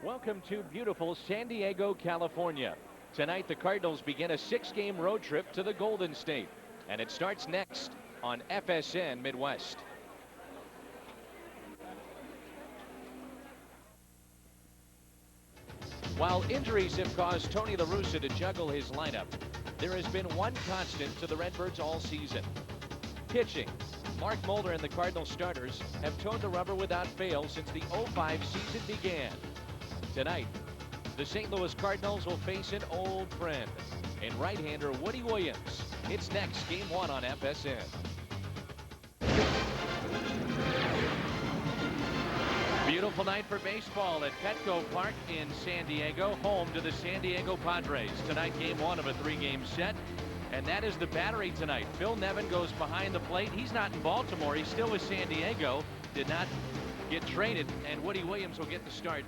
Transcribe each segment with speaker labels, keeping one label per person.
Speaker 1: Welcome to beautiful San Diego, California. Tonight, the Cardinals begin a 6-game road trip to the Golden State, and it starts next on FSN Midwest. While injuries have caused Tony La Russa to juggle his lineup, there has been one constant to the Redbirds all season: pitching. Mark Mulder and the Cardinals starters have towed the rubber without fail since the 05 season began. Tonight, the St. Louis Cardinals will face an old friend in right-hander Woody Williams. It's next, Game 1 on FSN. Beautiful night for baseball at Petco Park in San Diego, home to the San Diego Padres. Tonight, Game 1 of a 3-game set, and that is the battery tonight. Phil Nevin goes behind the plate. He's not in Baltimore. He's still with San Diego. Did not get traded, and Woody Williams will get the start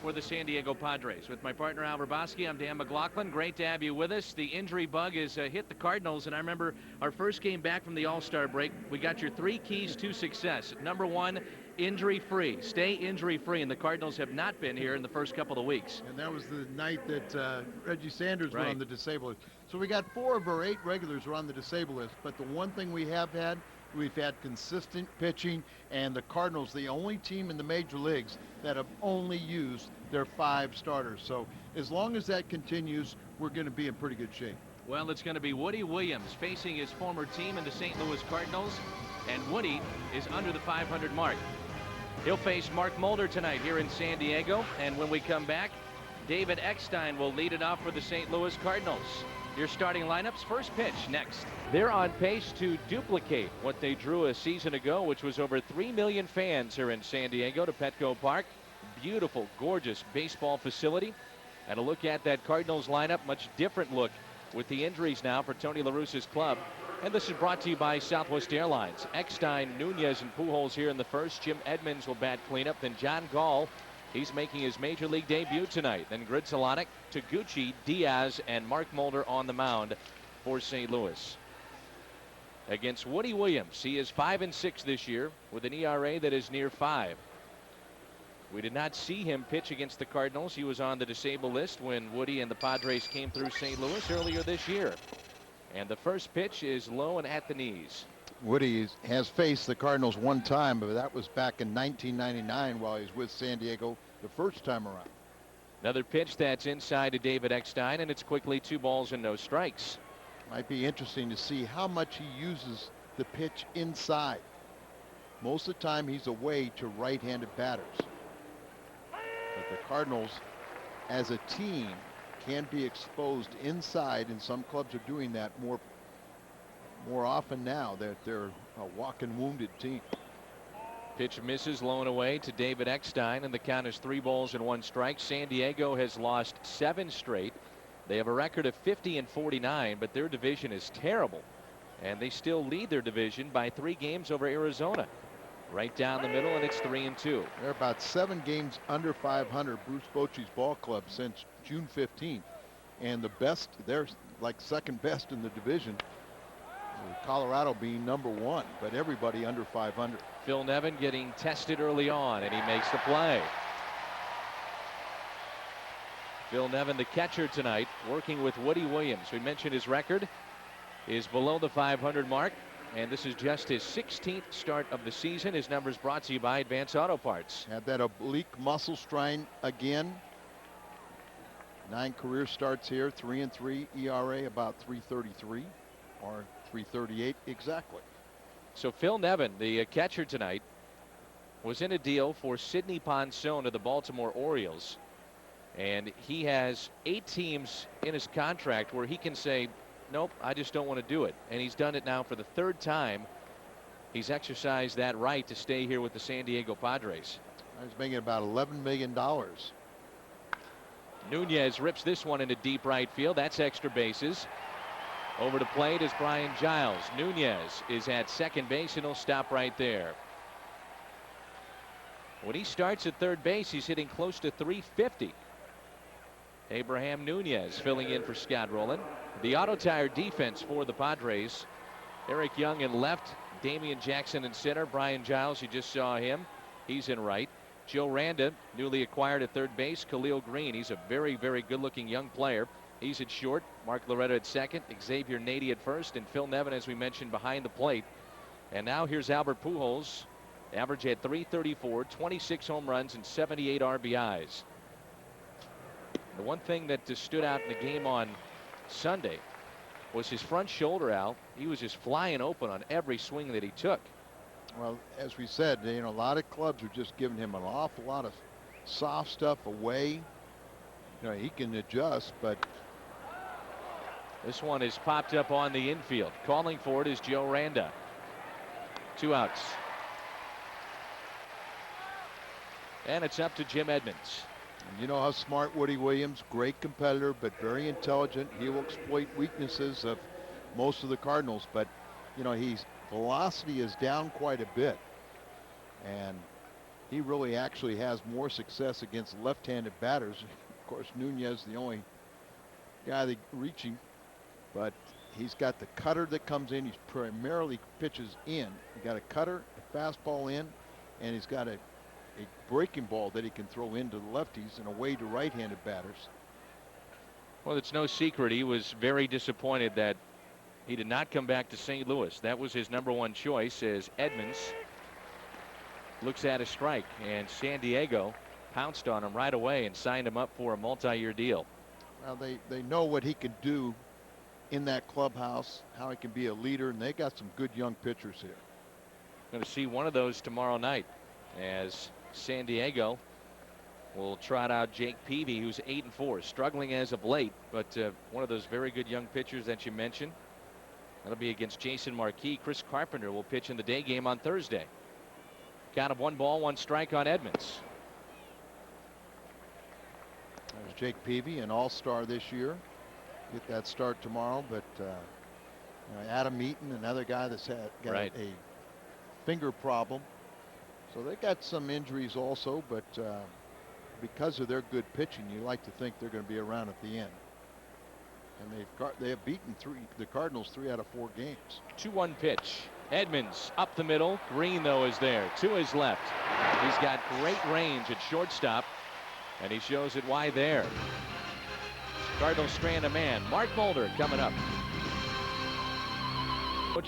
Speaker 1: for the San Diego Padres. With my partner Al Verbosky, I'm Dan McLaughlin. Great to have you with us. The injury bug has hit the Cardinals, and I remember our first game back from the All-Star break. We got your 3 keys to success. Number 1, injury-free. Stay injury-free, and the Cardinals have not been here in the first couple of weeks.
Speaker 2: And that was the night that Reggie Sanders were on the disabled list. So we got 4 of our 8 regulars were on the disabled list, but the one thing we've had consistent pitching, and the Cardinals, the only team in the major leagues that have only used their 5 starters. So as long as that continues, we're going to be in pretty good shape.
Speaker 1: Well, it's going to be Woody Williams facing his former team in the St. Louis Cardinals, and Woody is under the 500 mark. He'll face Mark Mulder tonight here in San Diego, and when we come back, David Eckstein will lead it off for the St. Louis Cardinals. Your starting lineups, first pitch next. They're on pace to duplicate what they drew a season ago, which was over 3 million fans here in San Diego to Petco Park. Beautiful, gorgeous baseball facility. And a look at that Cardinals lineup, much different look with the injuries now for Tony La Russa's club. And this is brought to you by Southwest Airlines. Eckstein, Nunez, and Pujols here in the first. Jim Edmonds will bat cleanup. Then John Gall, he's making his major league debut tonight. Then Gridzalonic, Taguchi, Diaz, and Mark Mulder on the mound for St. Louis. Against Woody Williams, he is 5-6 this year with an ERA that is near 5. We did not see him pitch against the Cardinals. He was on the disabled list when Woody and the Padres came through St. Louis earlier this year. And the first pitch is low and at the knees.
Speaker 2: Woody has faced the Cardinals one time, but that was back in 1999 while he was with San Diego the first time around.
Speaker 1: Another pitch that's inside to David Eckstein, and it's quickly 2 balls and no strikes.
Speaker 2: Might be interesting to see how much he uses the pitch inside. Most of the time he's away to right-handed batters. But the Cardinals, as a team, can be exposed inside, and some clubs are doing that more often now that they're a walking wounded team.
Speaker 1: Pitch misses, low and away to David Eckstein, and the count is 3 balls and 1 strike. San Diego has lost 7 straight. They have a record of 50-49, but their division is terrible, and they still lead their division by 3 games over Arizona. Right down the middle, and it's 3-2.
Speaker 2: They're about 7 games under 500, Bruce Bochy's ball club, since June 15th. And the best, they're like second best in the division. Colorado being number 1, but everybody under 500.
Speaker 1: Phil Nevin getting tested early on, and he makes the play. Phil Nevin, the catcher tonight, working with Woody Williams. We mentioned his record is below the 500 mark. And this is just his 16th start of the season. His numbers brought to you by Advance Auto Parts.
Speaker 2: Had that oblique muscle strain again. 9 career starts here, 3-3 ERA, about 3.33 or 3.38 exactly.
Speaker 1: So Phil Nevin, the catcher tonight, was in a deal for Sidney Ponson of the Baltimore Orioles. And he has 8 teams in his contract where he can say, nope, I just don't want to do it. And he's done it now for the 3rd time. He's exercised that right to stay here with the San Diego Padres.
Speaker 2: He's making about $11 million.
Speaker 1: Nunez rips this one into deep right field. That's extra bases. Over to plate is Brian Giles. Nunez is at second base, and he'll stop right there. When he starts at third base, he's hitting close to 350. Abraham Nunez filling in for Scott Rowland. The auto tire defense for the Padres. Eric Young in left, Damian Jackson in center, Brian Giles, you just saw him, he's in right. Joe Randa, newly acquired at third base. Khalil Green, he's a very, very good-looking young player. He's at short. Mark Loretta at second. Xavier Nady at first. And Phil Nevin, as we mentioned, behind the plate. And now here's Albert Pujols. Average at .334, 26 home runs, and 78 RBIs. The one thing that just stood out in the game on Sunday was his front shoulder, Al. He was just flying open on every swing that he took.
Speaker 2: Well, as we said, a lot of clubs are just giving him an awful lot of soft stuff away. He can adjust, but
Speaker 1: this one is popped up on the infield. Calling for it is Joe Randa. 2 outs. And it's up to Jim Edmonds.
Speaker 2: You know how smart Woody Williams, great competitor, but very intelligent. He will exploit weaknesses of most of the Cardinals, but his velocity is down quite a bit, and he really actually has more success against left-handed batters. Of course, Nunez the only guy that reaching, but he's got the cutter that comes in. He's primarily pitches in. He got a cutter, a fastball in, and he's got a breaking ball that he can throw into the lefties and away to right-handed batters.
Speaker 1: Well, it's no secret he was very disappointed that he did not come back to St. Louis. That was his #1 choice, as Edmonds looks at a strike, and San Diego pounced on him right away and signed him up for a multi-year deal.
Speaker 2: Well, they know what he can do in that clubhouse, how he can be a leader, and they got some good young pitchers here.
Speaker 1: Going to see one of those tomorrow night, as San Diego will trot out Jake Peavy, who's 8-4, struggling as of late, but one of those very good young pitchers that you mentioned. That'll be against Jason Marquis. Chris Carpenter will pitch in the day game on Thursday. Count of 1 ball, 1 strike on Edmonds.
Speaker 2: There's Jake Peavy, an all-star this year. Get that start tomorrow, but Adam Eaton, another guy that's got a finger problem. So they got some injuries also, but because of their good pitching, you like to think they're going to be around at the end. And they have beaten the Cardinals 3 out of 4 games.
Speaker 1: 2-1 pitch. Edmonds up the middle. Green, though, is there to his left. He's got great range at shortstop, and he shows it wide there. Cardinals strand a man. Mark Mulder coming up.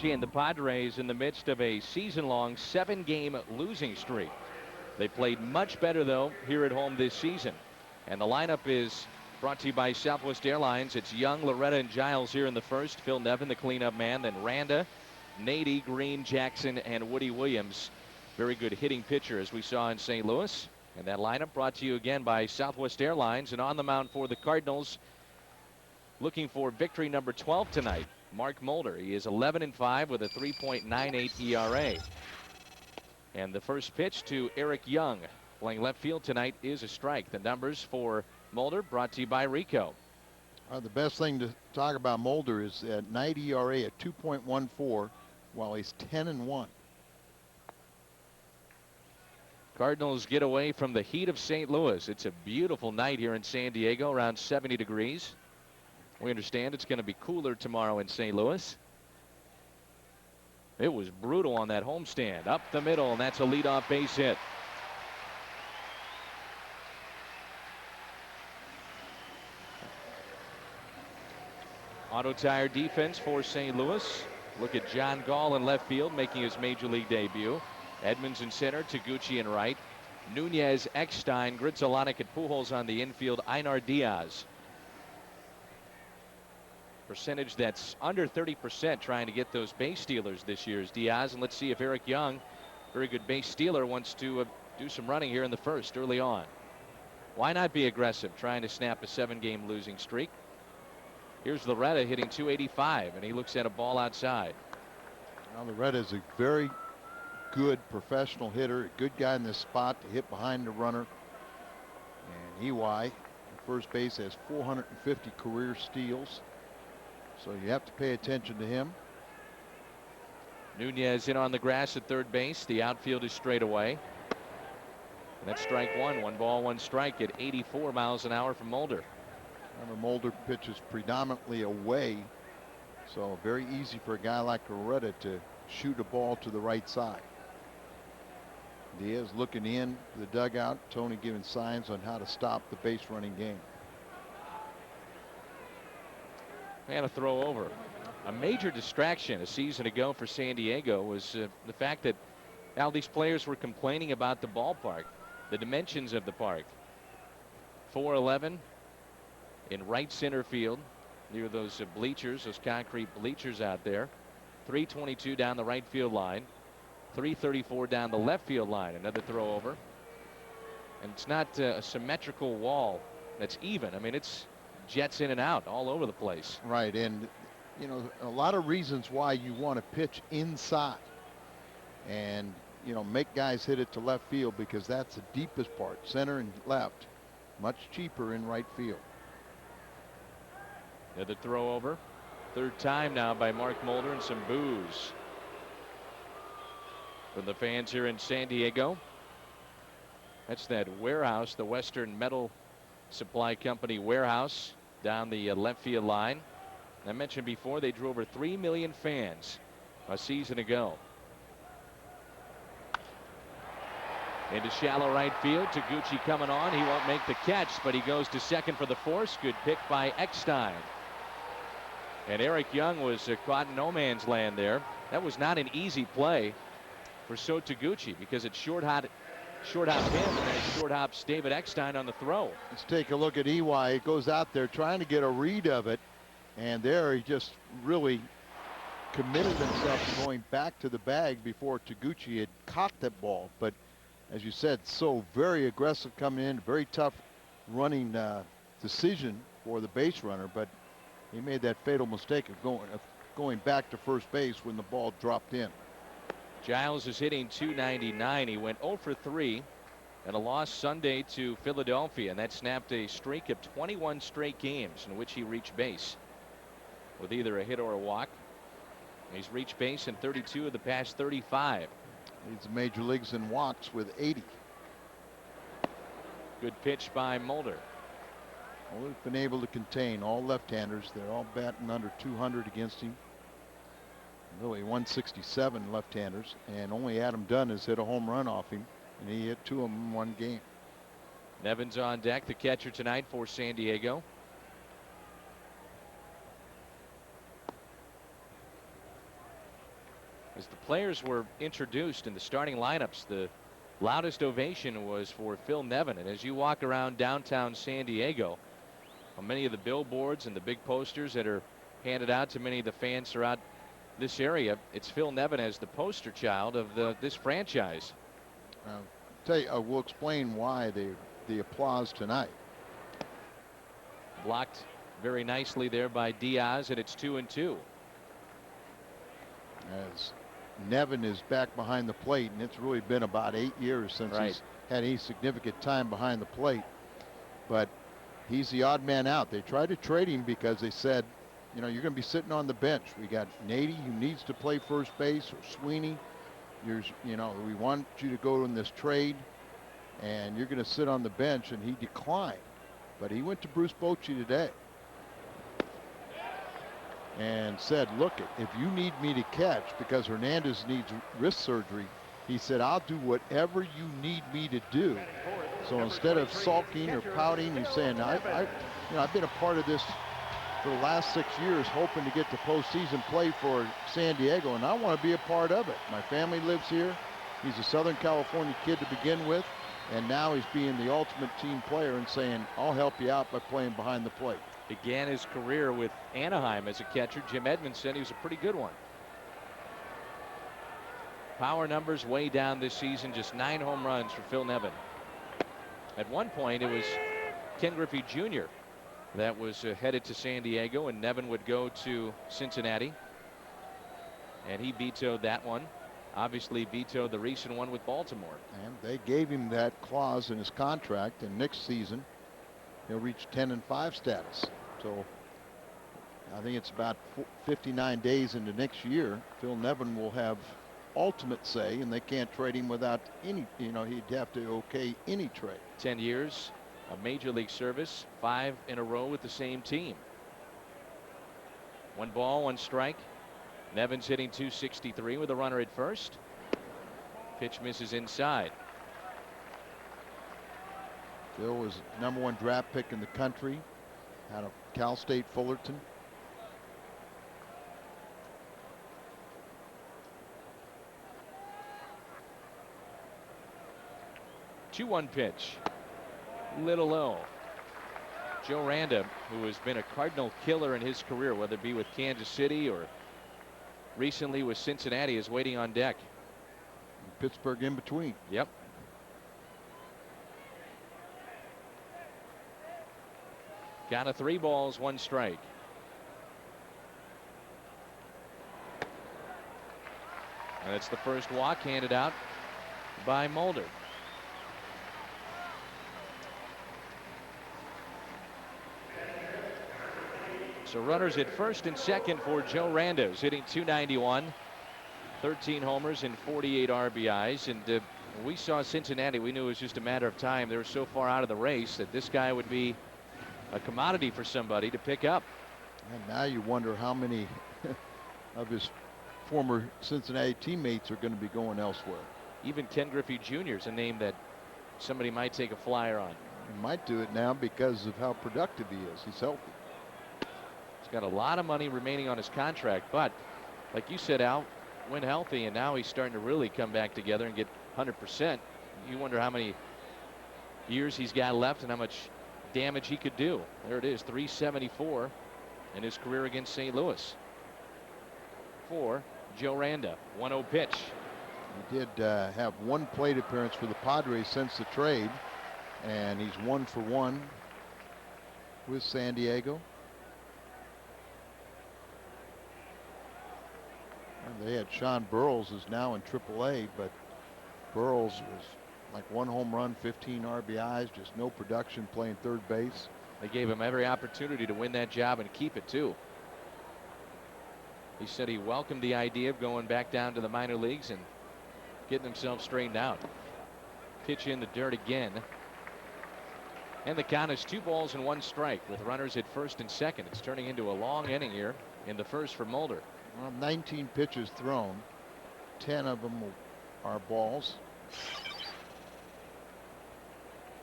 Speaker 1: And the Padres in the midst of a season-long 7-game losing streak. They played much better, though, here at home this season. And the lineup is brought to you by Southwest Airlines. It's Young, Loretta, and Giles here in the first. Phil Nevin, the cleanup man. Then Randa, Nady, Green, Jackson, and Woody Williams. Very good hitting pitcher, as we saw in St. Louis. And that lineup brought to you again by Southwest Airlines. And on the mound for the Cardinals, looking for victory number 12 tonight, Mark Mulder. He is 11-5 with a 3.98 ERA. And the first pitch to Eric Young, playing left field tonight, is a strike. The numbers for Mulder brought to you by Rico.
Speaker 2: The best thing to talk about Mulder is that night ERA at 2.14 while he's 10-1.
Speaker 1: Cardinals get away from the heat of St. Louis. It's a beautiful night here in San Diego, around 70 degrees. We understand it's going to be cooler tomorrow in St. Louis. It was brutal on that homestand. Up the middle, and that's a leadoff base hit. Auto tire defense for St. Louis. Look at John Gall in left field, making his major league debut. Edmonds in center, Taguchi in right. Nunez, Eckstein, Gritzolanic and Pujols on the infield. Einar Diaz. Percentage that's under 30%, trying to get those base stealers this year is Diaz. And let's see if Eric Young, very good base stealer, wants to do some running here in the first early on. Why not be aggressive, trying to snap a 7-game losing streak? Here's Loretta hitting .285, and he looks at a ball outside.
Speaker 2: Now Loretta is a very good professional hitter, a good guy in this spot to hit behind the runner. And EY at first base has 450 career steals, so you have to pay attention to him.
Speaker 1: Nunez in on the grass at third base. The outfield is straight away. And that's strike one. 1 ball, 1 strike at 84 miles an hour from Mulder.
Speaker 2: Remember, Mulder pitches predominantly away, so very easy for a guy like Loretta to shoot a ball to the right side. Diaz looking in the dugout. Tony giving signs on how to stop the base running game.
Speaker 1: And a throw over. A major distraction a season ago for San Diego was the fact that now these players were complaining about the ballpark, the dimensions of the park. 411 in right center field near those bleachers, those concrete bleachers out there. 322 down the right field line. 334 down the left field line. Another throw over. And it's not a symmetrical wall that's even. I mean, it's jets in and out all over the place.
Speaker 2: Right. And, you know, a lot of reasons why you want to pitch inside and, you know, make guys hit it to left field, because that's the deepest part. Center and left, much cheaper in right field.
Speaker 1: Another throw over. Third time now by Mark Mulder, and some boos from the fans here in San Diego. That's that warehouse, the Western Metal Supply Company warehouse down the left field line. I mentioned before they drew over 3 million fans a season ago. Into shallow right field. Taguchi coming on. He won't make the catch, but he goes to second for the force. Good pick by Eckstein. And Eric Young was caught in no man's land there. That was not an easy play for So Taguchi, because it short hopped him, and then it short hops David Eckstein on the throw.
Speaker 2: Let's take a look at EY. He goes out there trying to get a read of it, and there he just really committed himself to going back to the bag before Taguchi had caught that ball. But as you said, so very aggressive coming in, very tough running decision for the base runner, but he made that fatal mistake of going back to first base when the ball dropped in.
Speaker 1: Giles is hitting .299. He went 0 for 3 and a loss Sunday to Philadelphia, and that snapped a streak of 21 straight games in which he reached base with either a hit or a walk. He's reached base in 32 of the past 35.
Speaker 2: Leads the major leagues in walks with 80.
Speaker 1: Good pitch by Mulder.
Speaker 2: Well, they've been able to contain all left-handers. They're all batting under 200 against him. Really 167 left-handers, and only Adam Dunn has hit a home run off him, and he hit 2 of them in one game.
Speaker 1: Nevin's on deck, the catcher tonight for San Diego. As the players were introduced in the starting lineups, the loudest ovation was for Phil Nevin. And as you walk around downtown San Diego, on many of the billboards and the big posters that are handed out to many of the fans throughout this area, it's Phil Nevin as the poster child of this franchise.
Speaker 2: We'll explain why the applause tonight.
Speaker 1: Blocked very nicely there by Diaz, and it's 2-2.
Speaker 2: As Nevin is back behind the plate, and it's really been about 8 years since he's had any significant time behind the plate. But he's the odd man out. They tried to trade him because they said, you know, you're going to be sitting on the bench. We got Nady, who needs to play first base, or Sweeney. You know, we want you to go in this trade, and you're going to sit on the bench. And he declined. But he went to Bruce Bochy today and said, look, if you need me to catch, because Hernandez needs wrist surgery, he said, I'll do whatever you need me to do. So instead of sulking or pouting, he's saying, I've been a part of this for the last 6 years, hoping to get to postseason play for San Diego, and I want to be a part of it. My family lives here. He's a Southern California kid to begin with, and now he's being the ultimate team player and saying, I'll help you out by playing behind the plate.
Speaker 1: Began his career with Anaheim as a catcher. Jim Edmonds said he was a pretty good one. Power numbers way down this season, just 9 home runs for Phil Nevin. At one point, it was Ken Griffey Jr. that was headed to San Diego, and Nevin would go to Cincinnati. And he vetoed that one. Obviously vetoed the recent one with Baltimore.
Speaker 2: And they gave him that clause in his contract, and next season he'll reach 10-5 status. So I think it's about 59 days into next year. Phil Nevin will have ultimate say, and they can't trade him without any, he'd have to okay any trade.
Speaker 1: 10 years of major league service, 5 in a row with the same team. 1 ball, 1 strike. Nevin's hitting .263 with a runner at first. Pitch misses inside.
Speaker 2: Bill was #1 draft pick in the country out of Cal State Fullerton.
Speaker 1: Two-one pitch. Little low. Joe Randa, who has been a Cardinal killer in his career, whether it be with Kansas City or recently with Cincinnati, is waiting on deck.
Speaker 2: Pittsburgh in between.
Speaker 1: Yep. Got a 3 balls, 1 strike. And it's the first walk handed out by Mulder. So runners at first and second for Joe Randa, who's hitting .291, 13 homers and 48 RBIs. And when we saw Cincinnati, we knew it was just a matter of time. They were so far out of the race that this guy would be a commodity for somebody to pick up.
Speaker 2: And now you wonder how many of his former Cincinnati teammates are going to be going elsewhere.
Speaker 1: Even Ken Griffey Jr. is a name that somebody might take a flyer on.
Speaker 2: He might do it now because of how productive he is. He's healthy.
Speaker 1: He's got a lot of money remaining on his contract, but like you said, Al, when healthy, and now he's starting to really come back together and get 100%. You wonder how many years he's got left and how much damage he could do. There it is, 374 in his career against St. Louis. For Joe Randa, 1-0 pitch.
Speaker 2: He did have 1 plate appearance for the Padres since the trade, and he's 1 for 1 with San Diego. And they had Sean Burroughs, who's now in AAA, but Burroughs was like 1 home run, 15 RBIs, just no production playing third base.
Speaker 1: They gave him every opportunity to win that job and keep it too. He said he welcomed the idea of going back down to the minor leagues and getting himself straightened out. Pitch in the dirt again. And the count is 2 balls and 1 strike with runners at first and second. It's turning into a long inning here in the first for Mulder.
Speaker 2: Well, 19 pitches thrown, 10 of them are balls.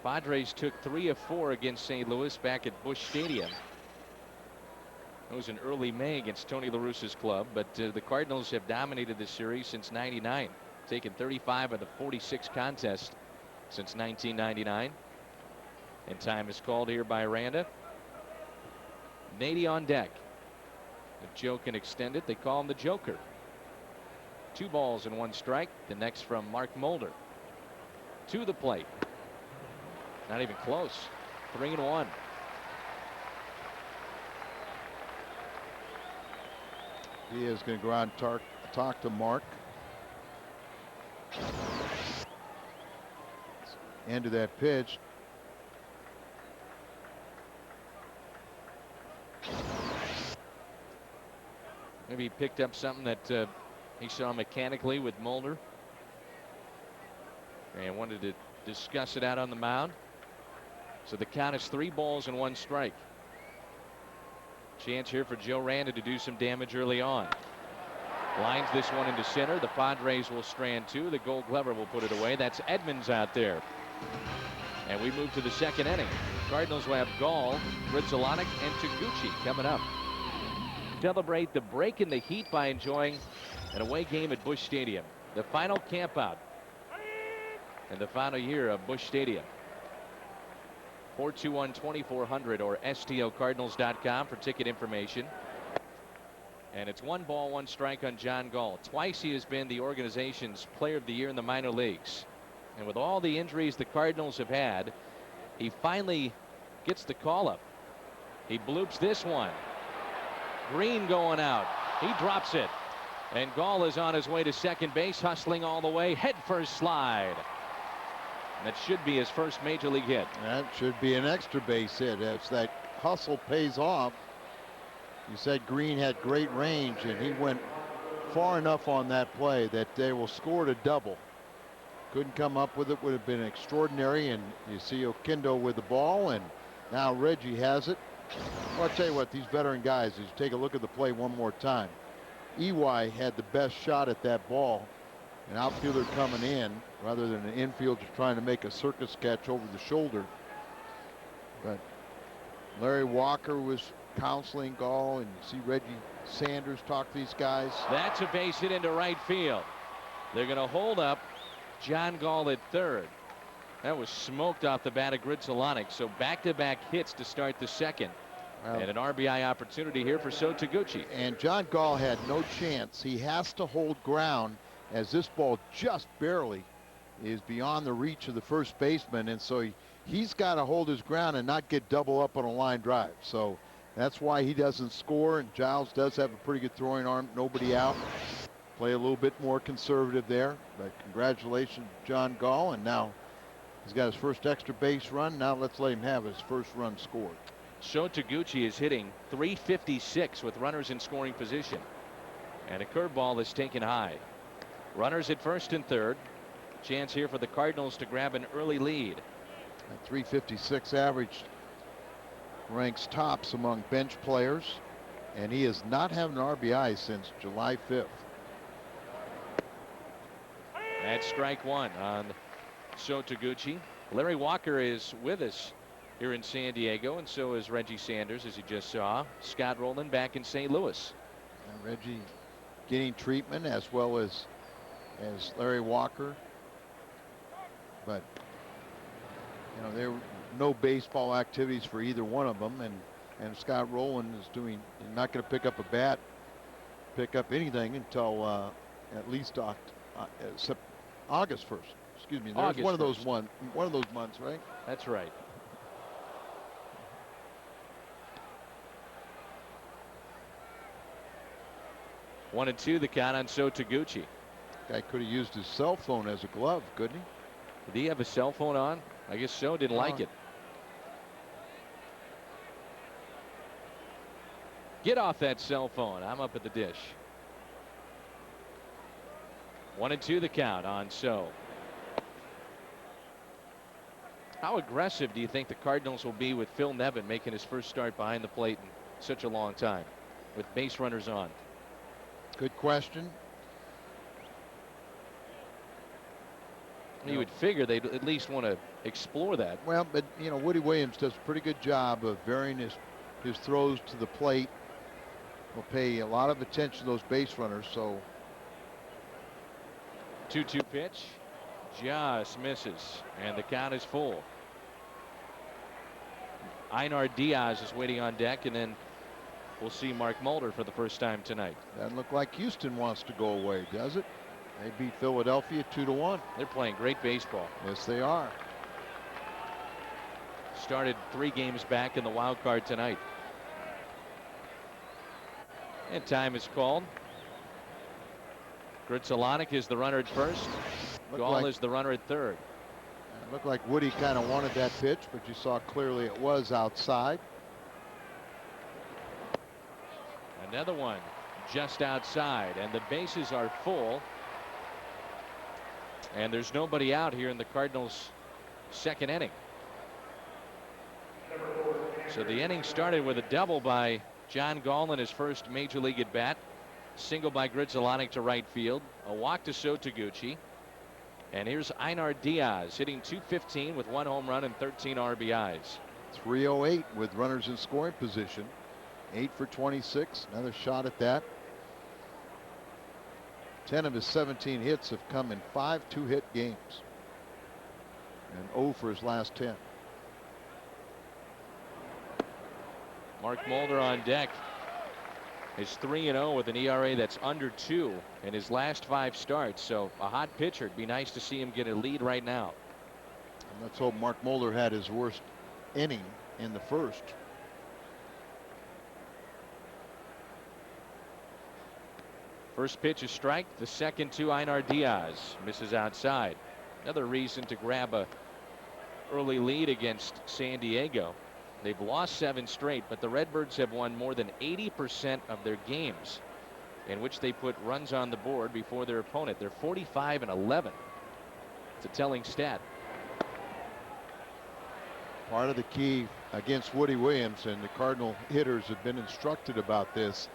Speaker 1: Padres took 3 of 4 against St. Louis back at Busch Stadium. It was in early May against Tony La Russa's club, but the Cardinals have dominated this series since '99, taken 35 of the 46 contests since 1999. And time is called here by Randa. Nady on deck. If Joe can extend it, they call him the Joker. 2 balls and 1 strike. The next from Mark Mulder. To the plate. Not even close. 3-1.
Speaker 2: He is going to go out and talk to Mark. End of that pitch.
Speaker 1: Maybe he picked up something that he saw mechanically with Mulder and wanted to discuss it out on the mound. So the count is 3 balls and 1 strike. Chance here for Joe Randa to do some damage early on. Lines this one into center. The Padres will strand 2. The Gold Glover will put it away. That's Edmonds out there. And we move to the second inning. Cardinals will have Gall, Rizalonic, and Taguchi coming up. Celebrate the break in the heat by enjoying an away game at Busch Stadium. The final campout and the final year of Busch Stadium. 421-2400 or STOCardinals.com for ticket information. And it's 1 ball, 1 strike on John Gall. Twice he has been the organization's player of the year in the minor leagues. And with all the injuries the Cardinals have had, he finally gets the call up. He bloops this one. Green going out. He drops it. And Gall is on his way to second base, hustling all the way. Head first slide. That should be his first major league hit.
Speaker 2: That should be an extra base hit. If that hustle pays off. You said Green had great range, and he went far enough on that play that they will score a double. Couldn't come up with it. Would have been extraordinary. And you see Oquendo with the ball, and now Reggie has it. Well, I'll tell you what, these veteran guys, as you take a look at the play one more time, EY had the best shot at that ball. An outfielder coming in rather than an infielder trying to make a circus catch over the shoulder. But Larry Walker was counseling Gall, and you see Reggie Sanders talk to these guys.
Speaker 1: That's a base hit into right field. They're going to hold up John Gall at third. That was smoked off the bat of Gritzolonic. So back-to-back hits to start the second. And an RBI opportunity here for So Taguchi.
Speaker 2: And John Gall had no chance. He has to hold ground, as this ball just barely is beyond the reach of the first baseman. And so he's got to hold his ground and not get double up on a line drive. So that's why he doesn't score. And Giles does have a pretty good throwing arm. Nobody out. Play a little bit more conservative there. But congratulations, John Gall. And now he's got his first extra base run. Now let's let him have his first run scored.
Speaker 1: So Taguchi is hitting .356 with runners in scoring position. And a curveball is taken high. Runners at first and third. Chance here for the Cardinals to grab an early lead.
Speaker 2: At .356 average ranks tops among bench players, and he has not had an RBI since July 5th.
Speaker 1: That's strike one on So Taguchi. Larry Walker is with us here in San Diego, and so is Reggie Sanders, as you just saw. Scott Rowland back in St. Louis.
Speaker 2: And Reggie getting treatment, as well as Larry Walker. But there were no baseball activities for either one of them, and Scott Rowland is not going to pick up a bat, pick up anything until at least August 1st. Excuse me. There's one of those months, right?
Speaker 1: That's right. One and two, the count on So Taguchi.
Speaker 2: Guy could have used his cell phone as a glove, couldn't he?
Speaker 1: Did he have a cell phone on? I guess so. Didn't like it. Get off that cell phone. I'm up at the dish. 1-2 the count on So. How aggressive do you think the Cardinals will be with Phil Nevin making his first start behind the plate in such a long time with base runners on?
Speaker 2: Good question.
Speaker 1: You would figure they'd at least want to explore that.
Speaker 2: Well, but Woody Williams does a pretty good job of varying his throws to the plate. Will pay a lot of attention to those base runners. So
Speaker 1: 2-2 pitch just misses, and the count is full. Einar Diaz is waiting on deck, and then we'll see Mark Mulder for the first time tonight.
Speaker 2: Doesn't look like Houston wants to go away, does it? They beat Philadelphia 2-1.
Speaker 1: They're playing great baseball.
Speaker 2: Yes, they are.
Speaker 1: Started 3 games back in the wild card tonight. And time is called. Gritzolonic is the runner at first. Gall is the runner at third.
Speaker 2: It looked like Woody kind of wanted that pitch, but you saw clearly it was outside.
Speaker 1: Another one just outside, and the bases are full. And there's nobody out here in the Cardinals' second inning. So the inning started with a double by John Gall in his first major league at bat. Single by Gritzolonic to right field. A walk to So Taguchi. And here's Einar Diaz hitting .215 with 1 home run and 13 RBIs.
Speaker 2: 308 with runners in scoring position. 8 for 26. Another shot at that. 10 of his 17 hits have come in 5 2-hit games. And 0 for his last 10.
Speaker 1: Mark Mulder on deck is 3-0 with an ERA that's under 2 in his last 5 starts. So a hot pitcher. It'd be nice to see him get a lead right now.
Speaker 2: And let's hope Mark Mulder had his worst inning in the first.
Speaker 1: First pitch is strike. The second to Einar Diaz. Misses outside. Another reason to grab a early lead against San Diego. They've lost 7 straight, but the Redbirds have won more than 80% of their games in which they put runs on the board before their opponent. They're 45-11. It's a telling stat.
Speaker 2: Part of the key against Woody Williams, and the Cardinal hitters have been instructed about this,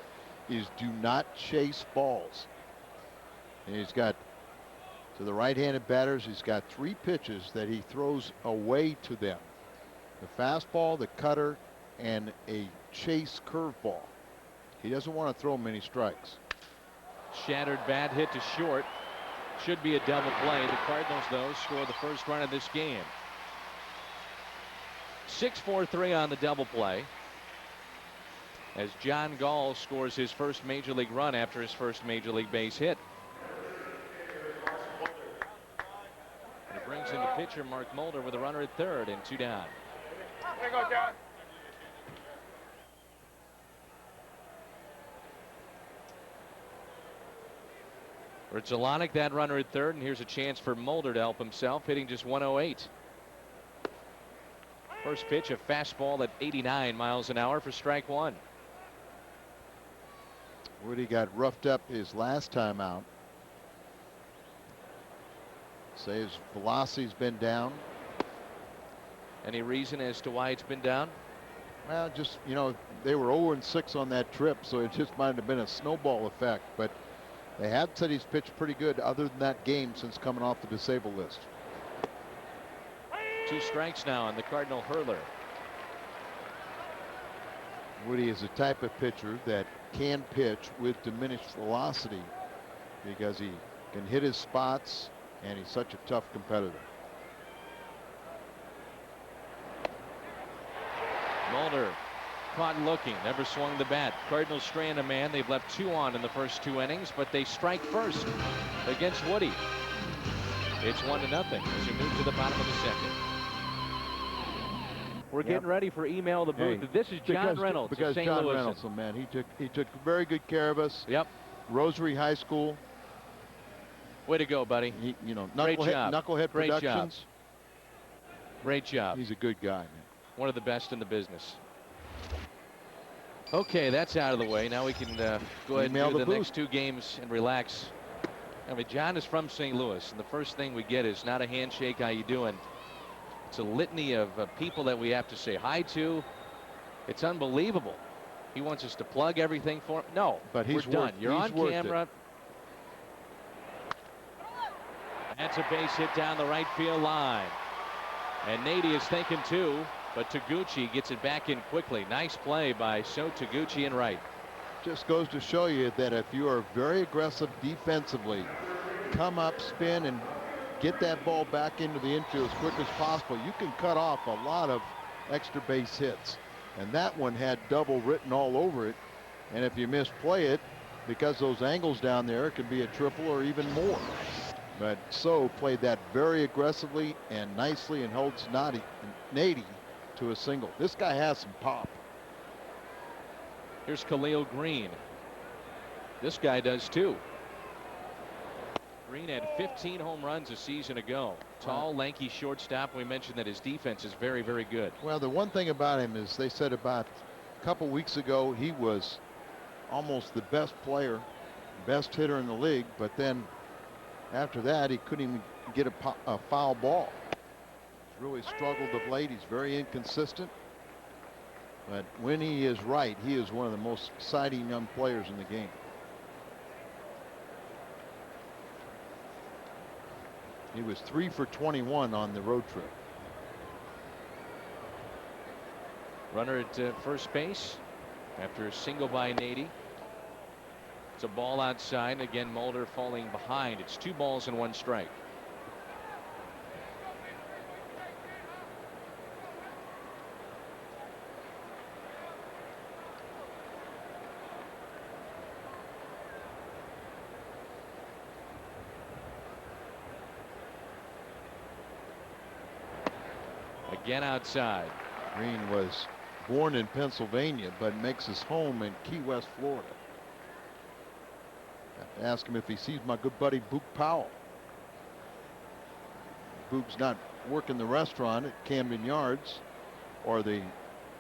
Speaker 2: is do not chase balls. And he's got, to the right-handed batters, he's got 3 pitches that he throws away to them. The fastball, the cutter, and a chase curveball. He doesn't want to throw many strikes.
Speaker 1: Shattered bat hit to short. Should be a double play. The Cardinals, though, score the first run of this game. 6-4-3 on the double play, as John Gall scores his first major league run after his first major league base hit. And it brings in the pitcher Mark Mulder with a runner at third and 2 down.
Speaker 3: There you go, John.
Speaker 1: For Zelonic, that runner at third, and here's a chance for Mulder to help himself, hitting just 108. First pitch, a fastball at 89 miles an hour for strike one.
Speaker 2: Woody got roughed up his last time out. Say his velocity's been down.
Speaker 1: Any reason as to why it's been down?
Speaker 2: Well, just, you know, they were 0-6 on that trip, so it just might have been a snowball effect. But they have said he's pitched pretty good other than that game since coming off the disabled list.
Speaker 1: 2 strikes now on the Cardinal hurler.
Speaker 2: Woody is the type of pitcher that can pitch with diminished velocity because he can hit his spots and he's such a tough competitor.
Speaker 1: Mulder caught looking, never swung the bat. Cardinals strand a man. They've left 2 on in the first 2 innings, but they strike first against Woody. It's 1-0 as we move to the bottom of the second. We're getting ready for email the booth.
Speaker 2: Hey,
Speaker 1: this is John Reynolds
Speaker 2: because
Speaker 1: of St.
Speaker 2: John
Speaker 1: Louis.
Speaker 2: Reynolds, man, he took very good care of us.
Speaker 1: Yep.
Speaker 2: Rosary High School.
Speaker 1: Way to go, buddy.
Speaker 2: He, you know,
Speaker 1: Great job.
Speaker 2: Knucklehead
Speaker 1: Great job.
Speaker 2: Productions.
Speaker 1: Great job.
Speaker 2: He's a good guy, man.
Speaker 1: One of the best in the business. Okay, that's out of the way. Now we can go ahead and do the next 2 games and relax. I mean, John is from St. Louis, and the first thing we get is not a handshake, how you doing? It's a litany of people that we have to say hi to. It's unbelievable. He wants us to plug everything for him. No,
Speaker 2: but
Speaker 1: we're done. You're on camera. That's a base hit down the right field line. And Nady is thinking too, but Taguchi gets it back in quickly. Nice play by So Taguchi in right.
Speaker 2: Just goes to show you that if you are very aggressive defensively, come up, spin, and get that ball back into the infield as quick as possible, you can cut off a lot of extra base hits. And that one had double written all over it. And if you misplay it, because those angles down there, it could be a triple or even more. But So played that very aggressively and nicely and holds Nady to a single. This guy has some pop.
Speaker 1: Here's Khalil Green. This guy does too. Green had 15 home runs a season ago. Tall, lanky shortstop. We mentioned that his defense is very, very good.
Speaker 2: Well, the one thing about him is they said about a couple weeks ago he was almost the best player, best hitter in the league, but then after that he couldn't even get a foul ball. He's really struggled of late. He's very inconsistent, but when he is right, he is one of the most exciting young players in the game. He was 3 for 21 on the road trip.
Speaker 1: Runner at first base after a single by Nady. It's a ball outside. Again, Mulder falling behind. It's 2 balls and 1 strike. Again outside.
Speaker 2: Green was born in Pennsylvania but makes his home in Key West, Florida. Have to ask him if he sees my good buddy Boog Powell. Boog's not working the restaurant at Camden Yards, or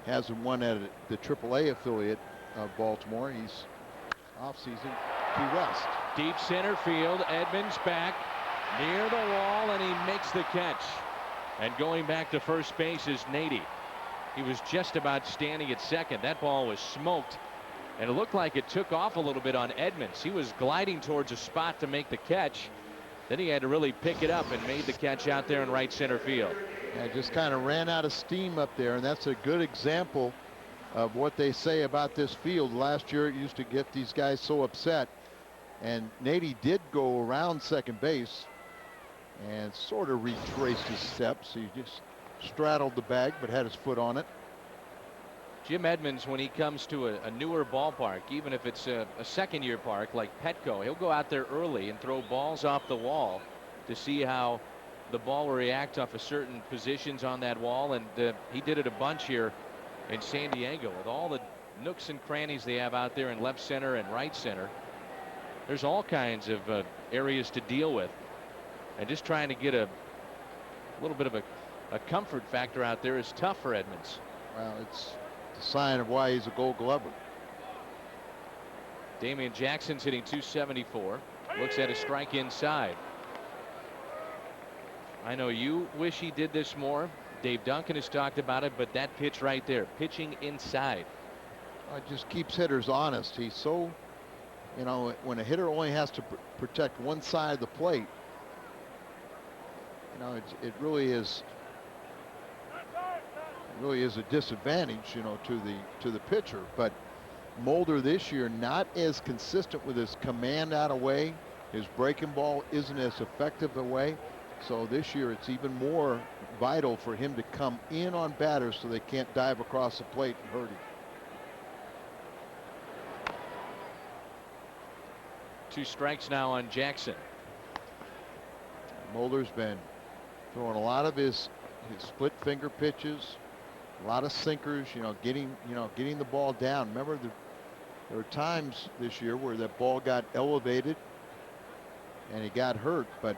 Speaker 2: hasn't won at the AAA affiliate of Baltimore. He's off season Key West.
Speaker 1: Deep center field. Edmonds back near the wall, and he makes the catch. And going back to first base is Nady. He was just about standing at second. That ball was smoked, and it looked like it took off a little bit on Edmonds. He was gliding towards a spot to make the catch. Then he had to really pick it up and made the catch out there in right center field.
Speaker 2: And just kind of ran out of steam up there, and that's a good example of what they say about this field. Last year it used to get these guys so upset, and Nady did go around second base and sort of retraced his steps. He just straddled the bag but had his foot on it.
Speaker 1: Jim Edmonds, when he comes to a newer ballpark, even if it's a second-year park like Petco, he'll go out there early and throw balls off the wall to see how the ball will react off of certain positions on that wall. And he did it a bunch here in San Diego with all the nooks and crannies they have out there in left center and right center. There's all kinds of areas to deal with, and just trying to get a little bit of a comfort factor out there is tough for Edmonds.
Speaker 2: Well, it's a sign of why he's a Gold Glover.
Speaker 1: Damian Jackson's hitting .274. Looks at a strike inside. I know you wish he did this more. Dave Duncan has talked about it, but that pitch right there, pitching inside.
Speaker 2: It just keeps hitters honest. He's so, you know, when a hitter only has to protect one side of the plate, you know, it really is a disadvantage, you know, to the pitcher. But Mulder this year not as consistent with his command out away. His breaking ball isn't as effective away. So this year it's even more vital for him to come in on batters so they can't dive across the plate and hurt him.
Speaker 1: 2 strikes now on Jackson.
Speaker 2: Mulder's been throwing a lot of his split finger pitches, a lot of sinkers, you know, getting the ball down. Remember, there were times this year where that ball got elevated and he got hurt, but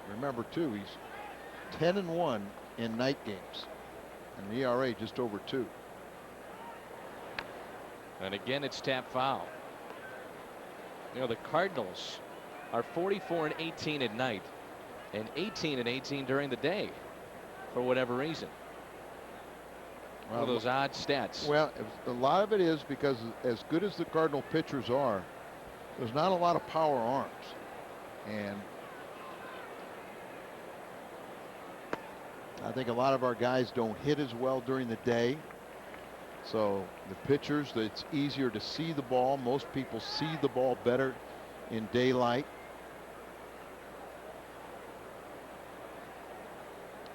Speaker 2: remember too, he's 10-1 in night games, and the ERA just over 2.
Speaker 1: And again, it's tap foul. You know, the Cardinals are 44-18 at night and 18-18 during the day for whatever reason. One of those odd stats.
Speaker 2: Well, a lot of it is because as good as the Cardinal pitchers are, there's not a lot of power arms, and I think a lot of our guys don't hit as well during the day. So the pitchers, it's easier to see the ball. Most people see the ball better in daylight.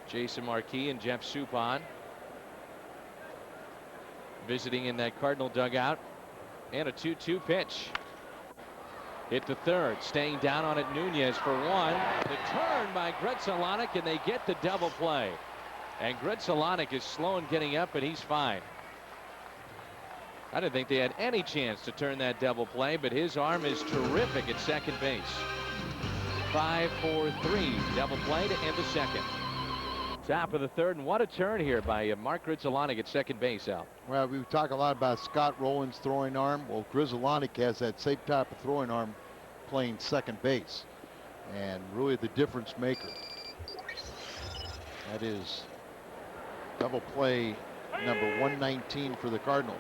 Speaker 1: Jason Marquis and Jeff Suppan visiting in that Cardinal dugout, and a 2-2 pitch. Hit the third, staying down on it. Nunez for 1. The turn by Grzelcyk, and they get the double play. And Grzelcyk is slow in getting up, but he's fine. I didn't think they had any chance to turn that double play, but his arm is terrific at second base. 5-4-3 double play to end the second. Top of the third, and what a turn here by Mark Grzelcyk at second base, Al.
Speaker 2: Well, we talk a lot about Scott Rowland's throwing arm. Well, Grzelcyk has that same type of throwing arm playing second base, and really the difference maker. That is double play number 119 for the Cardinals.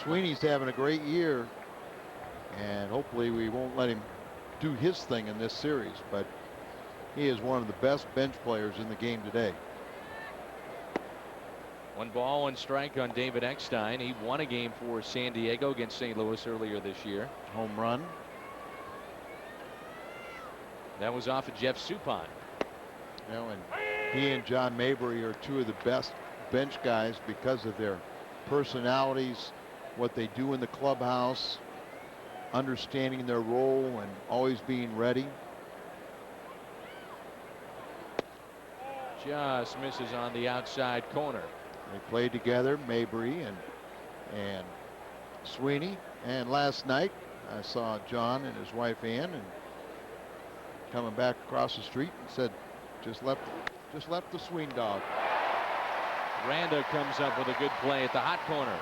Speaker 2: Sweeney's having a great year, and hopefully we won't let him do his thing in this series, but he is one of the best bench players in the game today.
Speaker 1: 1 ball, 1 strike on David Eckstein. He won a game for San Diego against St. Louis earlier this year.
Speaker 2: Home run.
Speaker 1: That was off of Jeff Suppan.
Speaker 2: You know, and he and John Mabry are 2 of the best bench guys because of their personalities, what they do in the clubhouse, understanding their role and always being ready.
Speaker 1: Just misses on the outside corner.
Speaker 2: They played together, Mabry and Sweeney. And last night I saw John and his wife Ann and coming back across the street and said, just left the swing dog.
Speaker 1: Randa comes up with a good play at the hot corner.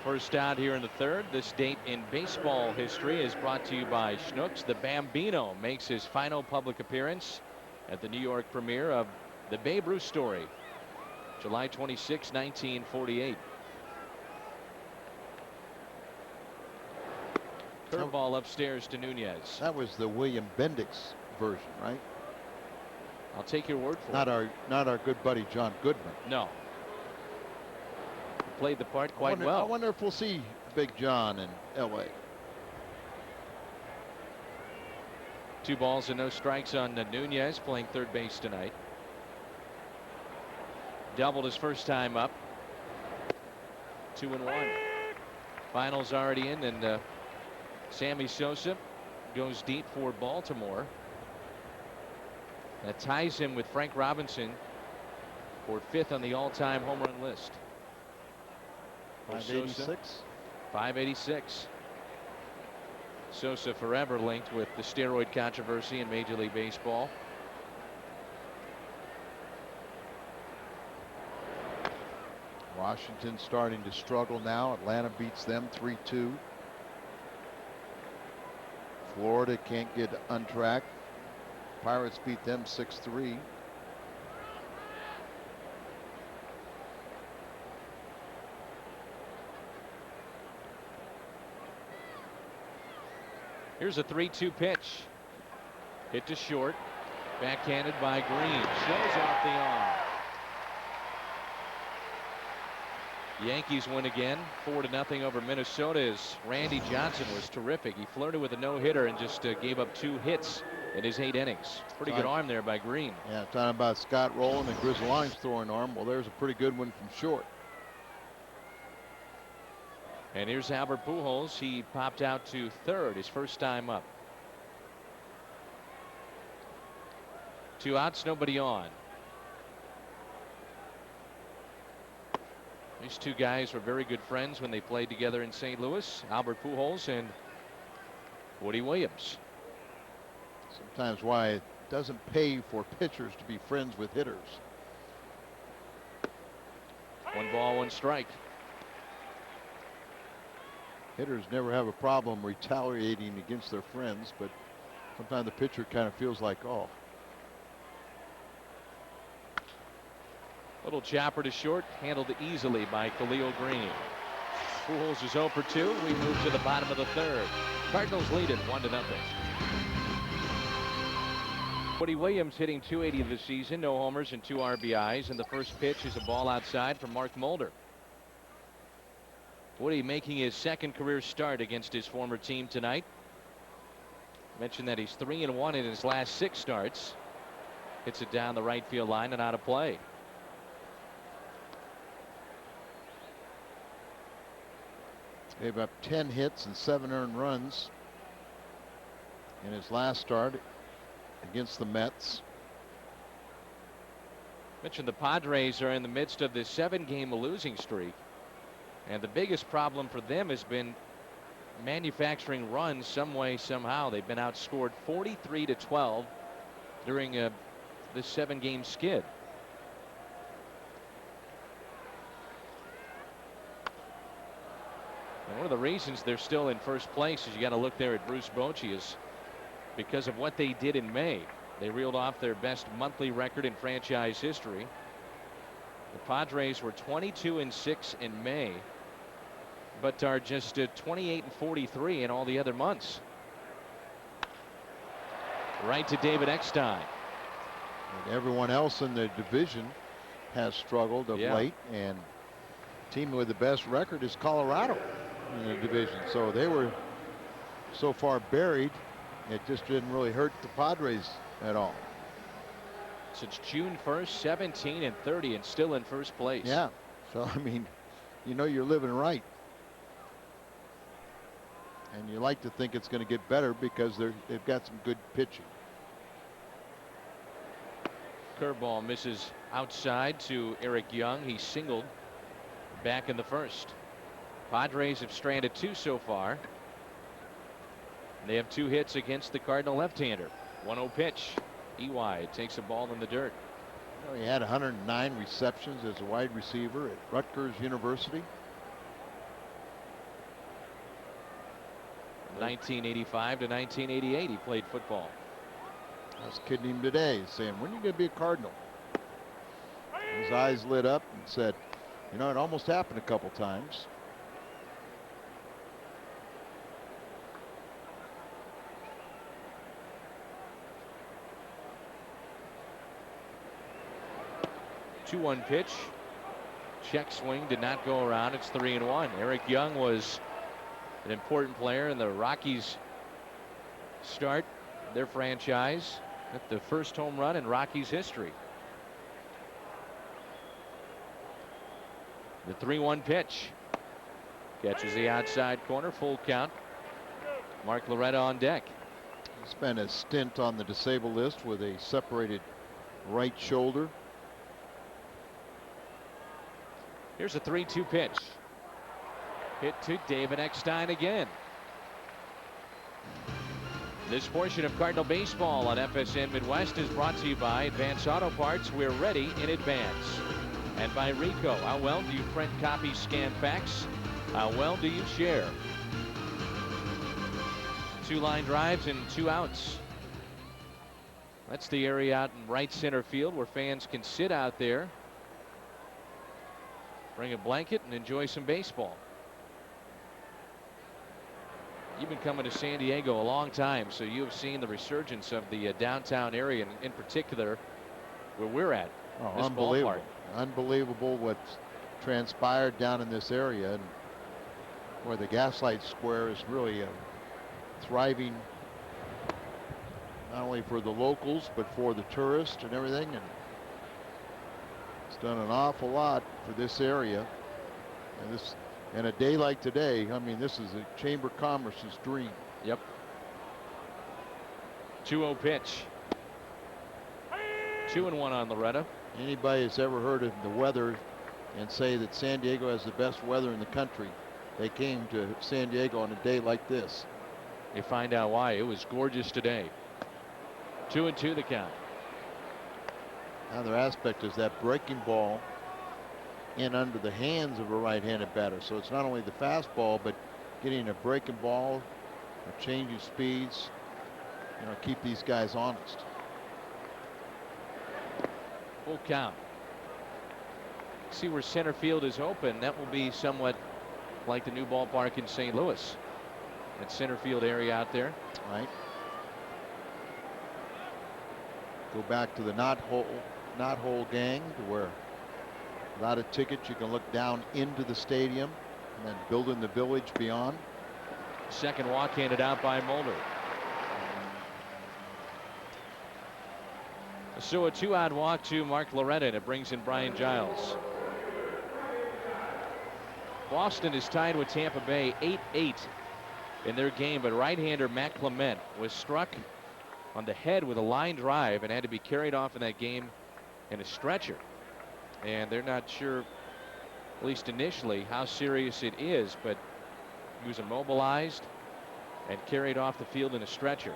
Speaker 1: First out here in the third. This date in baseball history is brought to you by Schnucks. The Bambino makes his final public appearance at the New York premiere of the Babe Ruth story, July 26, 1948. Curveball upstairs to Nunez.
Speaker 2: That was the William Bendix version, right?
Speaker 1: I'll take your word for
Speaker 2: Not
Speaker 1: it.
Speaker 2: not our good buddy John Goodman.
Speaker 1: No. Played the part quite
Speaker 2: I
Speaker 1: well.
Speaker 2: wonder if we'll see Big John in L.A.
Speaker 1: 2 balls and no strikes on Nunez, playing third base tonight. Doubled his first time up. 2-1. Finals already in, and Sammy Sosa goes deep for Baltimore. That ties him with Frank Robinson for 5th on the all-time home run list.
Speaker 2: 586.
Speaker 1: 586. Sosa forever linked with the steroid controversy in Major League Baseball.
Speaker 2: Washington starting to struggle now. Atlanta beats them 3-2. Florida can't get untracked. Pirates beat them 6-3.
Speaker 1: Here's a 3-2 pitch. Hit to short. Backhanded by Green. Shows off the arm. Yankees win again, 4-0 over Minnesota. As Randy Johnson was terrific. He flirted with a no-hitter and just gave up 2 hits in his 8 innings. Pretty good arm there by Green.
Speaker 2: Yeah, talking about Scott Rowland and Grizzline's throwing arm. Well, there's a pretty good one from short.
Speaker 1: And here's Albert Pujols. He popped out to third, his first time up. 2 outs, nobody on. These 2 guys were very good friends when they played together in St. Louis. Albert Pujols and Woody Williams.
Speaker 2: Sometimes why it doesn't pay for pitchers to be friends with hitters.
Speaker 1: 1 ball, 1 strike.
Speaker 2: Hitters never have a problem retaliating against their friends, but sometimes the pitcher kind of feels like, oh.
Speaker 1: Little chopper to short, handled easily by Khalil Green. Pujols is 0 for 2. We move to the bottom of the 3rd. Cardinals lead it 1-0. Woody Williams hitting .280 this season, no homers and 2 RBIs, and the first pitch is a ball outside from Mark Mulder. Woody making his 2nd career start against his former team tonight. Mentioned that he's 3-1 in his last 6 starts. Hits it down the right field line and out of play.
Speaker 2: Gave up 10 hits and 7 earned runs in his last start against the Mets.
Speaker 1: Mentioned the Padres are in the midst of this 7-game losing streak. And the biggest problem for them has been manufacturing runs some way, somehow. They've been outscored 43-12 during this 7-game skid. And one of the reasons they're still in first place is you got to look there at Bruce Bochy, is because of what they did in May. They reeled off their best monthly record in franchise history. The Padres were 22-6 in May, but are just 28-43 in all the other months. Right to David Eckstein.
Speaker 2: And everyone else in the division has struggled of late, and team with the best record is Colorado in the division. So they were so far buried, it just didn't really hurt the Padres at all.
Speaker 1: Since June 1st, 17-30 and still in first place.
Speaker 2: Yeah. So, I mean, you know you're living right. And you like to think it's going to get better because they've got some good pitching.
Speaker 1: Curveball misses outside to Eric Young. He singled back in the first. Padres have stranded 2 so far. They have 2 hits against the Cardinal left-hander. 1-0 pitch. Ewide takes a ball in the dirt.
Speaker 2: You know, he had 109 receptions as a wide receiver at Rutgers University.
Speaker 1: 1985 to 1988 he played football.
Speaker 2: I was kidding him today, saying, when are you going to be a Cardinal? His eyes lit up and said, you know, it almost happened a couple times.
Speaker 1: 2-1 pitch. Check swing did not go around. It's 3-1. Eric Young was an important player in the Rockies start their franchise at the first home run in Rockies history. The 3-1 pitch catches the outside corner. Full count. Mark Loretta on deck.
Speaker 2: He spent a stint on the disabled list with a separated right shoulder.
Speaker 1: Here's a 3-2 pitch. Hit to David Eckstein again. This portion of Cardinal baseball on FSN Midwest is brought to you by Advance Auto Parts. We're ready in advance. And by Rico. How well do you print, copy, scan, fax? How well do you share? 2 line drives and 2 outs. That's the area out in right center field where fans can sit out there, bring a blanket, and enjoy some baseball. You've been coming to San Diego a long time, so you have seen the resurgence of the downtown area, and in particular where we're at.
Speaker 2: Oh,
Speaker 1: this
Speaker 2: unbelievable.
Speaker 1: ballpark.
Speaker 2: Unbelievable what's transpired down in this area, and where the Gaslight Square is really a thriving, not only for the locals but for the tourists and everything, and it's done an awful lot for this area. And this, and a day like today, I mean, this is a Chamber of Commerce's dream.
Speaker 1: Yep. 2-0 pitch. 2-1 on Loretta.
Speaker 2: Anybody that's ever heard of the weather and say that San Diego has the best weather in the country, they came to San Diego on a day like this.
Speaker 1: You find out why. It was gorgeous today. 2-2 the count.
Speaker 2: Another aspect is that breaking ball in under the hands of a right-handed batter. So it's not only the fastball, but getting a breaking ball or changing speeds, you know, keep these guys honest.
Speaker 1: Full count. See where center field is open. That will be somewhat like the new ballpark in St. Louis. That center field area out there.
Speaker 2: Right. Go back to the knot hole gang, to where without a ticket you can look down into the stadium and then building the village beyond.
Speaker 1: Second walk handed out by Mulder. So a 2-out walk to Mark Loretta, and it brings in Brian Giles. Boston is tied with Tampa Bay 8-8 in their game, but right-hander Matt Clement was struck on the head with a line drive and had to be carried off in that game in a stretcher. And they're not sure, at least initially, how serious it is, but he was immobilized and carried off the field in a stretcher.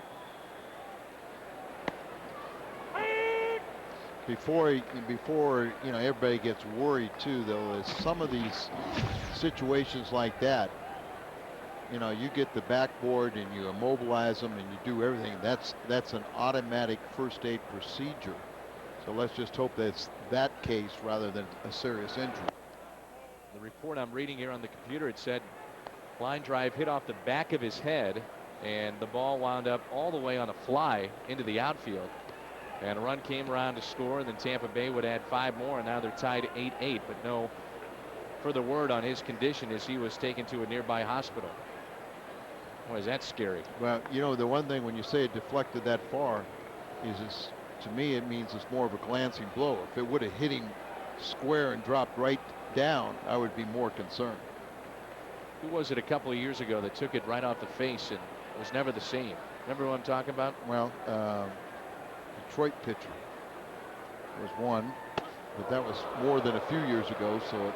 Speaker 2: Before you know, everybody gets worried too, though, is some of these situations like that, you know, you get the backboard and you immobilize them and you do everything. That's an automatic first aid procedure. So let's just hope that's that case rather than a serious injury.
Speaker 1: The report I'm reading here on the computer, it said line drive hit off the back of his head and the ball wound up all the way on a fly into the outfield. And a run came around to score, and then Tampa Bay would add 5 more, and now they're tied 8-8, but no further word on his condition as he was taken to a nearby hospital. Boy, is that scary.
Speaker 2: Well, you know, the one thing when you say it deflected that far is to me it means it's more of a glancing blow. If it would have hit him square and dropped right down, I would be more concerned.
Speaker 1: Who was it a couple of years ago that took it right off the face and was never the same? Remember what I'm talking about?
Speaker 2: Well, Detroit pitcher was one, but that was more than a few years ago. So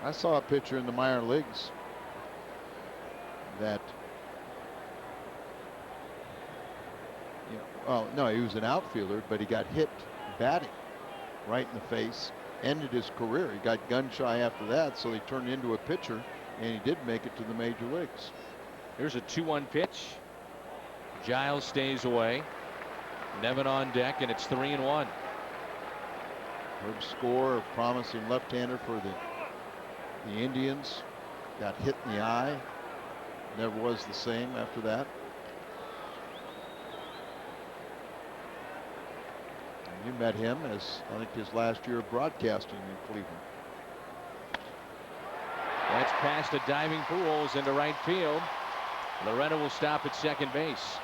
Speaker 2: I saw a pitcher in the minor leagues that, you know, oh no, he was an outfielder, but he got hit batting right in the face, ended his career. He got gun shy after that, so he turned into a pitcher, and he did make it to the major leagues.
Speaker 1: Here's a 2-1 pitch. Giles stays away. Nevin on deck, and it's 3-1.
Speaker 2: Herb Score, a promising left-hander for the Indians, got hit in the eye. Never was the same after that. And You met him as, I think, his last year of broadcasting in Cleveland.
Speaker 1: That's past the diving pools into right field. Loretta will stop at second base.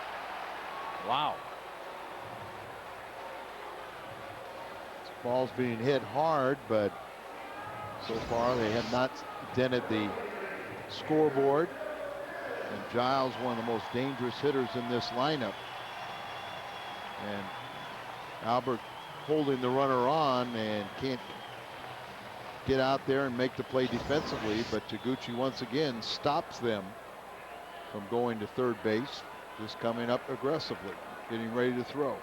Speaker 1: Wow.
Speaker 2: This ball's being hit hard, but so far they have not dented the scoreboard. And Giles, one of the most dangerous hitters in this lineup. And Albert holding the runner on and can't get out there and make the play defensively, but Taguchi once again stops them from going to third base, just coming up aggressively, getting ready to throw.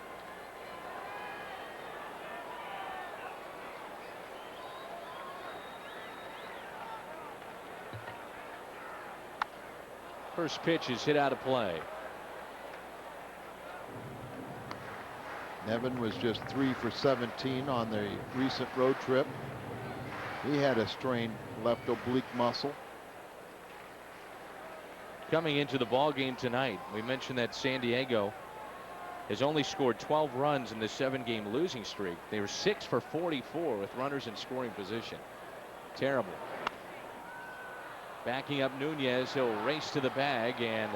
Speaker 1: First pitch is hit out of play.
Speaker 2: Nevin was just 3 for 17 on the recent road trip. He had a strained left oblique muscle.
Speaker 1: Coming into the ball game tonight, we mentioned that San Diego has only scored 12 runs in the 7-game losing streak. They were 6 for 44 with runners in scoring position. Terrible. Backing up Nunez, he'll race to the bag, and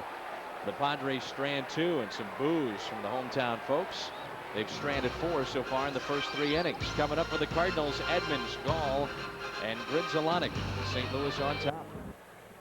Speaker 1: the Padres strand 2, and some boos from the hometown folks. They've stranded 4 so far in the first 3 innings. Coming up for the Cardinals, Edmonds, Gall, and Gridzalonic. St. Louis on top.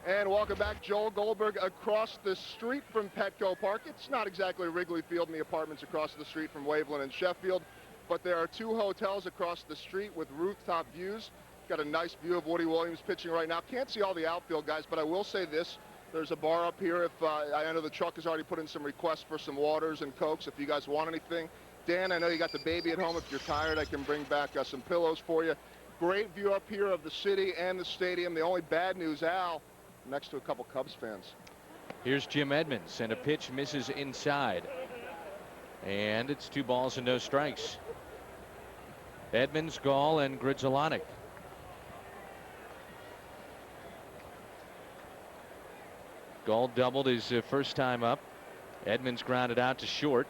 Speaker 3: And welcome back. Joel Goldberg across the street from Petco Park. It's not exactly Wrigley Field and the apartments across the street from Waveland and Sheffield, but there are 2 hotels across the street with rooftop views. Got a nice view of Woody Williams pitching right now. Can't see all the outfield guys, but I will say this. There's a bar up here. If I know the truck has already put in some requests for some waters and Cokes if you guys want anything. Dan, I know you got the baby at home. If you're tired, I can bring back some pillows for you. Great view up here of the city and the stadium. The only bad news, Al, next to a couple Cubs fans.
Speaker 1: Here's Jim Edmonds, and a pitch misses inside. And it's 2 balls and no strikes. Edmonds, Gall, and Gridzalonic. Gall doubled his first time up. Edmonds grounded out to short.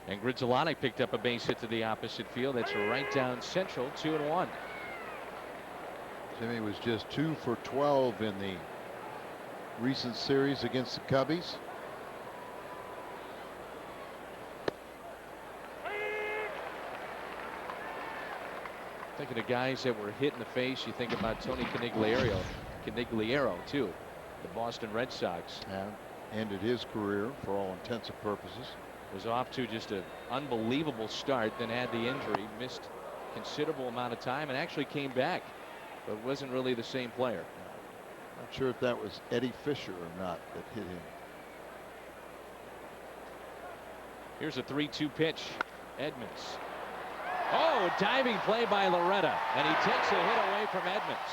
Speaker 1: And Gridzalonic picked up a base hit to the opposite field. That's right down central, 2-1.
Speaker 2: Jimmy was just 2 for 12 in the recent series against the Cubbies.
Speaker 1: Thinking of guys that were hit in the face, you think about Tony Conigliaro too, the Boston Red Sox.
Speaker 2: Yeah, ended his career for all intents and purposes.
Speaker 1: Was off to just an unbelievable start, then had the injury, missed considerable amount of time, and actually came back, but wasn't really the same player.
Speaker 2: Not sure if that was Eddie Fisher or not that hit him.
Speaker 1: Here's a 3-2 pitch. Edmonds. Oh, diving play by Loretta, and he takes a hit away from Edmonds.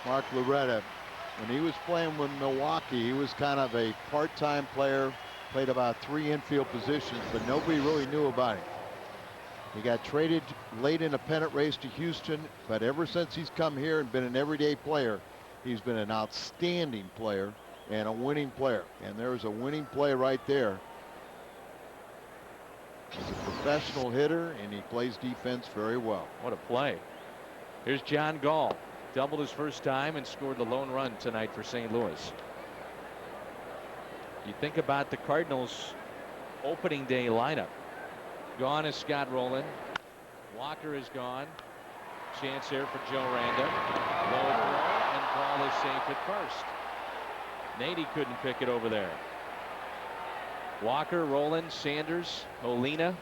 Speaker 2: Mark Loretta, when he was playing with Milwaukee, he was kind of a part-time player, played about 3 infield positions, but nobody really knew about him. He got traded late in a pennant race to Houston, but ever since he's come here and been an everyday player, he's been an outstanding player and a winning player. And there's a winning play right there. He's a professional hitter, and he plays defense very well.
Speaker 1: What a play. Here's John Gall. Doubled his first time and scored the lone run tonight for St. Louis. You think about the Cardinals' opening day lineup. Gone is Scott Rowland. Walker is gone. Chance here for Joe Randa. Low throw, and Gall is safe at first. Nady couldn't pick it over there. Walker, Rowland, Sanders, Molina.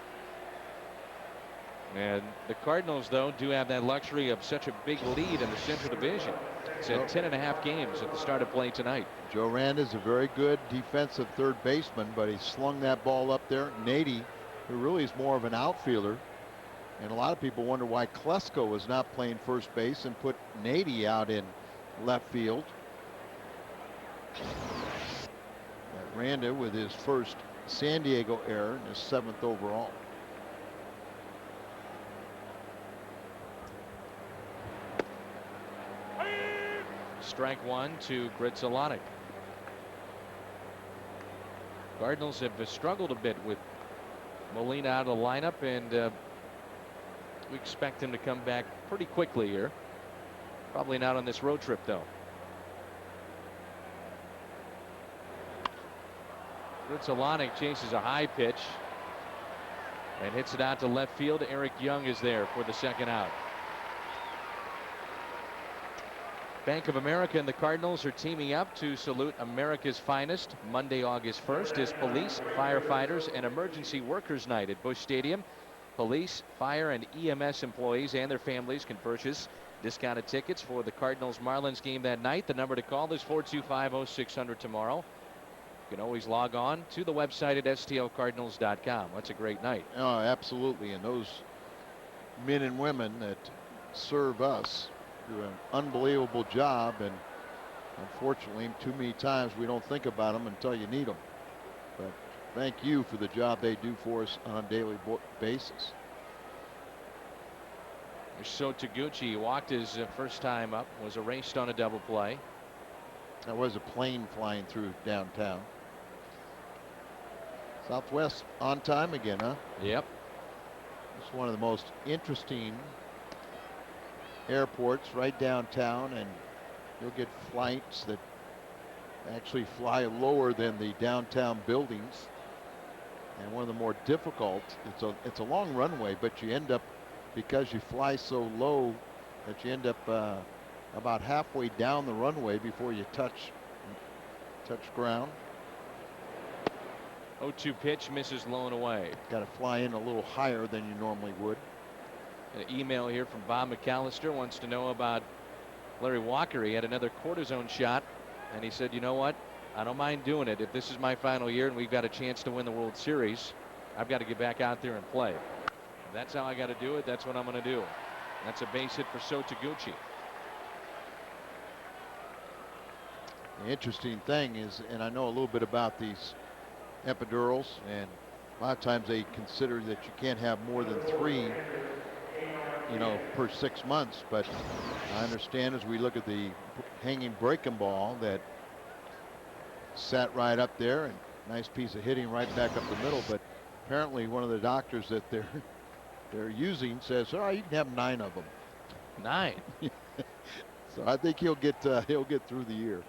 Speaker 1: And the Cardinals, though, do have that luxury of such a big lead in the Central Division. It's at 10.5 games at the start of play tonight.
Speaker 2: Joe Randa is a very good defensive third baseman, but he slung that ball up there. Nady, who really is more of an outfielder, and a lot of people wonder why Klesko was not playing first base and put Nady out in left field. Randa with his first San Diego error and his 7th overall.
Speaker 1: Strike 1 to Gridzalonic. Cardinals have struggled a bit with Molina out of the lineup, and we expect him to come back pretty quickly here. Probably not on this road trip, though. Fritz Alanic chases a high pitch and hits it out to left field. Eric Young is there for the second out. Bank of America and the Cardinals are teaming up to salute America's finest Monday, August 1st is Police, Firefighters, and Emergency Workers Night at Busch Stadium. Police, fire, and EMS employees and their families can purchase discounted tickets for the Cardinals-Marlins game that night. The number to call is 425-0600 tomorrow. You can always log on to the website at stlcardinals.com. That's a great night.
Speaker 2: Oh, absolutely. And those men and women that serve us do an unbelievable job, and unfortunately too many times we don't think about them until you need them. But thank you for the job they do for us on a daily basis.
Speaker 1: So Taguchi walked his first time up, was erased on a double play.
Speaker 2: There was a plane flying through downtown. Southwest on time again, huh?
Speaker 1: Yep.
Speaker 2: It's one of the most interesting airports right downtown, and you'll get flights that actually fly lower than the downtown buildings. And one of the more difficult, it's a long runway, but you end up, because you fly so low, that you end up about halfway down the runway before you touch ground.
Speaker 1: 0-2 pitch, misses low and away.
Speaker 2: Got to fly in a little higher than you normally would.
Speaker 1: An email here from Bob McAllister, wants to know about Larry Walker. He had another cortisone shot, and he said, you know what, I don't mind doing it. If this is my final year and we've got a chance to win the World Series, I've got to get back out there and play. If that's how I got to do it, that's what I'm going to do. That's a base hit for So Taguchi.
Speaker 2: The interesting thing is, and I know a little bit about these epidurals, and a lot of times they consider that you can't have more than 3, per 6 months. But I understand, as we look at the hanging breaking ball, that sat right up there, and nice piece of hitting right back up the middle. But apparently one of the doctors that they're using says, all right, you can have 9 of them.
Speaker 1: 9.
Speaker 2: So I think he'll get through the year.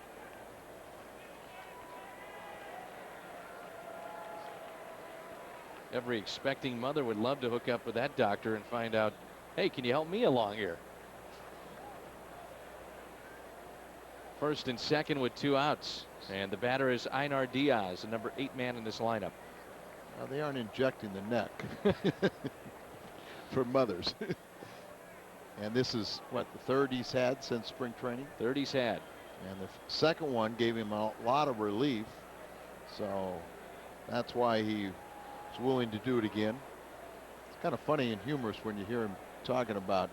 Speaker 1: Every expecting mother would love to hook up with that doctor and find out, hey, can you help me along here? First and second with 2 outs. And the batter is Einar Diaz, the number 8 man in this lineup.
Speaker 2: Well, they aren't injecting the neck for mothers. And this is, what, the third he's had since spring training?
Speaker 1: Third he's had.
Speaker 2: And the second one gave him a lot of relief. So that's why he is willing to do it again. It's kind of funny and humorous when you hear him talking about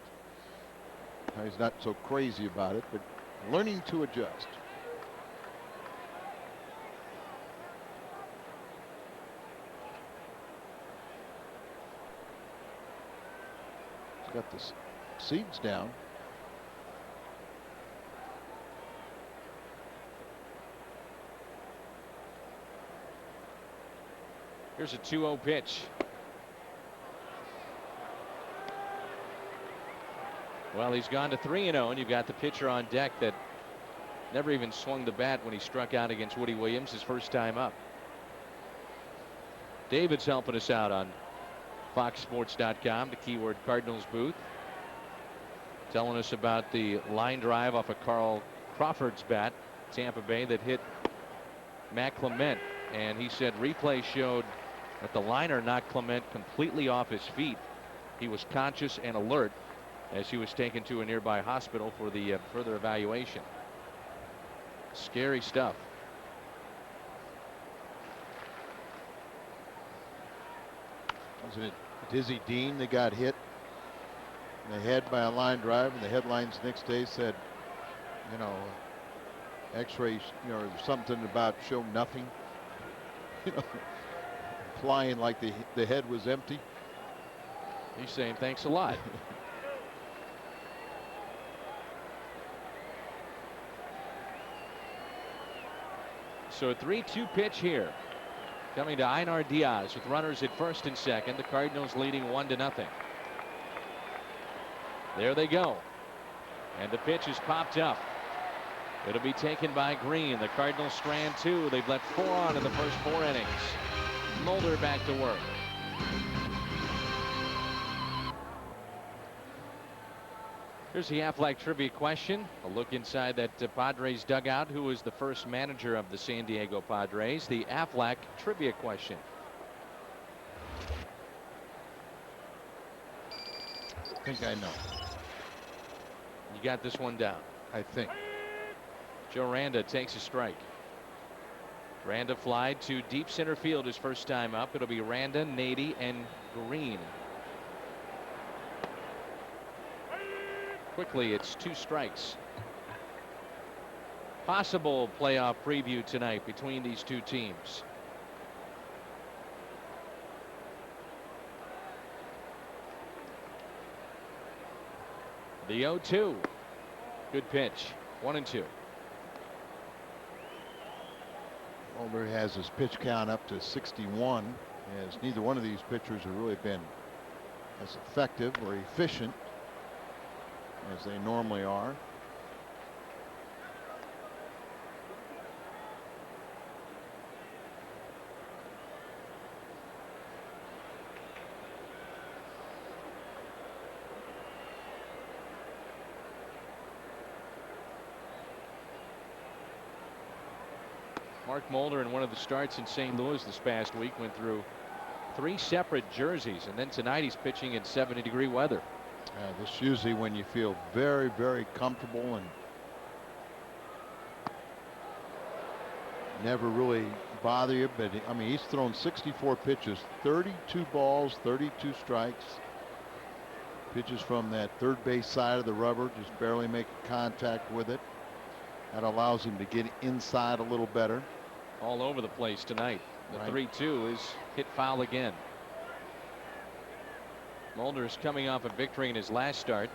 Speaker 2: how he's not so crazy about it, but learning to adjust. He's got the seeds down.
Speaker 1: Here's a 2-0 pitch. Well, he's gone to 3-0, and you've got the pitcher on deck that never even swung the bat when he struck out against Woody Williams his first time up. David's helping us out on FoxSports.com, the keyword Cardinals booth, telling us about the line drive off of Carl Crawford's bat, Tampa Bay, that hit Matt Clement. And he said replay showed that the liner knocked Clement completely off his feet. He was conscious and alert as he was taken to a nearby hospital for the further evaluation. Scary stuff.
Speaker 2: Wasn't it Dizzy Dean that got hit in the head by a line drive, and the headlines next day said, x-rays, there's something about show nothing, flying like the head was empty.
Speaker 1: He's saying thanks a lot. So a 3-2 pitch here. Coming to Einar Diaz with runners at first and second. The Cardinals leading 1-0. There they go. And the pitch is popped up. It'll be taken by Green. The Cardinals strand 2. They've let 4 on in the first 4 innings. Mulder back to work. Here's the Aflac trivia question. A look inside that Padres dugout. Who was the first manager of the San Diego Padres? The Aflac trivia question.
Speaker 2: I think I know.
Speaker 1: You got this one down.
Speaker 2: I think.
Speaker 1: Joe Randa takes a strike. Randa flied to deep center field his first time up. It'll be Randa, Nady, and Green. Quickly, it's 2 strikes. Possible playoff preview tonight between these two teams. The 0-2. Good pitch. 1-2.
Speaker 2: Mulder has his pitch count up to 61, as neither one of these pitchers have really been as effective or efficient as they normally are.
Speaker 1: Mark Mulder in one of the starts in St. Louis this past week went through 3 separate jerseys, and then tonight he's pitching in 70-degree weather.
Speaker 2: This is usually when you feel very, very comfortable and never really bother you. But I mean, he's thrown 64 pitches, 32 balls, 32 strikes. Pitches from that third base side of the rubber, just barely making contact with it. That allows him to get inside a little better.
Speaker 1: All over the place tonight. The
Speaker 2: Right.
Speaker 1: 3-2 is hit foul again. Mulder's coming off a victory in his last start.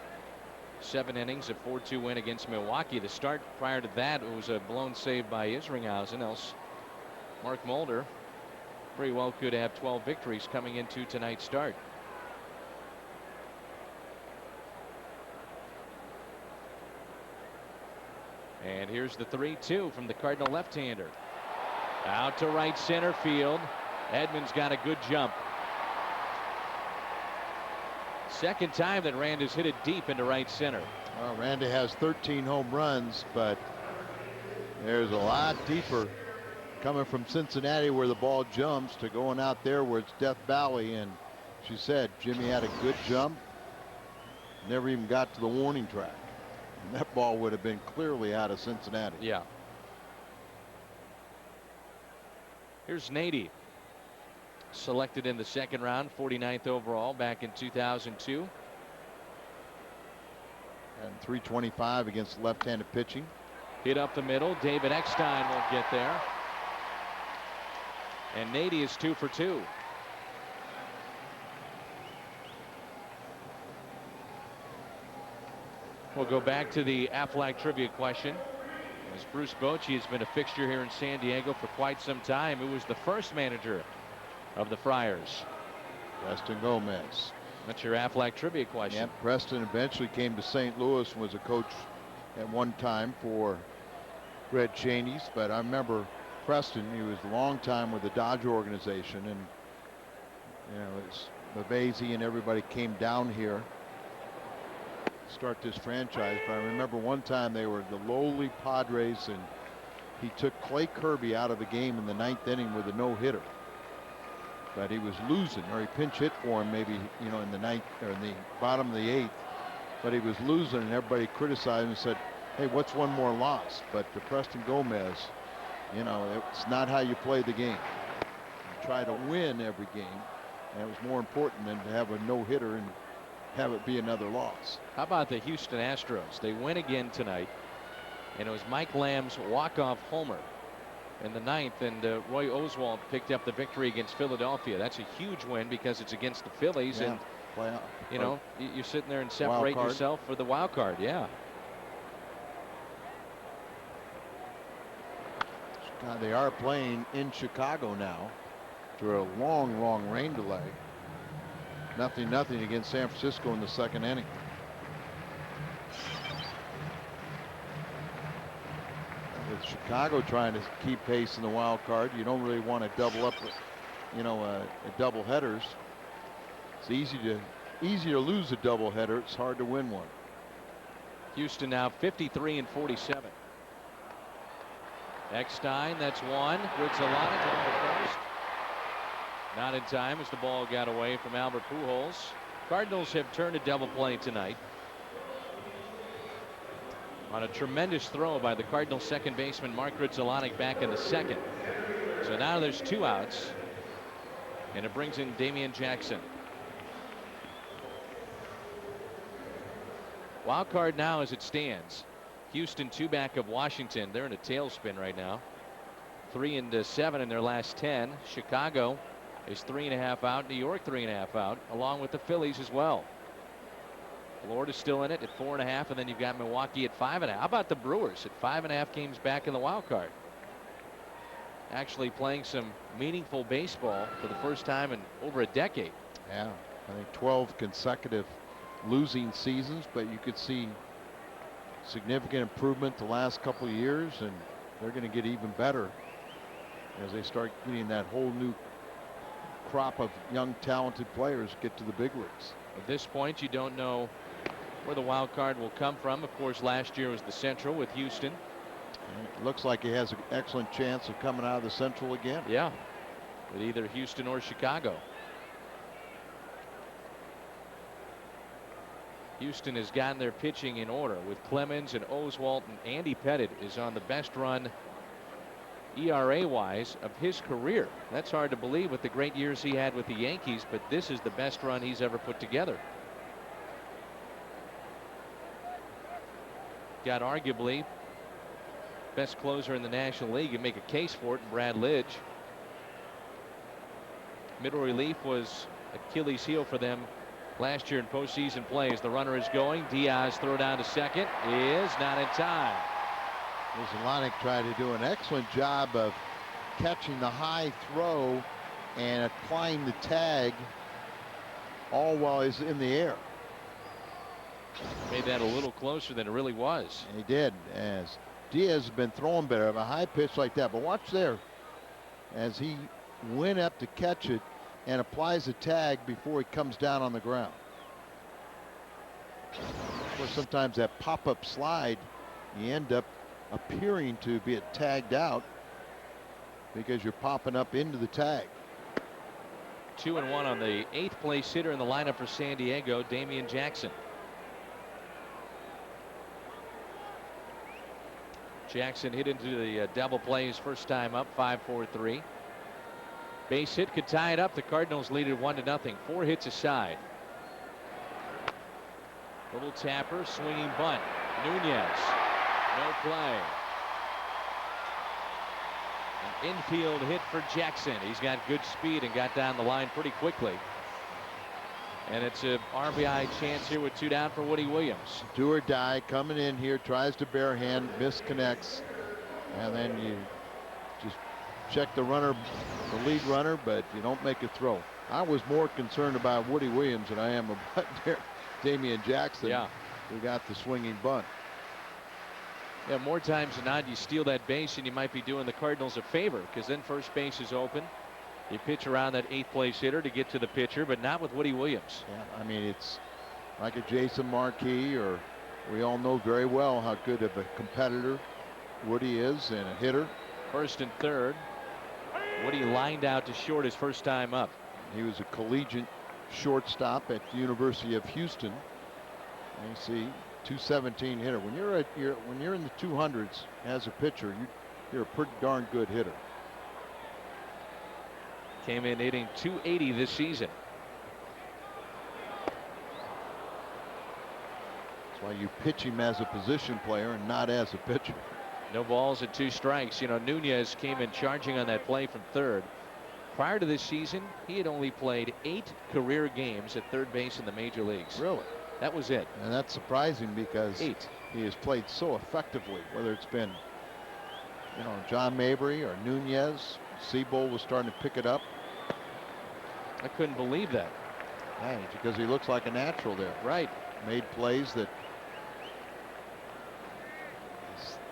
Speaker 1: 7 innings, a 4-2 win against Milwaukee. The start prior to that was a blown save by Isringhausen. Else Mark Mulder very well could have 12 victories coming into tonight's start. And here's the 3-2 from the Cardinal left-hander. Out to right center field. Edmonds got a good jump. Second time that Randa's hit it deep into right center.
Speaker 2: Well, Randa has 13 home runs, but there's a lot deeper coming from Cincinnati where the ball jumps to going out there where it's Death Valley. And she said Jimmy had a good jump, never even got to the warning track. And that ball would have been clearly out of Cincinnati.
Speaker 1: Yeah. Here's Nady, selected in the second round, 49th overall back in 2002.
Speaker 2: And 325 against left-handed pitching.
Speaker 1: Hit up the middle. David Eckstein won't get there. And Nady is 2 for 2. We'll go back to the Aflac trivia question. As Bruce Bochy has been a fixture here in San Diego for quite some time. Who was the first manager of the Friars?
Speaker 2: Preston Gomez.
Speaker 1: That's your Aflac trivia question.
Speaker 2: Yep, Preston eventually came to St. Louis and was a coach at one time for Red Cheney's. But I remember Preston, he was a long time with the Dodger organization, and you know, it's Bavasi and everybody came down here to start this franchise. But I remember one time they were the lowly Padres, and he took Clay Kirby out of the game in the 9th inning with a no-hitter. But he was losing, or he pinch hit for him maybe, you know, in the 9th or in the bottom of the 8th. But he was losing, and everybody criticized him and said, hey, what's one more loss? But to Preston Gomez, you know, it's not how you play the game. You try to win every game, and it was more important than to have a no-hitter and have it be another loss.
Speaker 1: How about the Houston Astros? They win again tonight, and it was Mike Lamb's walk-off homer in the 9th, and Roy Oswalt picked up the victory against Philadelphia. That's a huge win because it's against the Phillies,
Speaker 2: Yeah,
Speaker 1: and
Speaker 2: playoff.
Speaker 1: you know, you're sitting there and separate
Speaker 2: card.
Speaker 1: yourself for the wild card. Yeah.
Speaker 2: They are playing in Chicago now. after a long rain delay. 0-0 against San Francisco in the second inning. With Chicago trying to keep pace in the wild card, you don't really want to double up, double headers. It's easy to lose a double header. It's hard to win one.
Speaker 1: Houston now 53-47. Eckstein, that's one. Gritzalonic on the first. Not in time as the ball got away from Albert Pujols. Cardinals have turned a double play tonight on a tremendous throw by the Cardinals second baseman Mark Gritzalonic back in the second. So now there's 2 outs, and it brings in Damian Jackson. Wild card now as it stands. Houston 2 back of Washington. They're in a tailspin right now. 3-7 in their last 10. Chicago is 3.5 out. New York 3.5 out, along with the Phillies as well. Florida's still in it at 4.5, and then you've got Milwaukee at 5.5. How about the Brewers at 5.5 games back in the wild card? Actually playing some meaningful baseball for the first time in over a decade.
Speaker 2: Yeah, I think 12 consecutive losing seasons, but you could see significant improvement the last couple of years, and they're going to get even better as they start getting that whole new crop of young talented players get to the big leagues.
Speaker 1: At this point, you don't know where the wild card will come from. Of course, last year was the Central with Houston.
Speaker 2: And it looks like he has an excellent chance of coming out of the Central again.
Speaker 1: Yeah, with either Houston or Chicago. Houston has gotten their pitching in order with Clemens and Oswalt, and Andy Pettitte is on the best run ERA wise of his career. That's hard to believe with the great years he had with the Yankees, but this is the best run he's ever put together. Got arguably best closer in the National League and make a case for it in Brad Lidge. Middle relief was Achilles heel for them last year in postseason play. As the runner is going, Diaz throw down to second is not in time.
Speaker 2: Gritzalonic tried to do an excellent job of catching the high throw and applying the tag all while he's in the air.
Speaker 1: Made that a little closer than it really was.
Speaker 2: And he did, as Diaz has been throwing better of a high pitch like that. But watch there as he went up to catch it and applies a tag before he comes down on the ground. Of course, sometimes that pop-up slide, you end up appearing to be tagged out because you're popping up into the tag.
Speaker 1: 2-1 on the 8th place hitter in the lineup for San Diego, Damian Jackson. Jackson hit into the double play his first time up, 5-4-3. Base hit could tie it up. The Cardinals lead it 1-0. 4 hits aside. Little tapper, swinging bunt. Nunez, no play. An infield hit for Jackson. He's got good speed and got down the line pretty quickly. And it's a RBI chance here with 2 down for Woody Williams.
Speaker 2: Do or die, coming in here, tries to barehand, misconnects, and then you just check the runner, the lead runner, but you don't make a throw. I was more concerned about Woody Williams than I am about Damian Jackson.
Speaker 1: Yeah.
Speaker 2: Who got the swinging bunt.
Speaker 1: Yeah, more times than not, you steal that base and you might be doing the Cardinals a favor, because then first base is open. You pitch around that 8th place hitter to get to the pitcher, but not with Woody Williams.
Speaker 2: Yeah, I mean, it's like a Jason Marquis, or we all know very well how good of a competitor Woody is and a hitter.
Speaker 1: First and third. Woody lined out to short his first time up.
Speaker 2: He was a collegiate shortstop at the University of Houston. And you see, 217 hitter. When you're in the 200s as a pitcher, you're a pretty darn good hitter.
Speaker 1: Came in hitting .280 this season.
Speaker 2: That's why you pitch him as a position player and not as a pitcher.
Speaker 1: No balls and 2 strikes. You know, Nunez came in charging on that play from third. Prior to this season, he had only played 8 career games at third base in the major leagues.
Speaker 2: Really?
Speaker 1: That was it.
Speaker 2: And that's surprising because
Speaker 1: 8.
Speaker 2: He has played so effectively, whether it's been, John Mabry or Nunez. Seabold was starting to pick it up.
Speaker 1: I couldn't believe that.
Speaker 2: Yeah, because he looks like a natural there.
Speaker 1: Right.
Speaker 2: Made plays that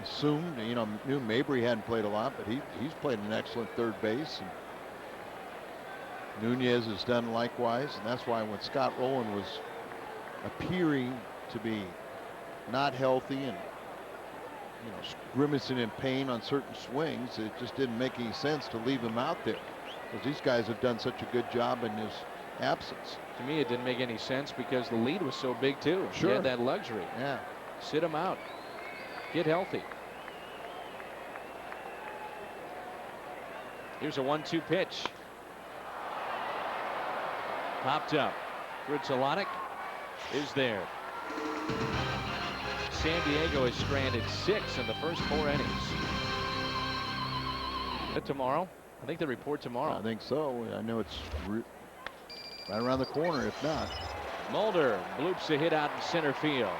Speaker 2: assumed, knew Mabry hadn't played a lot, but he's played an excellent third base. And Nunez has done likewise, and that's why when Scott Rowland was appearing to be not healthy and grimacing in pain on certain swings, it just didn't make any sense to leave him out there, because these guys have done such a good job in his absence.
Speaker 1: To me, it didn't make any sense because the lead was so big too.
Speaker 2: Sure.
Speaker 1: He had that luxury.
Speaker 2: Yeah.
Speaker 1: Sit him out. Get healthy. Here's a 1-2 pitch. Popped up. Grudzielanek is there. San Diego has stranded 6 in the first 4 innings. Is that tomorrow? I think they report tomorrow.
Speaker 2: I think so. I know it's right around the corner, if not.
Speaker 1: Mulder bloops a hit out in center field.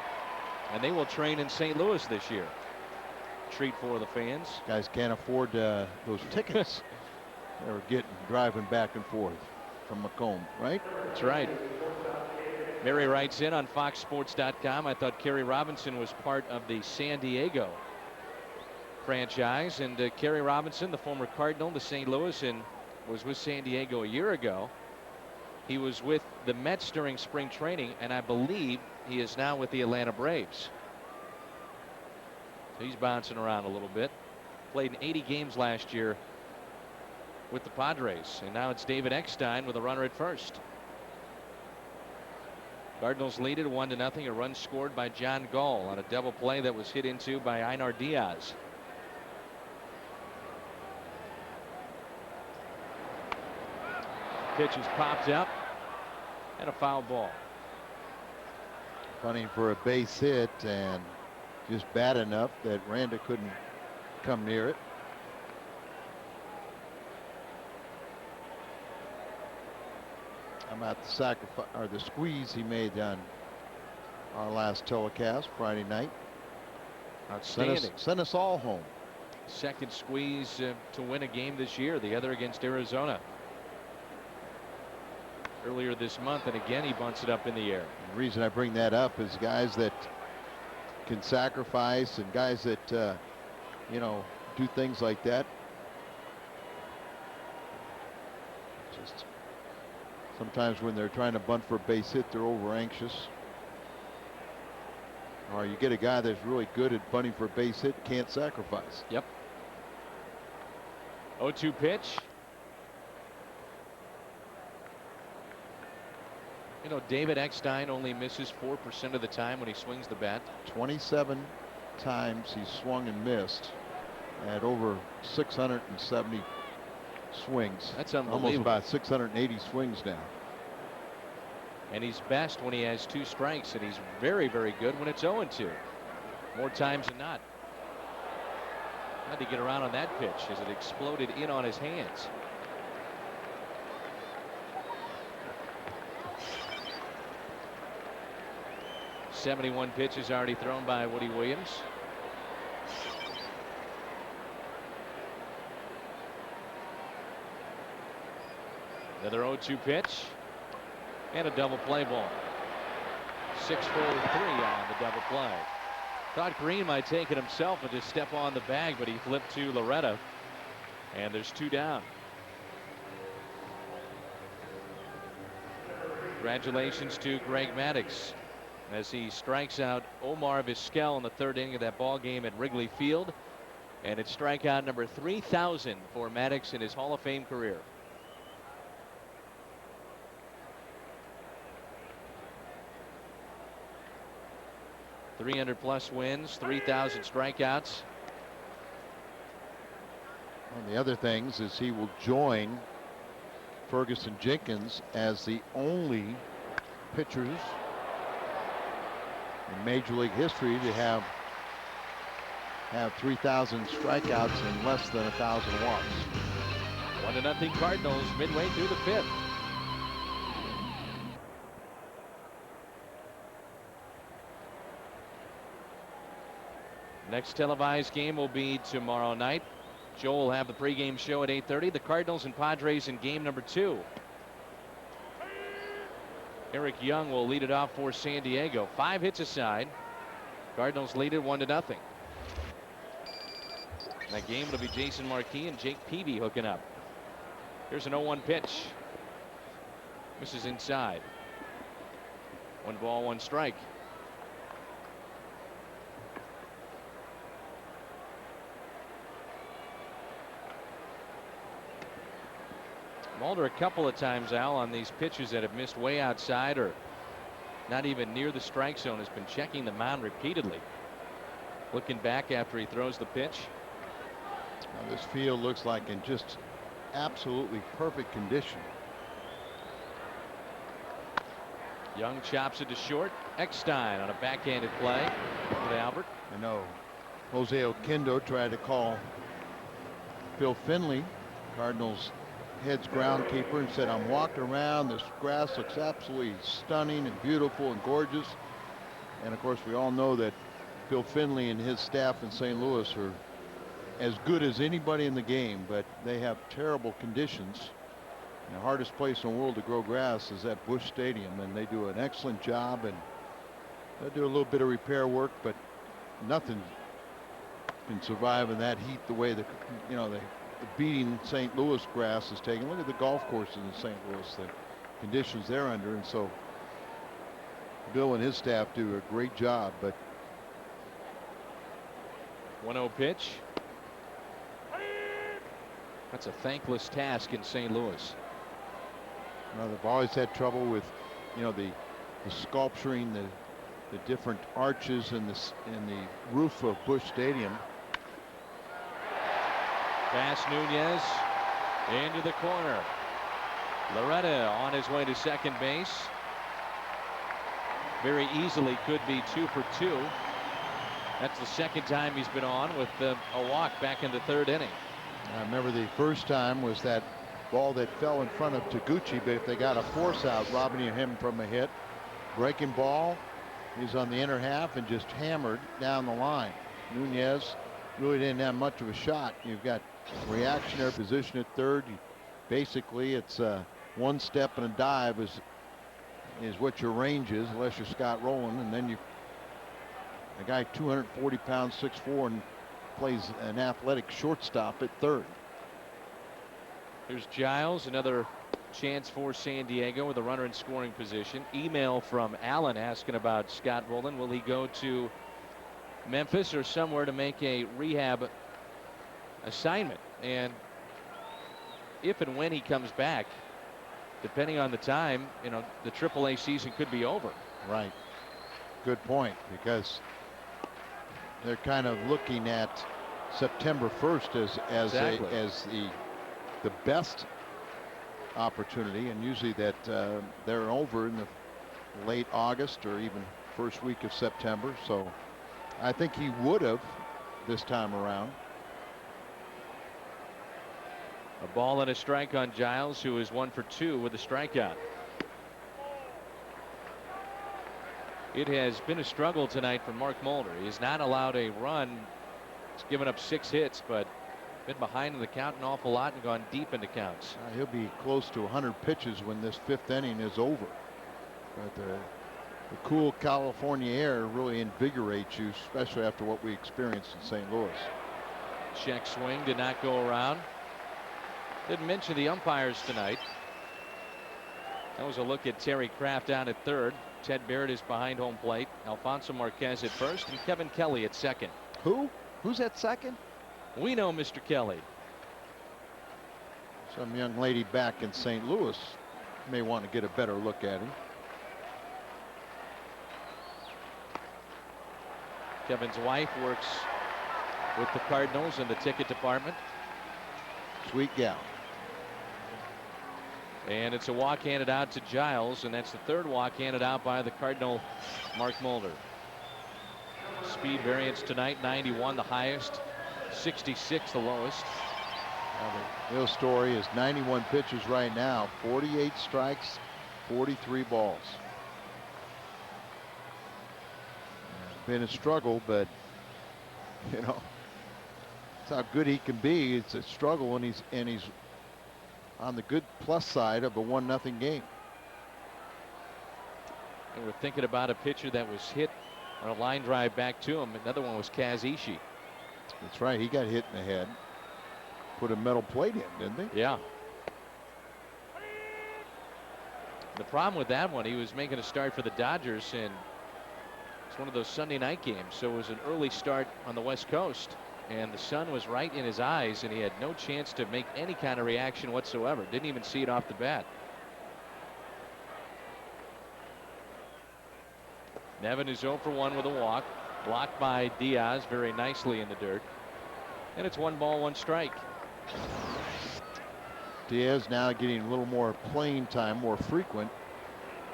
Speaker 1: And they will train in St. Louis this year. Treat for the fans.
Speaker 2: Guys can't afford those tickets they were getting driving back and forth from Macomb, right?
Speaker 1: That's right. Mary writes in on FoxSports.com. I thought Kerry Robinson was part of the San Diego franchise. And Kerry Robinson, the former Cardinal to St. Louis, and was with San Diego a year ago. He was with the Mets during spring training, and I believe he is now with the Atlanta Braves. So he's bouncing around a little bit. Played in 80 games last year with the Padres, and now it's David Eckstein with a runner at first. Cardinals lead it 1-0. A run scored by John Gall on a double play that was hit into by Einar Diaz. Pitch is popped up and a foul ball.
Speaker 2: Funny for a base hit and just bad enough that Randa couldn't come near it. How about the sacrifice or the squeeze he made on our last telecast Friday night?
Speaker 1: Outstanding.
Speaker 2: Sent us all home.
Speaker 1: Second squeeze to win a game this year, the other against Arizona earlier this month, and again he bunts it up in the air.
Speaker 2: The reason I bring that up is guys that can sacrifice and guys that do things like that. Just sometimes when they're trying to bunt for a base hit, they're over anxious. Or you get a guy that's really good at bunting for a base hit, can't sacrifice.
Speaker 1: Yep. 0-2 pitch. David Eckstein only misses 4% of the time when he swings the bat.
Speaker 2: 27 times he swung and missed at over 670 swings.
Speaker 1: That's unbelievable.
Speaker 2: Almost about 680 swings now.
Speaker 1: And he's best when he has 2 strikes, and he's very, very good when it's 0-2. More times than not. Had to get around on that pitch as it exploded in on his hands. .71 pitches already thrown by Woody Williams. Another 0-2 pitch. And a double play ball. 6-4-3 on the double play. Thought Green might take it himself and just step on the bag, but he flipped to Loretta. And there's 2 down. Congratulations to Greg Maddux as he strikes out Omar Vizquel in the 3rd inning of that ball game at Wrigley Field. And it's strikeout number 3,000 for Maddux in his Hall of Fame career. +300 wins, 3,000 strikeouts.
Speaker 2: One of the other things is he will join Ferguson Jenkins as the only pitchers in Major League history to have 3,000 strikeouts in less than 1,000 walks.
Speaker 1: 1-0 Cardinals midway through the 5th. Next televised game will be tomorrow night. Joel will have the pregame show at 8:30. The Cardinals and Padres in game number 2. Eric Young will lead it off for San Diego. 5 hits aside. Cardinals lead it 1-0. That game will be Jason Marquis and Jake Peavy hooking up. Here's an 0-1 pitch. Misses inside. 1 ball, 1 strike. Mulder a couple of times, Al, on these pitches that have missed way outside or not even near the strike zone, has been checking the mound repeatedly. Looking back after he throws the pitch.
Speaker 2: Now this field looks like in just absolutely perfect condition.
Speaker 1: Young chops it to short. Eckstein on a backhanded play with Albert.
Speaker 2: I know Jose Oquendo tried to call Phil Finley, Cardinals heads groundkeeper, and said, I'm walking around, this grass looks absolutely stunning and beautiful and gorgeous. And of course we all know that Phil Finley and his staff in St. Louis are as good as anybody in the game, but they have terrible conditions. And the hardest place in the world to grow grass is at Busch Stadium, and they do an excellent job, and they do a little bit of repair work, but nothing can survive in that heat the way the beating St. Louis grass is taking. Look at the golf courses in St. Louis, the conditions they're under, and so Bill and his staff do a great job. But
Speaker 1: 1-0 pitch. That's a thankless task in St. Louis.
Speaker 2: they've always had trouble with, the sculpturing, the different arches in the roof of Busch Stadium.
Speaker 1: Pass Nunez into the corner. Loretta on his way to second base. Very easily could be 2 for 2. That's the second time he's been on with a walk back in the 3rd inning.
Speaker 2: I remember the first time was that ball that fell in front of Taguchi, but if they got a force out, robbing him from a hit. Breaking ball. He's on the inner half and just hammered down the line. Nunez really didn't have much of a shot. You've got reactionary position at third. Basically, it's 1 step and a dive is what your range is, unless you're Scott Rowland, and then a guy 240 pounds, 6'4", and plays an athletic shortstop at third.
Speaker 1: Here's Giles, another chance for San Diego with a runner in scoring position. Email from Allen asking about Scott Rowland. Will he go to Memphis or somewhere to make a rehab assignment? And if and when he comes back, depending on the time, the AAA season could be over.
Speaker 2: Right. Good point, because they're kind of looking at September 1st as the best opportunity, and usually that they're over in the late August or even first week of September. So I think he would have this time around.
Speaker 1: A ball and a strike on Giles, who is 1 for 2 with a strikeout. It has been a struggle tonight for Mark Mulder. He's not allowed a run. He's given up 6 hits, but been behind in the count an awful lot and gone deep into counts.
Speaker 2: He'll be close to 100 pitches when this 5th inning is over. But the cool California air really invigorates you, especially after what we experienced in St. Louis.
Speaker 1: Check swing did not go around. Didn't mention the umpires tonight. That was a look at Terry Kraft down at third. Ted Barrett is behind home plate. Alfonso Marquez at first and Kevin Kelly at second.
Speaker 2: Who's at second?
Speaker 1: We know Mr. Kelly.
Speaker 2: Some young lady back in St. Louis may want to get a better look at him.
Speaker 1: Kevin's wife works with the Cardinals in the ticket department.
Speaker 2: Sweet gal.
Speaker 1: And it's a walk handed out to Giles, and that's the 3rd walk handed out by the Cardinal Mark Mulder. Speed variance tonight, 91 the highest, 66 the lowest.
Speaker 2: The real story is 91 pitches right now, 48 strikes, 43 balls. It's been a struggle, but it's how good he can be. It's a struggle when he's on the good plus side of a 1-0 game.
Speaker 1: And we're thinking about a pitcher that was hit on a line drive back to him. Another one was Kaz Ishii.
Speaker 2: That's right. He got hit in the head. Put a metal plate in, didn't they?
Speaker 1: Yeah. The problem with that one, he was making a start for the Dodgers, and it's one of those Sunday night games. So it was an early start on the West Coast, and the sun was right in his eyes, and he had no chance to make any kind of reaction whatsoever. Didn't even see it off the bat. Nevin is 0 for 1 with a walk. Blocked by Diaz very nicely in the dirt. And it's 1 ball, 1 strike.
Speaker 2: Diaz now getting a little more playing time, more frequent,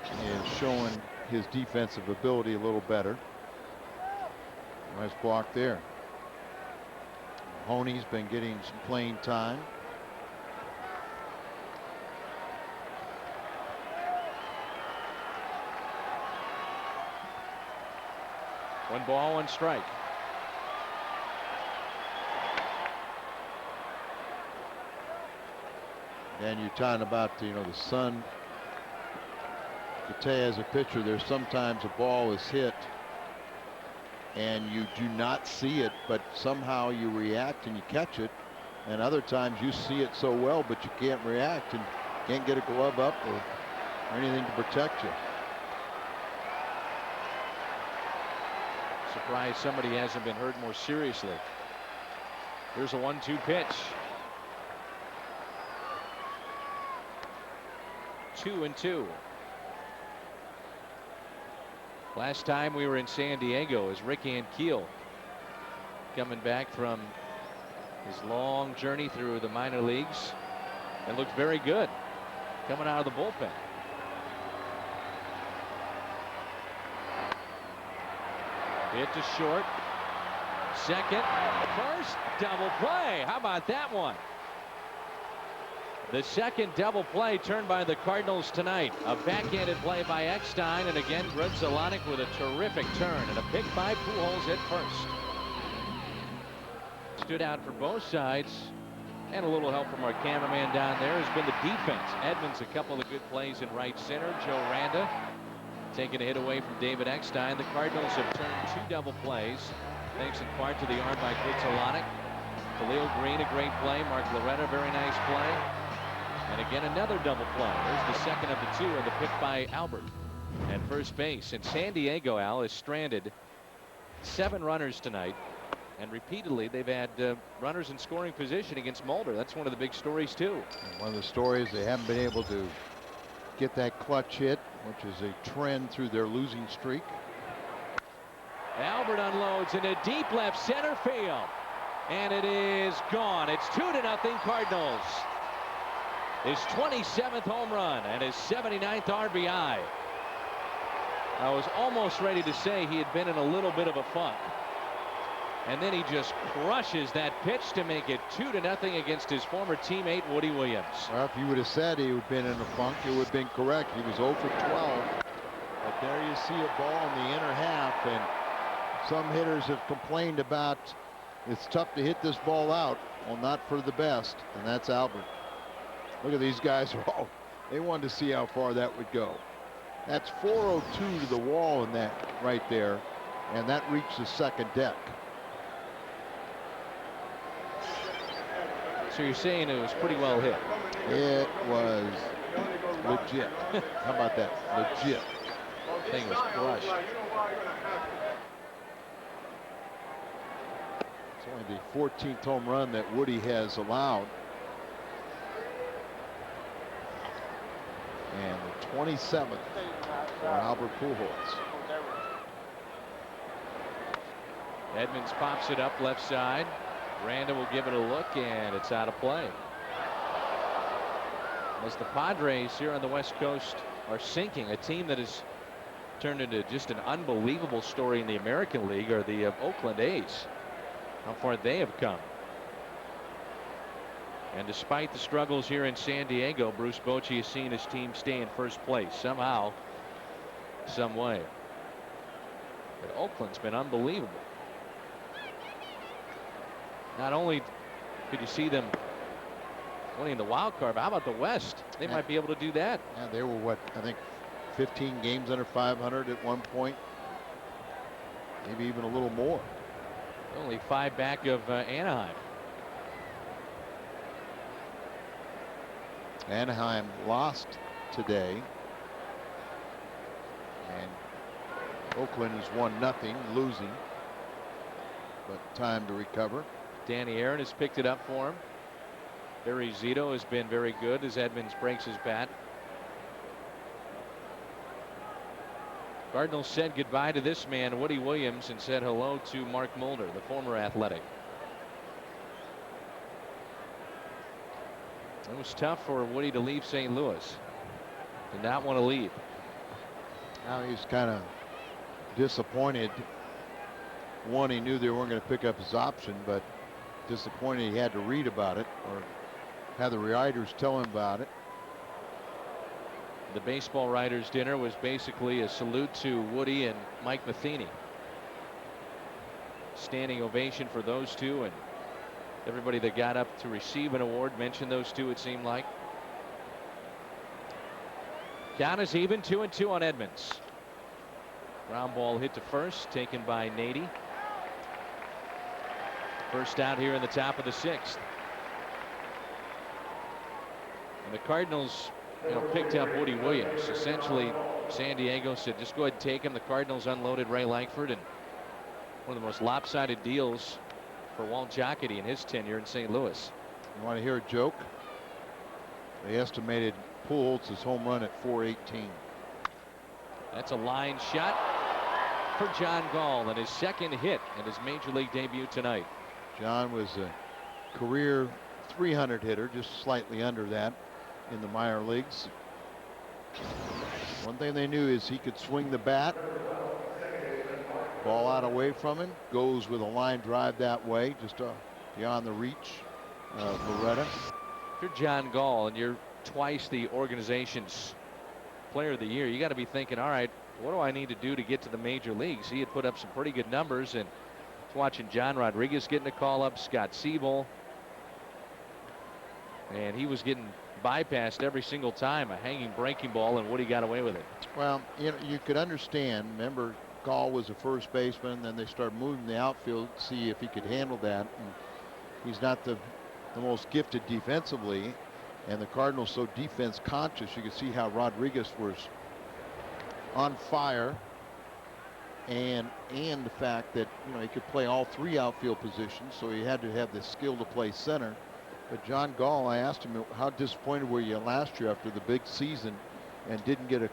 Speaker 2: and showing his defensive ability a little better. Nice block there. Mahoney's been getting some playing time.
Speaker 1: One ball, 1 strike.
Speaker 2: And you're talking about the sun. To tell you as a pitcher, there's sometimes a ball is hit and you do not see it, but somehow you react and you catch it. And other times you see it so well, but you can't react and can't get a glove up or anything to protect you.
Speaker 1: Surprised somebody hasn't been hurt more seriously. Here's a 1-2 pitch. 2-2. Last time we were in San Diego is Rick Ankiel coming back from his long journey through the minor leagues and looked very good coming out of the bullpen. Hit to short. Second, first, double play. How about that one? The second double play turned by the Cardinals tonight. A backhanded play by Eckstein, and again Grudzielanek with a terrific turn and a pick by Pujols at first. Stood out for both sides, and a little help from our cameraman down there has been the defense. Edmonds a couple of good plays in right center. Joe Randa taking a hit away from David Eckstein. The Cardinals have turned 2 double plays, thanks in part to the arm by Grudzielanek. Khalil Green a great play. Mark Loretta very nice play. And again another double play. There's the second of the 2 and the pick by Albert at first base. And San Diego, Al, has stranded 7 runners tonight. And repeatedly they've had runners in scoring position against Mulder. That's one of the big stories too.
Speaker 2: And one of the stories, they haven't been able to get that clutch hit, which is a trend through their losing streak.
Speaker 1: Albert unloads into deep left center field. And it is gone. It's 2-0 Cardinals. His 27th home run and his 79th RBI. I was almost ready to say he had been in a little bit of a funk. And then he just crushes that pitch to make it 2-0 against his former teammate Woody Williams.
Speaker 2: Well, if you would have said he would have been in a funk, it would have been correct. He was 0 for 12. But there you see a ball in the inner half, and some hitters have complained about it's tough to hit this ball out. Well, not for the best, and that's Albert. Look at these guys. Oh, they wanted to see how far that would go. That's 402 to the wall in that right there, and that reached the second deck.
Speaker 1: So you're saying it was pretty well hit?
Speaker 2: It was legit. How about that? Legit.
Speaker 1: Thing was crushed.
Speaker 2: It's only the 14th home run that Woody has allowed. And the 27th for Albert Pujols.
Speaker 1: Edmonds pops it up left side. Randa will give it a look, and it's out of play. As the Padres here on the West Coast are sinking, a team that has turned into just an unbelievable story in the American League are the Oakland A's. How far they have come. And despite the struggles here in San Diego, Bruce Bochy has seen his team stay in first place somehow, some way. But Oakland's been unbelievable. Not only could you see them winning the wild card, but how about the West? They might be able to do that.
Speaker 2: Yeah, they were what, I think 15 games under 500 at one point, maybe even a little more.
Speaker 1: Only 5 back of Anaheim.
Speaker 2: Anaheim lost today, and Oakland is 1-0 losing, but time to recover.
Speaker 1: Danny Aaron has picked it up for him. Barry Zito has been very good as Edmonds breaks his bat. Cardinals said goodbye to this man, Woody Williams, and said hello to Mark Mulder, the former Athletic. It was tough for Woody to leave St. Louis. Did not want to leave.
Speaker 2: Now he's kind of disappointed. One, he knew they weren't going to pick up his option, but disappointed he had to read about it or have the writers tell him about it.
Speaker 1: The baseball writers' dinner was basically a salute to Woody and Mike Matheny. Standing ovation for those two, and everybody that got up to receive an award mentioned those two, it seemed like. Count is even, 2-2 on Edmonds. Ground ball hit to first, taken by Nady. First out here in the top of the 6th. And the Cardinals, picked up Woody Williams. Essentially, San Diego said, just go ahead and take him. The Cardinals unloaded Ray Lankford, and one of the most lopsided deals for Walt Jocketty in his tenure in St. Louis.
Speaker 2: You want to hear a joke? They estimated Pujols' home run at 418.
Speaker 1: That's a line shot for John Gall, and his second hit in his major league debut tonight.
Speaker 2: John was a career 300 hitter, just slightly under that in the minor leagues. One thing they knew is he could swing the bat. Ball out away from him, goes with a line drive that way, just beyond the reach of Loretta.
Speaker 1: If you're John Gall and you're twice the organization's player of the year, you got to be thinking, all right, what do I need to do to get to the major leagues? He had put up some pretty good numbers, and watching John Rodriguez getting a call up, Scott Siebel, and he was getting bypassed every single time, a hanging breaking ball, and Woody got away with it.
Speaker 2: Well, you could understand. Remember, Gall was a first baseman, then they started moving the outfield to see if he could handle that. And he's not the most gifted defensively, and the Cardinals so defense conscious. You could see how Rodriguez was on fire, and the fact that he could play all 3 outfield positions, so he had to have the skill to play center. But John Gall, I asked him, how disappointed were you last year after the big season and didn't get a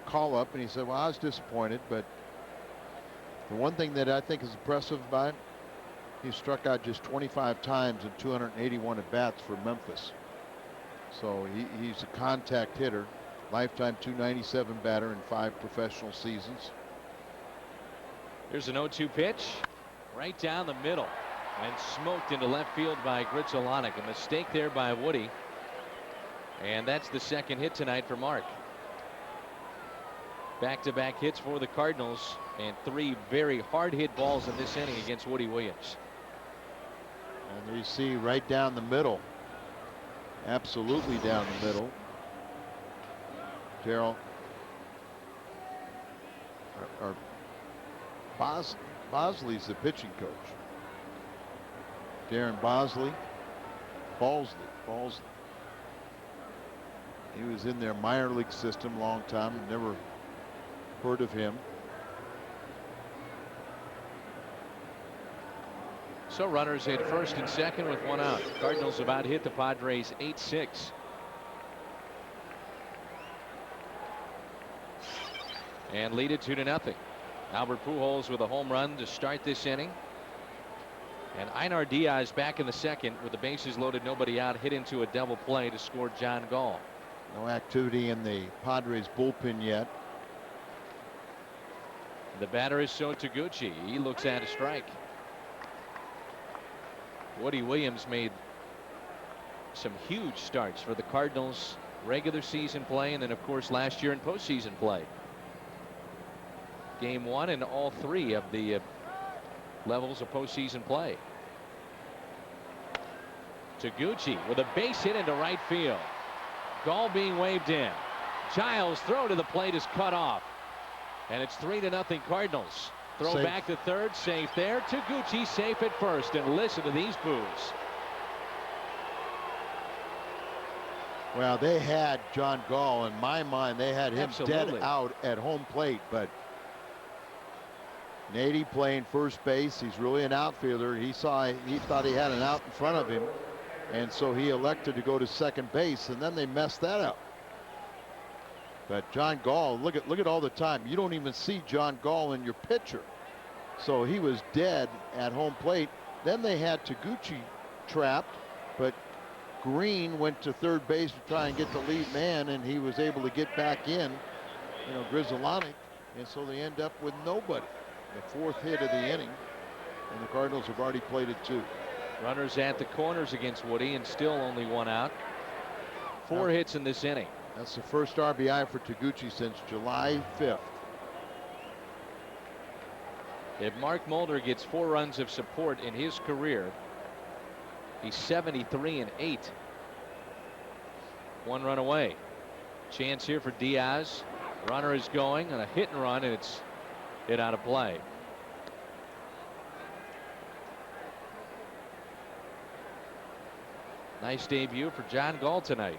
Speaker 2: call up? And he said, well, I was disappointed, but the one thing that I think is impressive about it, he struck out just 25 times in 281 at bats for Memphis. So he's a contact hitter, lifetime .297 batter in 5 professional seasons.
Speaker 1: Here's an 0-2 pitch right down the middle and smoked into left field by Gritzolanek. A mistake there by Woody, and that's the second hit tonight for Mark. Back-to-back hits for the Cardinals, and 3 very hard hit balls in this inning against Woody Williams.
Speaker 2: And there you see right down the middle, absolutely down the middle. Terrell, or Bosley's the pitching coach. Darren Bosley. He was in their minor league system a long time. Never heard of him.
Speaker 1: So runners at first and second with 1 out. Cardinals about hit the Padres 8-6. And lead it 2-0. Albert Pujols with a home run to start this inning. And Einar Diaz back in the second with the bases loaded, nobody out, hit into a double play to score John Gall.
Speaker 2: No activity in the Padres bullpen yet.
Speaker 1: The batter is Sho Taguchi. He looks at a strike. Woody Williams made some huge starts for the Cardinals regular season play, and then of course last year in postseason play. Game 1 and all 3 of the levels of postseason play. Taguchi with a base hit into right field. Gall being waved in. Giles' throw to the plate is cut off. And it's 3-0 Cardinals. Throw
Speaker 2: Safe.
Speaker 1: back to third, safe there. Taguchi safe at first, and listen to these boos.
Speaker 2: Well, they had John Gall. In my mind, they had him
Speaker 1: Absolutely.
Speaker 2: dead out at home plate, but Nady playing first base. He's really an outfielder. He thought he had an out in front of him, and so he elected to go to second base, and then they messed that up. But John Gall, look at all the time. You don't even see John Gall in your picture. So he was dead at home plate. Then they had Taguchi trapped, but Green went to third base to try and get the lead man, and he was able to get back in, Grizzolonic, and so they end up with nobody. The fourth hit of the inning, and the Cardinals have already played it 2.
Speaker 1: Runners at the corners against Woody, and still only 1 out. 4 hits in this inning.
Speaker 2: That's the first RBI for Taguchi since July 5th.
Speaker 1: If Mark Mulder gets 4 runs of support in his career, he's 73-8. 1 run away. Chance here for Diaz. Runner is going on a hit and run, and it's hit out of play. Nice debut for John Gall tonight.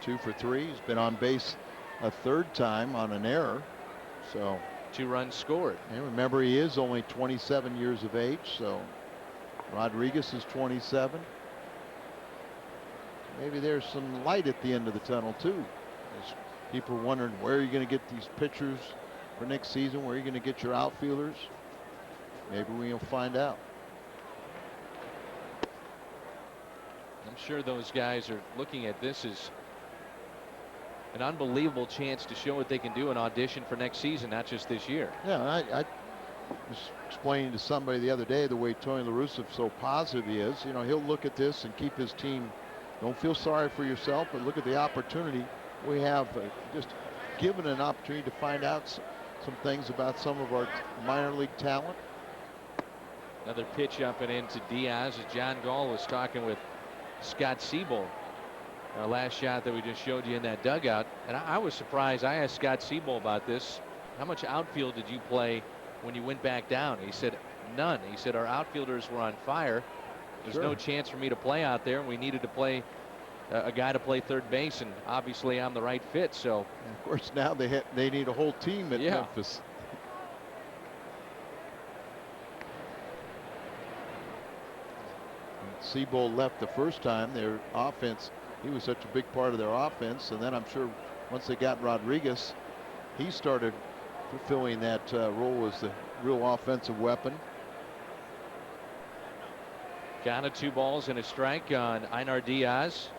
Speaker 2: 2 for 3. He's been on base a 3rd time on an error. So
Speaker 1: 2 runs scored.
Speaker 2: and remember, he is only 27 years of age. So Rodriguez is 27. Maybe there's some light at the end of the tunnel too. As people are wondering, where are you going to get these pitchers for next season? Where are you going to get your outfielders? Maybe we'll find out.
Speaker 1: I'm sure those guys are looking at this as an unbelievable chance to show what they can do and audition for next season, not just this year.
Speaker 2: Yeah, I was explaining to somebody the other day the way Tony La Russa so positive he is. He'll look at this and keep his team. Don't feel sorry for yourself, but look at the opportunity we have. Just given an opportunity to find out some things about some of our minor league talent.
Speaker 1: Another pitch up and into Diaz as John Gall was talking with Scott Siebel. Our last shot that we just showed you in that dugout, and I was surprised. I asked Scott Siebel about this. How much outfield did you play when you went back down? He said none. He said our outfielders were on fire. There's no chance for me to play out there, and we needed to play a guy to play third base, and obviously I'm the right fit. So
Speaker 2: And of course now they need a whole team at Memphis. Siebel left the first time. Their offense, he was such a big part of their offense, and then I'm sure once they got Rodriguez, he started fulfilling that role as the real offensive weapon.
Speaker 1: Count of 2 balls and a strike on Einar Diaz.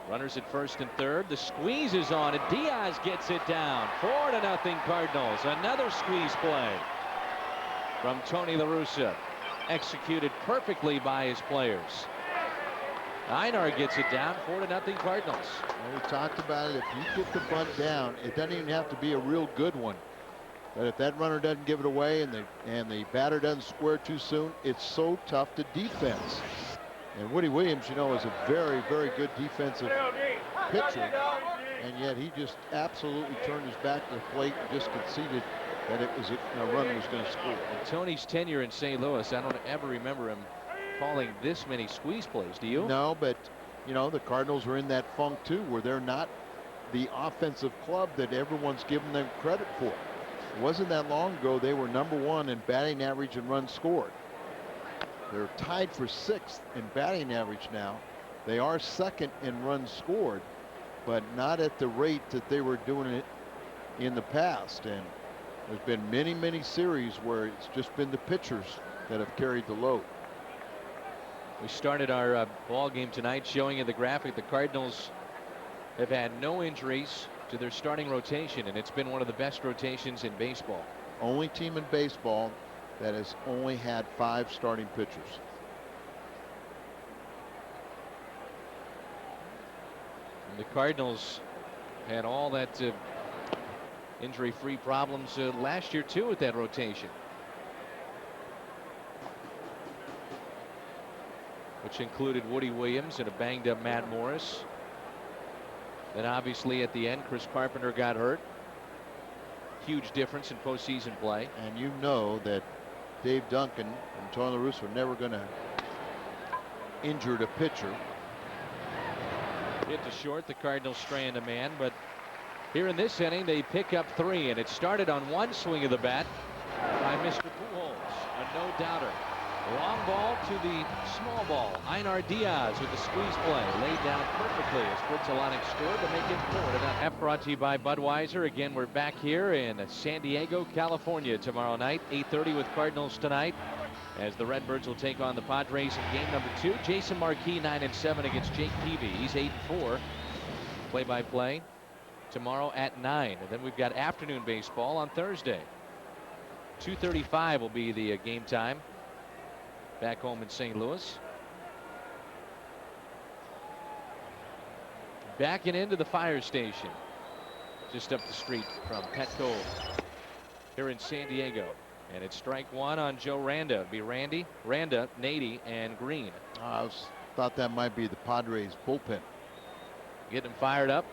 Speaker 1: Runners at first and third. The squeeze is on, and Diaz gets it down. 4-0 Cardinals. Another squeeze play from Tony La Russa, executed perfectly by his players. Einar gets it down. 4-0 Cardinals.
Speaker 2: Well, we talked about it. If you get the bunt down, it doesn't even have to be a real good one. But if that runner doesn't give it away and the batter doesn't square too soon, it's so tough to defense. And Woody Williams, is a very, very good defensive pitcher, and yet he just absolutely turned his back to the plate and just conceded that it was a run was going to score.
Speaker 1: In Tony's tenure in St. Louis, I don't ever remember him calling this many squeeze plays. Do you?
Speaker 2: No, but the Cardinals are in that funk too, where they're not the offensive club that everyone's given them credit for. It wasn't that long ago they were #1 in batting average and runs scored. They're tied for 6th in batting average now. They are 2nd in runs scored, but not at the rate that they were doing it in the past. And there's been many, many series where it's just been the pitchers that have carried the load.
Speaker 1: We started our ball game tonight showing you the graphic. The Cardinals have had no injuries to their starting rotation, and it's been one of the best rotations in baseball.
Speaker 2: Only team in baseball that has only had 5 starting pitchers.
Speaker 1: And the Cardinals had all that injury-free problems last year too with that rotation, which included Woody Williams and a banged-up Matt Morris. Then obviously at the end, Chris Carpenter got hurt. Huge difference in postseason play.
Speaker 2: And you know that Dave Duncan and Tony La Russa are never going to injure the pitcher.
Speaker 1: Hit to short. The Cardinals strand a man, but here in this inning they pick up 3, and it started on one swing of the bat by Mr. Pujols, a no-doubter. Long ball to the small ball. Einar Diaz with the squeeze play laid down perfectly as Porcelanic scored to make it 4-0. Brought to you by Budweiser. Again, we're back here in San Diego, California tomorrow night. 8:30 with Cardinals tonight, as the Redbirds will take on the Padres in game number 2. Jason Marquis 9-7 against Jake Peavy. He's 8-4. Play-by-play tomorrow at 9. And then we've got afternoon baseball on Thursday. 2:35 will be the game time back home in St. Louis. Backing into the fire station just up the street from Petco here in San Diego. And it's strike 1 on Joe Randa. It'd be Randa, Nady, and Green.
Speaker 2: I thought that might be the Padres bullpen.
Speaker 1: Getting them fired up.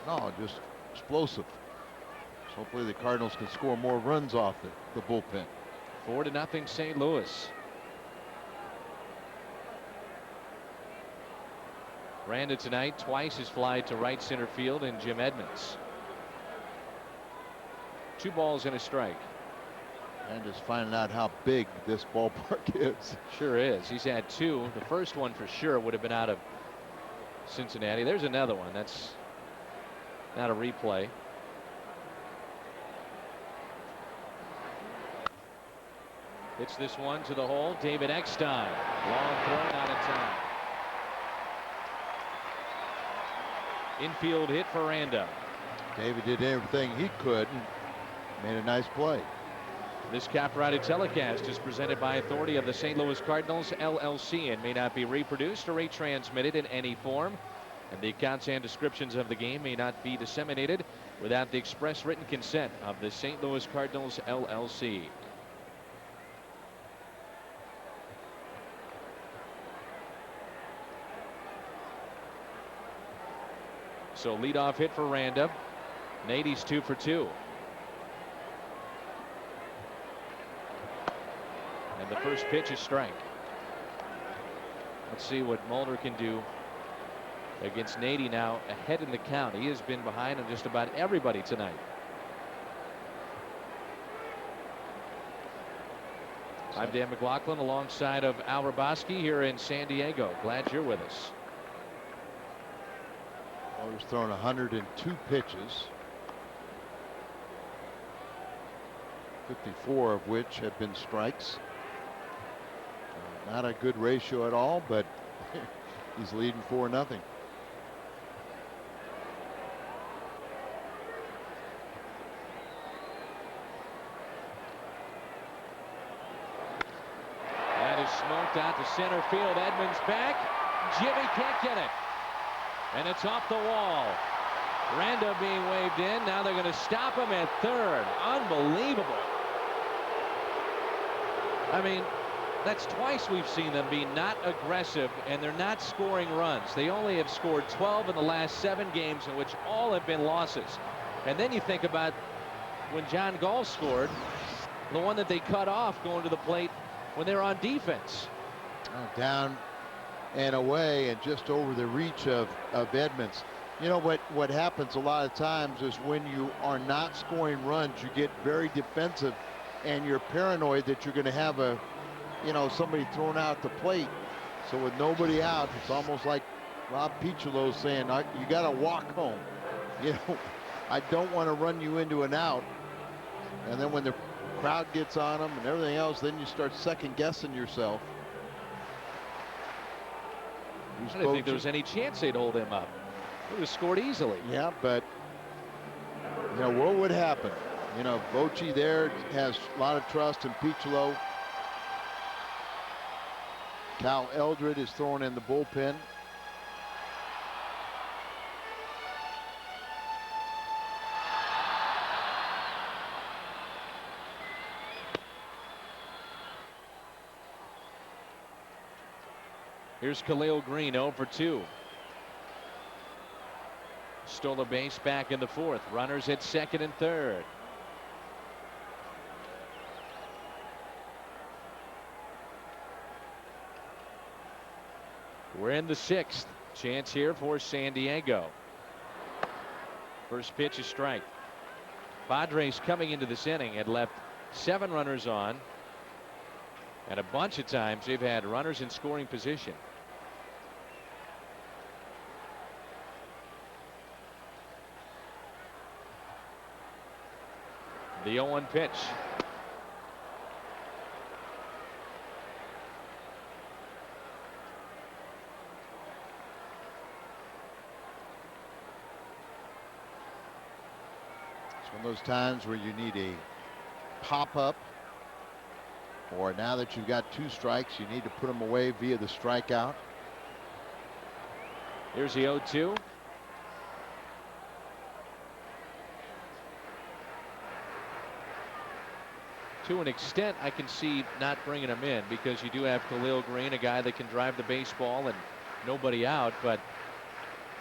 Speaker 2: No, just explosive. So hopefully the Cardinals can score more runs off the bullpen.
Speaker 1: 4-0 St. Louis. Randa tonight twice his fly to right center field, and Jim Edmonds. 2 balls and a strike.
Speaker 2: And just finding out how big this ballpark is.
Speaker 1: Sure is. He's had 2. The first one for sure would have been out of Cincinnati. There's another one. That's not a replay. Hits this one to the hole. David Eckstein. Long throw, out of time. Infield hit for Randa.
Speaker 2: David did everything he could and made a nice play.
Speaker 1: This copyrighted telecast is presented by authority of the St. Louis Cardinals LLC and may not be reproduced or retransmitted in any form. And the accounts and descriptions of the game may not be disseminated without the express written consent of the St. Louis Cardinals LLC. So leadoff hit for Randa. Nady's 2 for 2. And the first pitch is strike. Let's see what Mulder can do against Nady, now ahead in the count. He has been behind on just about everybody tonight. I'm Dan McLaughlin alongside of Al Raboski here in San Diego. Glad you're with us.
Speaker 2: Mulder's thrown 102 pitches, 54 of which have been strikes. Not a good ratio at all, but he's leading 4-0.
Speaker 1: That is smoked out to center field. Edmonds back. Jimmy can't get it. And it's off the wall. Randa being waved in. Now they're going to stop him at third. Unbelievable. I mean, that's twice we've seen them be not aggressive, and they're not scoring runs. They only have scored 12 in the last 7 games, in which all have been losses. And then you think about when John Gall scored, the one that they cut off going to the plate when they were on defense.
Speaker 2: Down and away and just over the reach of Edmonds. You know what happens a lot of times is when you are not scoring runs, you get very defensive and you're paranoid that you're going to have somebody thrown out the plate. So with nobody out, it's almost like Rob Picholo saying, you got to walk home. I don't want to run you into an out. And then when the crowd gets on them and everything else, then you start second guessing yourself.
Speaker 1: I didn't think there was any chance they'd hold him up. It was scored easily.
Speaker 2: Yeah, but what would happen? Bochy there has a lot of trust in Picholo. Cal Eldred is thrown in the bullpen. Here's Khalil Green, 0 for 2.
Speaker 1: stole a base back in the 4th. Runners at 2nd and 3rd. We're in the 6th. Chance here for San Diego. First pitch is strike. Padres coming into this inning had left 7 runners on, and a bunch of times they've had runners in scoring position. The 0-1 pitch.
Speaker 2: One of those times where you need a pop-up, or now that you've got 2 strikes, you need to put them away via the strikeout.
Speaker 1: Here's the 0-2. To an extent, I can see not bringing him in because you do have Khalil Green, a guy that can drive the baseball, and nobody out, but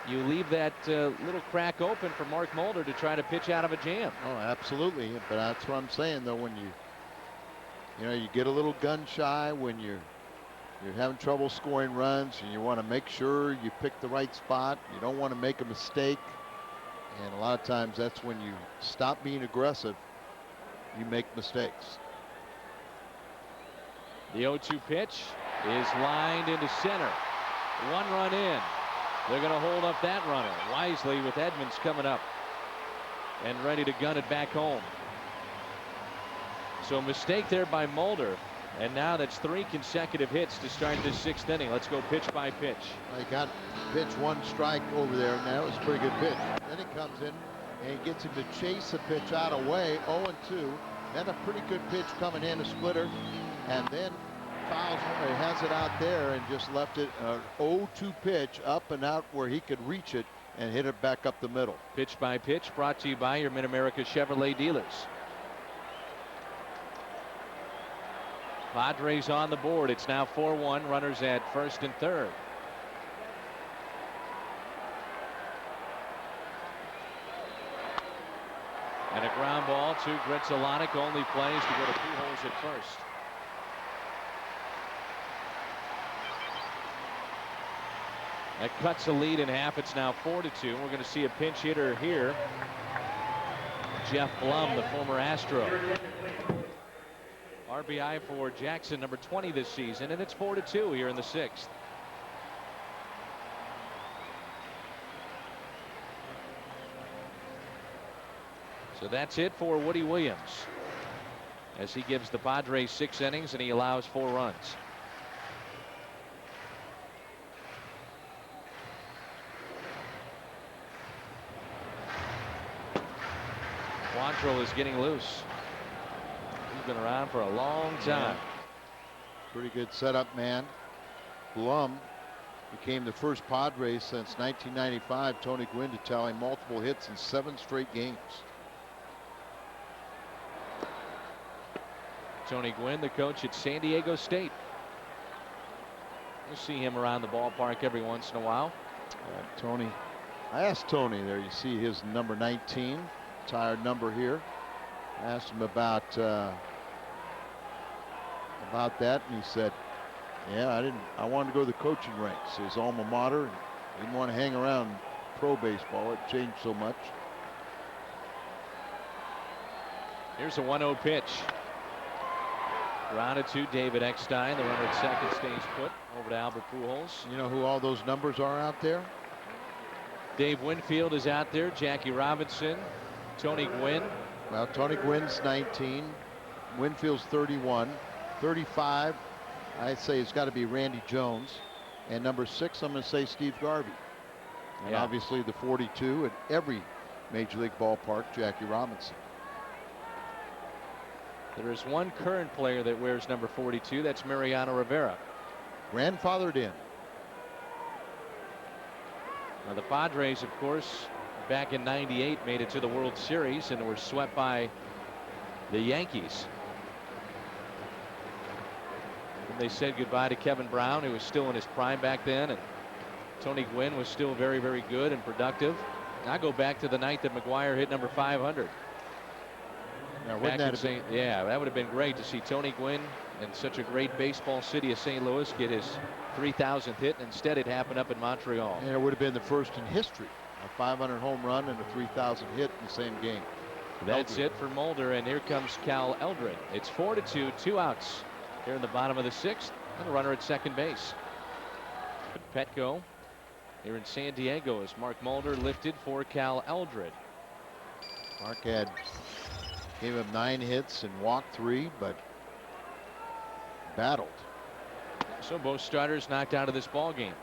Speaker 1: you leave that little crack open for Mark Mulder to try to pitch out of a jam.
Speaker 2: Oh, absolutely. But that's what I'm saying, though, when you get a little gun shy when you're having trouble scoring runs, and you want to make sure you pick the right spot. You don't want to make a mistake. And a lot of times that's when you stop being aggressive, you make mistakes.
Speaker 1: The 0-2 pitch is lined into center. 1 run in. They're going to hold up that runner wisely with Edmonds coming up and ready to gun it back home. So a mistake there by Mulder, and now that's 3 consecutive hits to start this 6th inning. Let's go pitch by pitch.
Speaker 2: He got pitch 1 strike over there, and that was a pretty good pitch. Then he comes in and he gets him to chase the pitch out away. 0-2. Then a pretty good pitch coming in, a splitter, and then fouls, he has it out there and just left it 0-2 pitch up and out where he could reach it and hit it back up the middle.
Speaker 1: Pitch by pitch brought to you by your Mid-America Chevrolet dealers. Padres on the board. It's now 4-1. Runners at 1st and 3rd. And a ground ball to Gritzelanic. Only plays to go to Pujols at first. That cuts the lead in half. It's now 4-2. We're going to see a pinch hitter here. Jeff Blum, the former Astro. RBI for Jackson, number 20 this season, and it's 4-2 here in the 6th. So that's it for Woody Williams, as he gives the Padres 6 innings and he allows 4 runs. Quantrill is getting loose. He's been around for a long time.
Speaker 2: Pretty good setup, man. Blum became the first Padres since 1995, Tony Gwynn, to tally multiple hits in 7 straight games.
Speaker 1: Tony Gwynn, the coach at San Diego State. You'll see him around the ballpark every once in a while.
Speaker 2: Tony, I asked Tony there, you see his number 19, retired number here. I asked him about that, and he said, yeah, I wanted to go to the coaching ranks, his alma mater, and didn't want to hang around pro baseball. It changed so much.
Speaker 1: Here's a 1-0 pitch. Grounded to David Eckstein. The runner at 2nd stays put. Over to Albert Pujols.
Speaker 2: You know who all those numbers are out there?
Speaker 1: Dave Winfield is out there. Jackie Robinson. Tony Gwynn.
Speaker 2: Well, Tony Gwynn's 19. Winfield's 31. 35, I'd say it's got to be Randy Jones. And number 6, I'm going to say Steve Garvey. And obviously the 42 at every Major League ballpark, Jackie Robinson.
Speaker 1: There is one current player that wears number 42. That's Mariano Rivera.
Speaker 2: Grandfathered in.
Speaker 1: Now the Padres, of course, back in '98 made it to the World Series and were swept by the Yankees. And they said goodbye to Kevin Brown, who was still in his prime back then, and Tony Gwynn was still very, very good and productive. I go back to the night that McGuire hit number 500.
Speaker 2: Now,
Speaker 1: Back
Speaker 2: wouldn't that
Speaker 1: in
Speaker 2: have been,
Speaker 1: yeah, that would have been great to see Tony Gwynn in such a great baseball city of St. Louis get his 3,000th hit. Instead, it happened up in Montreal.
Speaker 2: and it would have been the first in history, a 500 home run and a 3,000 hit in the same game.
Speaker 1: That's it for Mulder, and here comes Cal Eldred. It's 4-2, 2 outs here in the bottom of the 6th, and a runner at second base. Petco here in San Diego as Mark Mulder lifted for Cal Eldred.
Speaker 2: Mark gave him 9 hits and walked 3, but battled.
Speaker 1: So both starters knocked out of this ball game.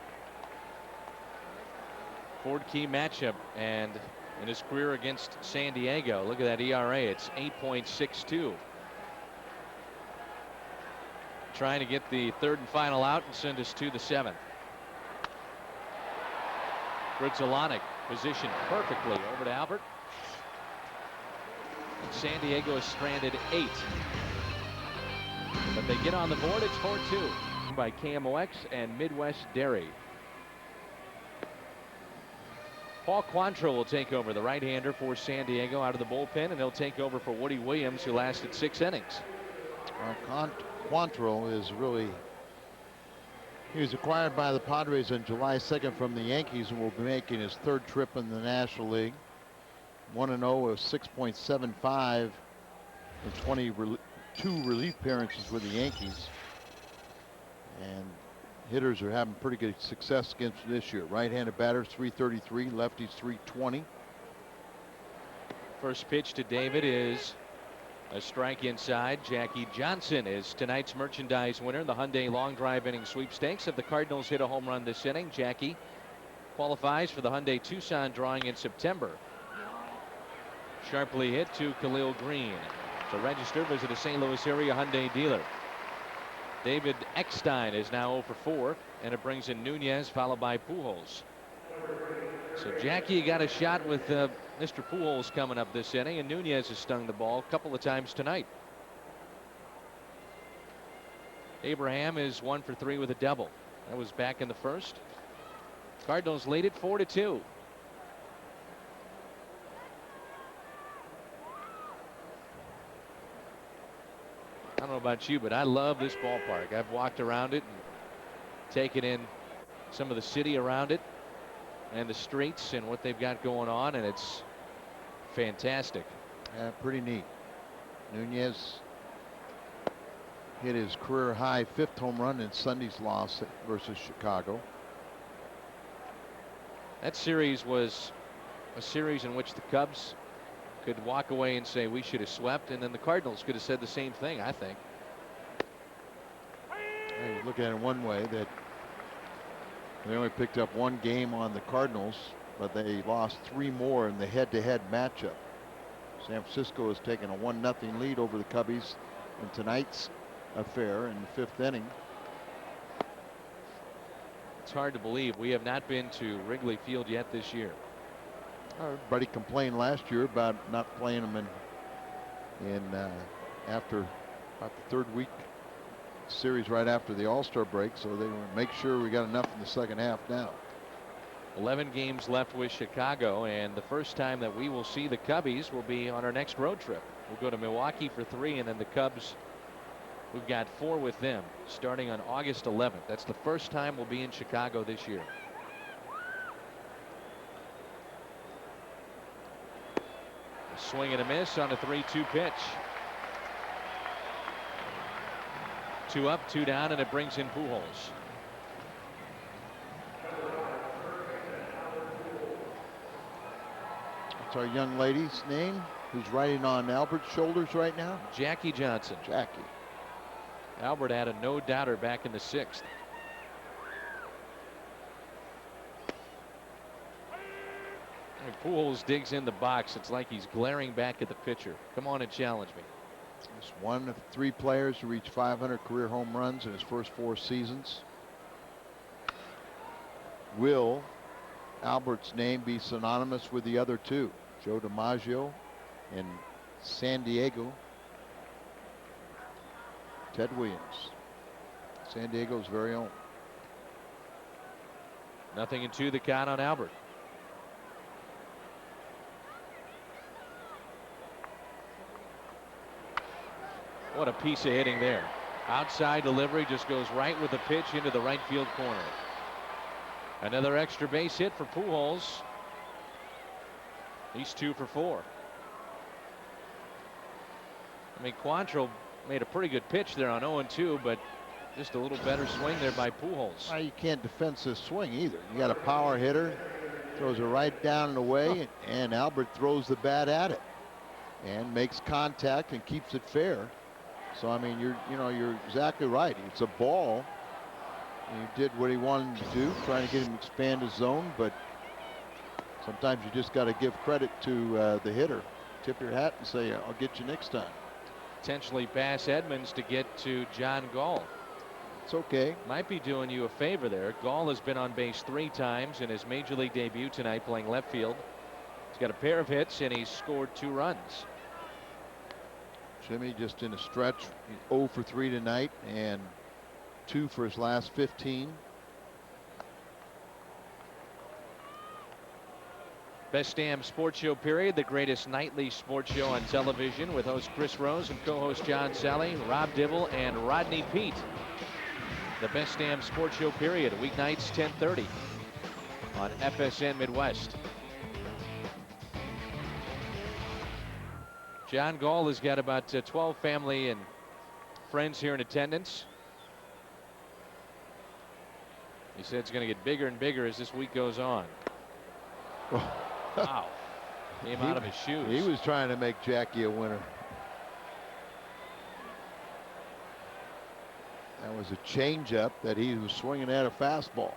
Speaker 1: Ford Key matchup, and in his career against San Diego, look at that ERA. It's 8.62. Trying to get the 3rd and final out and send us to the 7th. Grudzielanek positioned perfectly over to Albert. And San Diego is stranded 8. But they get on the board. It's 4-2 by KMOX and Midwest Dairy. Paul Quantrill will take over, the right-hander for San Diego, out of the bullpen, and he'll take over for Woody Williams, who lasted 6 innings.
Speaker 2: Quantrill is really, he was acquired by the Padres on July 2nd from the Yankees and will be making his 3rd trip in the National League. 1-0 with 6.75 in 22 relief appearances with the Yankees. And hitters are having pretty good success against him this year. Right-handed batters 333, lefties 320.
Speaker 1: First pitch to David is a strike inside. Jackie Johnson is tonight's merchandise winner, the Hyundai long drive inning sweepstakes. If the Cardinals hit a home run this inning, Jackie qualifies for the Hyundai Tucson drawing in September. Sharply hit to Khalil Green. So register, visit a St. Louis area Hyundai dealer. David Eckstein is now 0 for 4, and it brings in Nunez, followed by Pujols. So Jackie got a shot with Mr. Pujols coming up this inning, and Nunez has stung the ball a couple of times tonight. Abraham is 1 for 3 with a double. That was back in the 1st. Cardinals lead it 4-2. I don't know about you, but I love this ballpark. I've walked around it and taken in some of the city around it and the streets and what they've got going on, and it's fantastic.
Speaker 2: Yeah, pretty neat. Nunez hit his career high 5th home run in Sunday's loss versus Chicago.
Speaker 1: That series was a series in which the Cubs could walk away and say we should have swept, and then the Cardinals could have said the same thing, I think.
Speaker 2: You look at it one way, that they only picked up 1 game on the Cardinals, but they lost 3 more in the head-to-head matchup. San Francisco has taken a 1-0 lead over the Cubbies in tonight's affair in the 5th inning.
Speaker 1: It's hard to believe we have not been to Wrigley Field yet this year.
Speaker 2: Everybody complained last year about not playing them after about the 3rd week series right after the All-Star break, so they want to make sure we got enough in the 2nd half now.
Speaker 1: 11 games left with Chicago, and the first time that we will see the Cubbies will be on our next road trip. We'll go to Milwaukee for 3, and then the Cubs, we've got 4 with them starting on August 11th. That's the first time we'll be in Chicago this year. A swing and a miss on a 3-2 pitch. 2 up, 2 down, and it brings in Pujols.
Speaker 2: What's our young lady's name who's riding on Albert's shoulders right now?
Speaker 1: Jackie Johnson.
Speaker 2: Jackie.
Speaker 1: Albert had a no-doubter back in the 6th. And Pujols digs in the box. It's like he's glaring back at the pitcher. Come on and challenge me.
Speaker 2: He's one of 3 players to reach 500 career home runs in his first 4 seasons. Will Albert's name be synonymous with the other 2, Joe DiMaggio and San Diego Ted Williams, San Diego's very own?
Speaker 1: 0-2 the count on Albert. What a piece of hitting there. Outside delivery just goes right with the pitch into the right field corner. Another extra base hit for Pujols. He's 2 for 4. I mean, Quantrill made a pretty good pitch there on 0-2, but just a little better swing there by Pujols.
Speaker 2: You can't defend this swing either. You got a power hitter, throws it right down and away, and Albert throws the bat at it and makes contact and keeps it fair. So I mean, you're exactly right. It's a ball. He did what he wanted to do, trying to get him to expand his zone, but sometimes you just got to give credit to the hitter. Tip your hat and say, I'll get you next time.
Speaker 1: Potentially pass Edmonds to get to John Gall.
Speaker 2: It's okay.
Speaker 1: Might be doing you a favor there. Gall has been on base 3 times in his major league debut tonight, playing left field. He's got a pair of hits and he's scored 2 runs.
Speaker 2: Jimmy just in a stretch, 0 for 3 tonight and 2 for his last 15.
Speaker 1: Best Damn Sports Show period, the greatest nightly sports show on television, with host Chris Rose and co-host John Sally, Rob Dibble, and Rodney Peete. The Best Damn Sports Show period, weeknights 10:30 on FSN Midwest. John Gall has got about 12 family and friends here in attendance. He said it's going to get bigger and bigger as this week goes on. Wow. Came out of his shoes.
Speaker 2: He was trying to make Jackie a winner. That was a changeup that he was swinging at a fastball.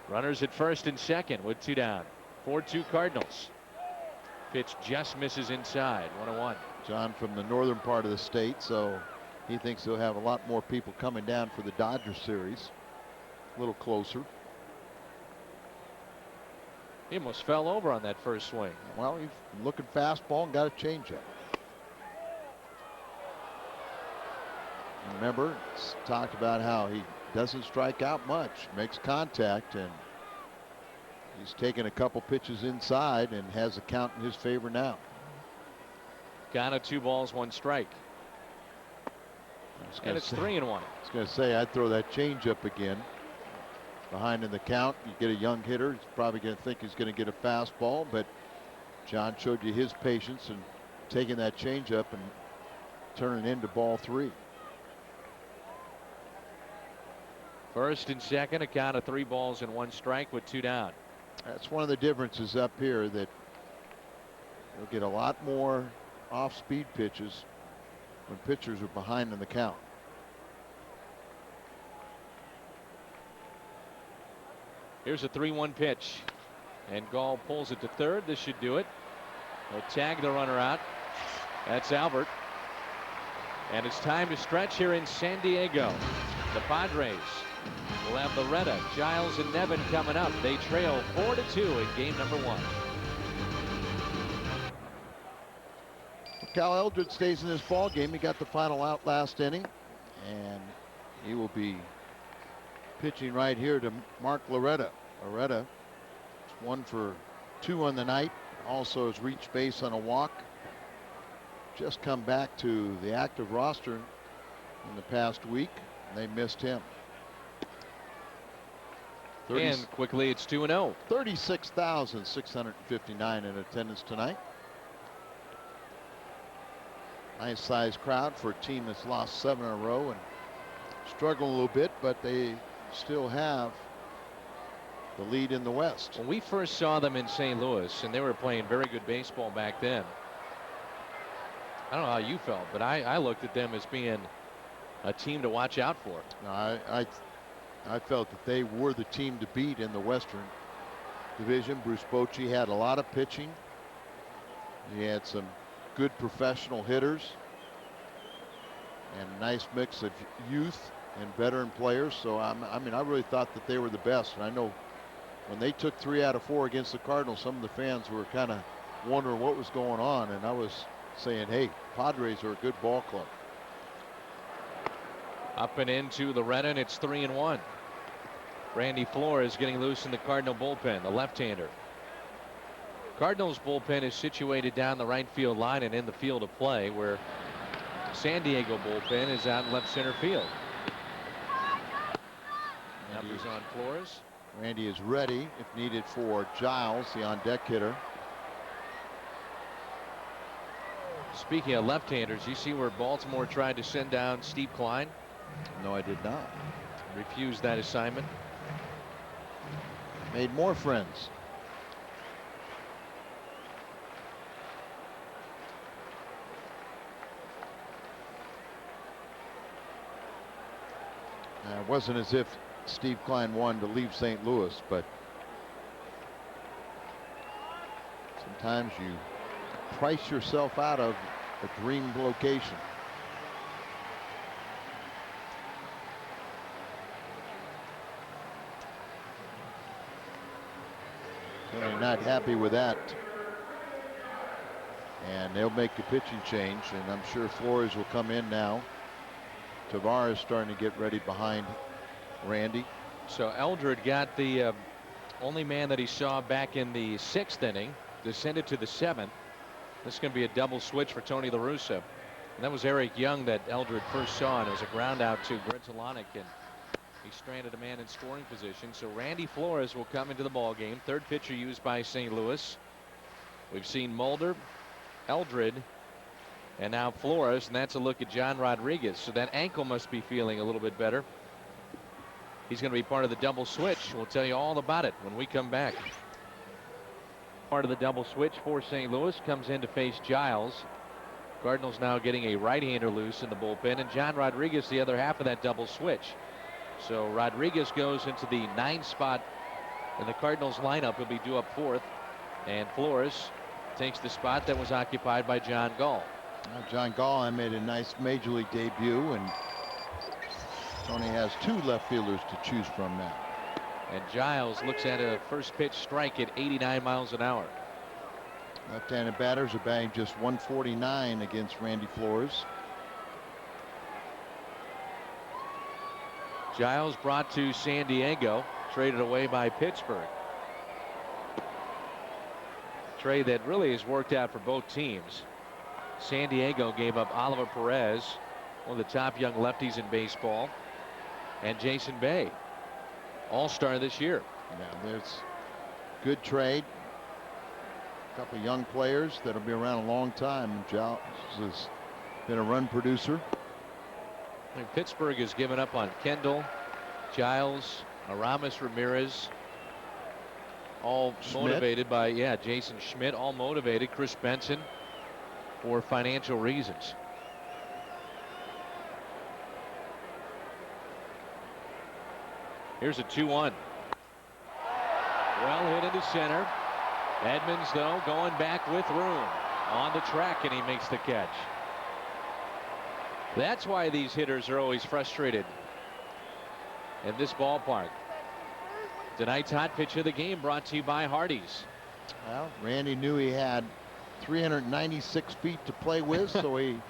Speaker 1: Runners at first and second with 2 down. 4-2 Cardinals. Pitch just misses inside. 1-1.
Speaker 2: John from the northern part of the state, so he thinks he'll have a lot more people coming down for the Dodgers series. A little closer.
Speaker 1: He almost fell over on that first swing.
Speaker 2: Well, he's looking fastball and got a changeup. Remember, it's talked about how he doesn't strike out much, makes contact, and he's taken a couple pitches inside and has a count in his favor now.
Speaker 1: Got 2 balls, 1 strike. And it's 3-1.
Speaker 2: I was going to say, I'd throw that changeup again. Behind in the count, you get a young hitter. He's probably going to think he's going to get a fastball, but John showed you his patience and taking that changeup and turning it into ball 3.
Speaker 1: First and second, a count of 3 balls and 1 strike with 2 down.
Speaker 2: That's one of the differences up here, that you'll get a lot more off-speed pitches when pitchers are behind in the count.
Speaker 1: Here's a 3-1 pitch, and Gall pulls it to third. This should do it. He'll tag the runner out. That's Albert. And it's time to stretch here in San Diego. The Padres will have Loretta, Giles, and Nevin coming up. They trail 4-2 in game number 1.
Speaker 2: Cal Eldred stays in this ball game. He got the final out last inning, and he will be pitching right here to Mark Loretta. Loretta is 1 for 2 on the night. Also has reached base on a walk. Just come back to the active roster in the past week, and they missed him.
Speaker 1: And quickly it's 2-0.
Speaker 2: 36,659 in attendance tonight. Nice sized crowd for a team that's lost 7 in a row and struggling a little bit, but they still have the lead in the West.
Speaker 1: When we first saw them in St. Louis, and they were playing very good baseball back then, I don't know how you felt, but I looked at them as being a team to watch out for.
Speaker 2: No, I felt that they were the team to beat in the Western Division. Bruce Bochy had a lot of pitching. He had some good professional hitters and a nice mix of youth and veteran players. So I mean, I really thought that they were the best. And I know when they took 3 out of 4 against the Cardinals, some of the fans were kind of wondering what was going on, and I was saying, hey, Padres are a good ball club.
Speaker 1: Up and into Loretta, and it's 3-1. Randy Flores getting loose in the Cardinal bullpen, the left-hander. Cardinals bullpen is situated down the right field line and in the field of play, where San Diego bullpen is out in left center field. Numbers on Flores.
Speaker 2: Randy is ready if needed for Giles, the on deck hitter.
Speaker 1: Speaking of left-handers, you see where Baltimore tried to send down Steve Klein?
Speaker 2: No, I did not.
Speaker 1: Refused that assignment.
Speaker 2: Made more friends. It wasn't as if Steve Klein wanted to leave St. Louis, but sometimes you price yourself out of a dream location. Certainly not happy with that. And they'll make a pitching change, and I'm sure Flores will come in now. Tavares starting to get ready behind Randy.
Speaker 1: So Eldred got the only man that he saw back in the 6th inning, descended to the 7th. This is going to be a double switch for Tony La Russa. And that was Eric Young that Eldred first saw, and it was a ground out to Grzelcyk, and he stranded a man in scoring position. So Randy Flores will come into the ball game. Third pitcher used by St. Louis. We've seen Mulder, Eldred, and now Flores, and that's a look at John Rodriguez. So that ankle must be feeling a little bit better. He's going to be part of the double switch. We'll tell you all about it when we come back. Part of the double switch for St. Louis comes in to face Giles. Cardinals now getting a right-hander loose in the bullpen, and John Rodriguez the other half of that double switch. So Rodriguez goes into the 9th spot in the Cardinals lineup. He'll be due up 4th, and Flores takes the spot that was occupied by John Gall.
Speaker 2: John Gall made a nice major league debut, and Tony has 2 left fielders to choose from now.
Speaker 1: And Giles looks at a first pitch strike at 89 miles an hour.
Speaker 2: Left-handed batters are batting just 149 against Randy Flores.
Speaker 1: Giles brought to San Diego, traded away by Pittsburgh. Trade that really has worked out for both teams. San Diego gave up Oliver Perez, one of the top young lefties in baseball, and Jason Bay, all-star this year.
Speaker 2: Yeah, there's good trade. A couple of young players that'll be around a long time. Giles has been a run producer.
Speaker 1: And Pittsburgh has given up on Kendall, Giles, Aramis Ramirez, all motivated by Jason Schmidt, all motivated. Chris Benson for financial reasons. Here's a 2-1. Well hit into center. Edmonds, though, going back with room on the track, and he makes the catch. That's why these hitters are always frustrated in this ballpark. Tonight's hot pitch of the game brought to you by Hardee's.
Speaker 2: Well, Randy knew he had 396 feet to play with, so he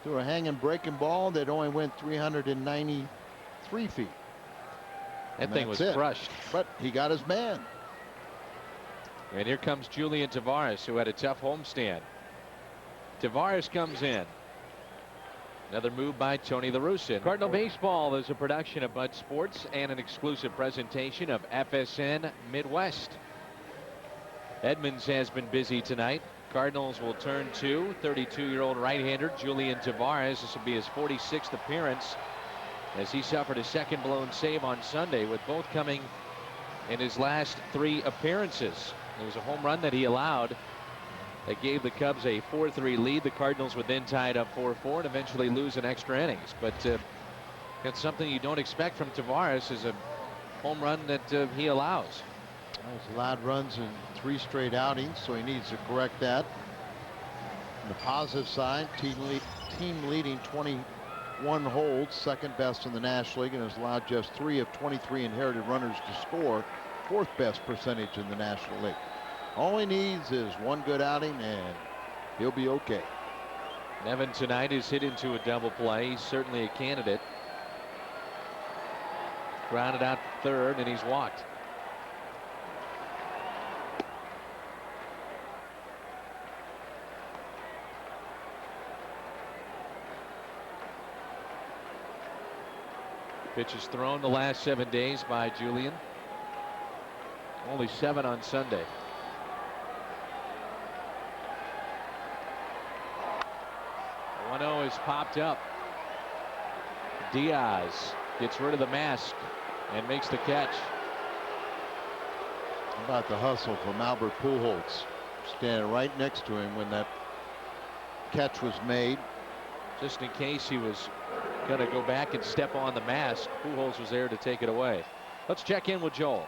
Speaker 2: threw a hanging breaking ball that only went 393 feet.
Speaker 1: That thing was crushed.
Speaker 2: But he got his man.
Speaker 1: And here comes Julian Tavares, who had a tough homestand. Tavares comes in. Another move by Tony La Russa. Cardinal Baseball is a production of Bud Sports and an exclusive presentation of FSN Midwest. Edmonds has been busy tonight. Cardinals will turn to 32-year-old right-hander Julian Tavares. This will be his 46th appearance, as he suffered a second blown save on Sunday, with both coming in his last 3 appearances. There was a home run that he allowed that gave the Cubs a 4-3 lead. The Cardinals would then tie it up 4-4 and eventually lose in extra innings. But that's something you don't expect from Tavares, is a home run that he allows.
Speaker 2: He's allowed runs in 3 straight outings, so he needs to correct that. On the positive side, team leading 21 holds, second best in the National League, and has allowed just 3 of 23 inherited runners to score, 4th best percentage in the National League. All he needs is 1 good outing, and he'll be okay.
Speaker 1: Nevin tonight is hit into a double play. He's certainly a candidate. Grounded out to 3rd, and he's walked. Pitches thrown the last 7 days by Julian. Only 7 on Sunday. The 1-0 is popped up. Diaz gets rid of the mask and makes the catch.
Speaker 2: How about the hustle from Albert Pujols, standing right next to him when that catch was made.
Speaker 1: Just in case he was going to go back and step on the mask, Pujols was there to take it away. Let's check in with Joel.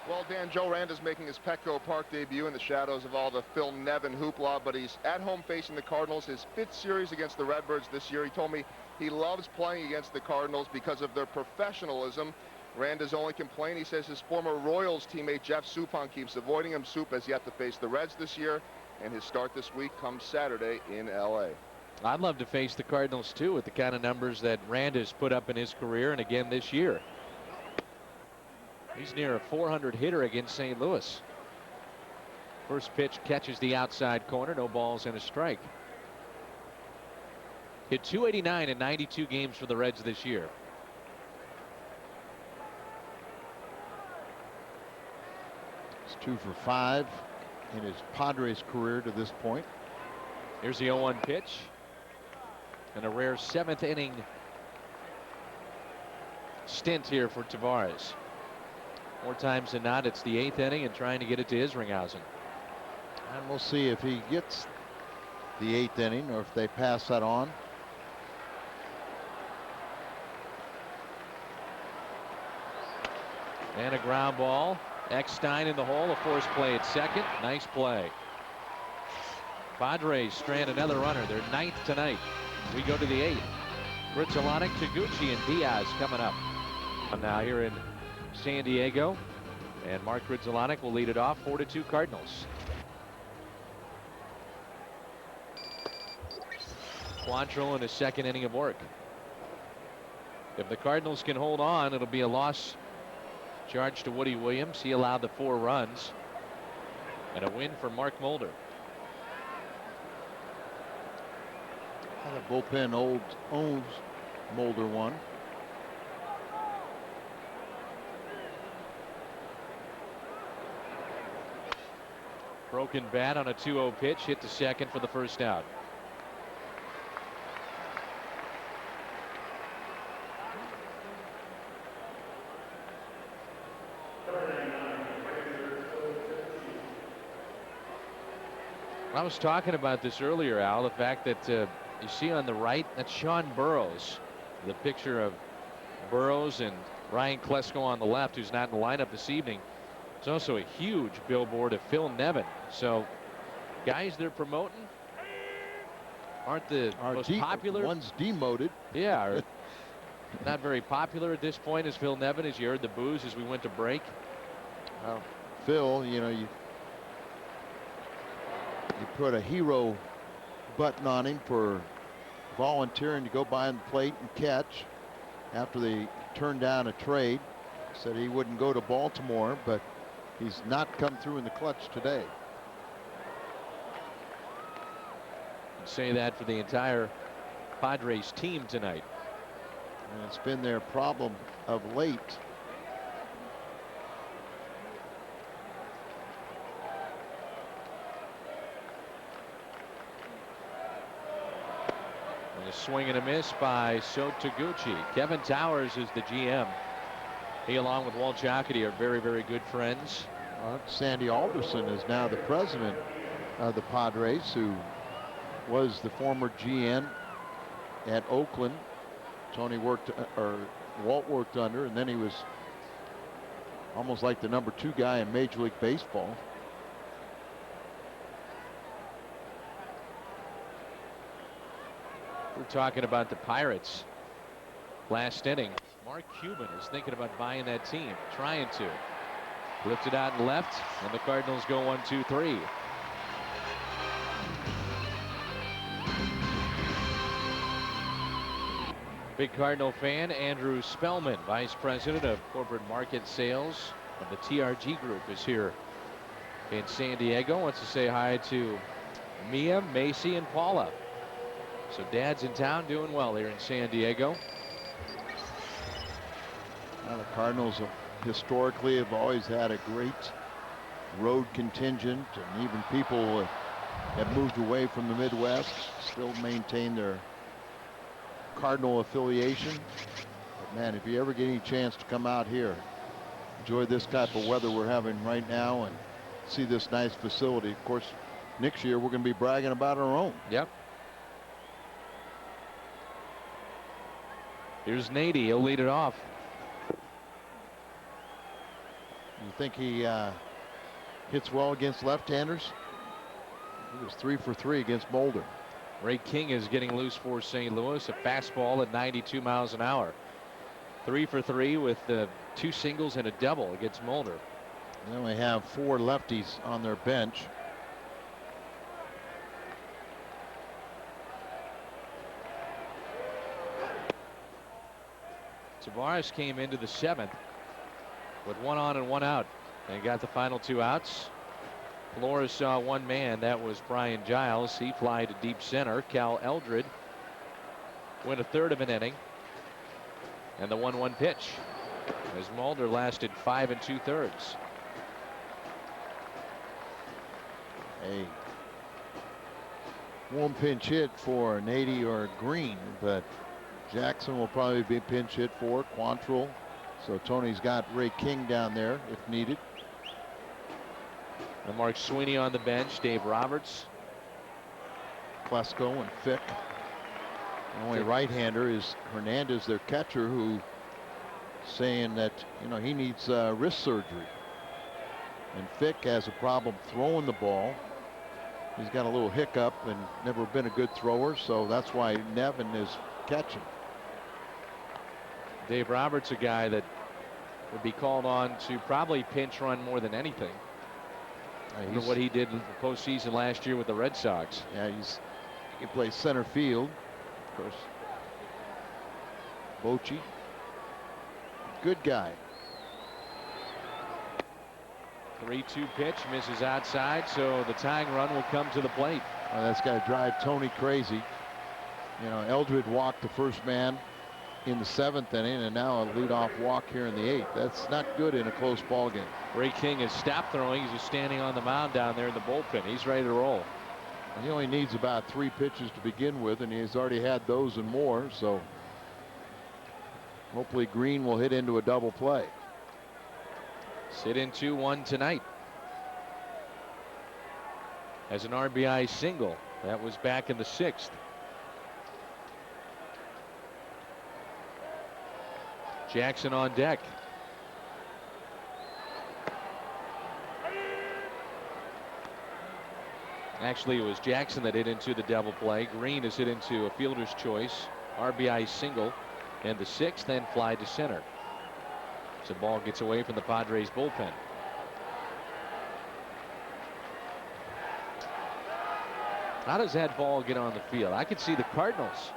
Speaker 3: Well, Dan, Joe Randa's making his Petco Park debut in the shadows of all the Phil Nevin hoopla, but he's at home facing the Cardinals, his 5th series against the Redbirds this year. He told me he loves playing against the Cardinals because of their professionalism. Randa's only complaint, he says his former Royals teammate Jeff Suppan keeps avoiding him. Soup has yet to face the Reds this year, and his start this week comes Saturday in L.A.
Speaker 1: I'd love to face the Cardinals too, with the kind of numbers that Randa's put up in his career and again this year. He's near a 400 hitter against St. Louis. First pitch catches the outside corner, no balls and a strike. Hit .289 in 92 games for the Reds this year.
Speaker 2: He's 2 for 5 in his Padres career to this point.
Speaker 1: Here's the 0-1 pitch. And a rare 7th inning stint here for Tavares. More times than not, it's the 8th inning and trying to get it to Isringhausen.
Speaker 2: And we'll see if he gets the 8th inning or if they pass that on.
Speaker 1: And a ground ball. Eckstein in the hole. A force play at second. Nice play. Padres strand another runner. They're 9th tonight. We go to the 8th. Gritzolonic, Taguchi, and Diaz coming up. Now here in San Diego, and Mark Gritzolonic will lead it off. 4-2 Cardinals. Quantrill in his 2nd inning of work. If the Cardinals can hold on, it'll be a loss charged to Woody Williams. He allowed the 4 runs, and a win for Mark Mulder.
Speaker 2: The bullpen owns Mulder one.
Speaker 1: Broken bat on a 2-0 pitch, hit to second for the first out. I was talking about this earlier, Al, the fact that you see on the right, that's Sean Burroughs. The picture of Burroughs and Ryan Klesko on the left, who's not in the lineup this evening. It's also a huge billboard of Phil Nevin. So guys they're promoting aren't the most popular.
Speaker 2: One's demoted.
Speaker 1: Yeah, are not very popular at this point as Phil Nevin, as you heard the boos as we went to break.
Speaker 2: Phil, you know, you put a hero button on him for volunteering to go behind the plate and catch after they turned down a trade. Said he wouldn't go to Baltimore, but he's not come through in the clutch today.
Speaker 1: Say that for the entire Padres team tonight.
Speaker 2: And it's been their problem of late.
Speaker 1: And a swing and a miss by Taguchi. Kevin Towers is the GM. He, along with Walt Jocketty, are very, very good friends.
Speaker 2: Sandy Alderson is now the president of the Padres, who was the former GM at Oakland. Tony worked, or Walt worked under, and then he was almost like the #2 guy in Major League Baseball.
Speaker 1: We're talking about the Pirates last inning. Mark Cuban is thinking about buying that team, trying to. Lifted out and left, and the Cardinals go 1-2-3. Big Cardinal fan Andrew Spellman, Vice President of Corporate Market Sales of the TRG Group, is here in San Diego. Wants to say hi to Mia, Macy, and Paula. So Dad's in town doing well here in San Diego.
Speaker 2: Well, the Cardinals historically have always had a great road contingent, and even people have moved away from the Midwest, still maintain their Cardinal affiliation. But man, if you ever get any chance to come out here, enjoy this type of weather we're having right now and see this nice facility. Of course, next year we're going to be bragging about our own.
Speaker 1: Yep. Here's Nady. He'll lead it off.
Speaker 2: You think he hits well against left-handers? He was 3 for 3 against Mulder.
Speaker 1: Ray King is getting loose for St. Louis. A fastball at 92 miles an hour. 3 for 3 with 2 singles and a double against Mulder.
Speaker 2: They only have 4 lefties on their bench.
Speaker 1: Tavares came into the 7th with 1 on and 1 out, and got the final 2 outs. Flores saw 1 man. That was Brian Giles. He fly to deep center. Cal Eldred went a third of an inning, and the 1-1 pitch as Mulder lasted 5 2/3.
Speaker 2: A one pinch hit for Nady or Green, but Jackson will probably be pinch hit for Quantrill. So Tony's got Ray King down there if needed.
Speaker 1: And Mark Sweeney on the bench. Dave Roberts.
Speaker 2: Klesko and Fick. The only right-hander is Hernandez, their catcher, who saying that he needs wrist surgery. And Fick has a problem throwing the ball. He's got a little hiccup and never been a good thrower, so that's why Nevin is catching.
Speaker 1: Dave Roberts, a guy that would be called on to probably pinch run more than anything. Look what he did in the postseason last year with the Red Sox.
Speaker 2: Yeah, he can play center field. Of course, Bochy, good guy.
Speaker 1: 3-2 pitch misses outside, so the tying run will come to the plate.
Speaker 2: Well, that's got to drive Tony crazy. Eldred walked the first man in the 7th inning, and now a leadoff walk here in the 8th. That's not good in a close ball game.
Speaker 1: Ray King has stopped throwing. He's just standing on the mound down there in the bullpen. He's ready to roll.
Speaker 2: And he only needs about 3 pitches to begin with, and he's already had those and more. So hopefully Green will hit into a double play.
Speaker 1: Sit in 2-1 tonight. As an RBI single. That was back in the 6th. Jackson on deck. Actually, it was Jackson that hit into the double play. Green has hit into a fielder's choice. RBI single in the 6th, then fly to center. So the ball gets away from the Padres bullpen. How does that ball get on the field? I could see the Cardinals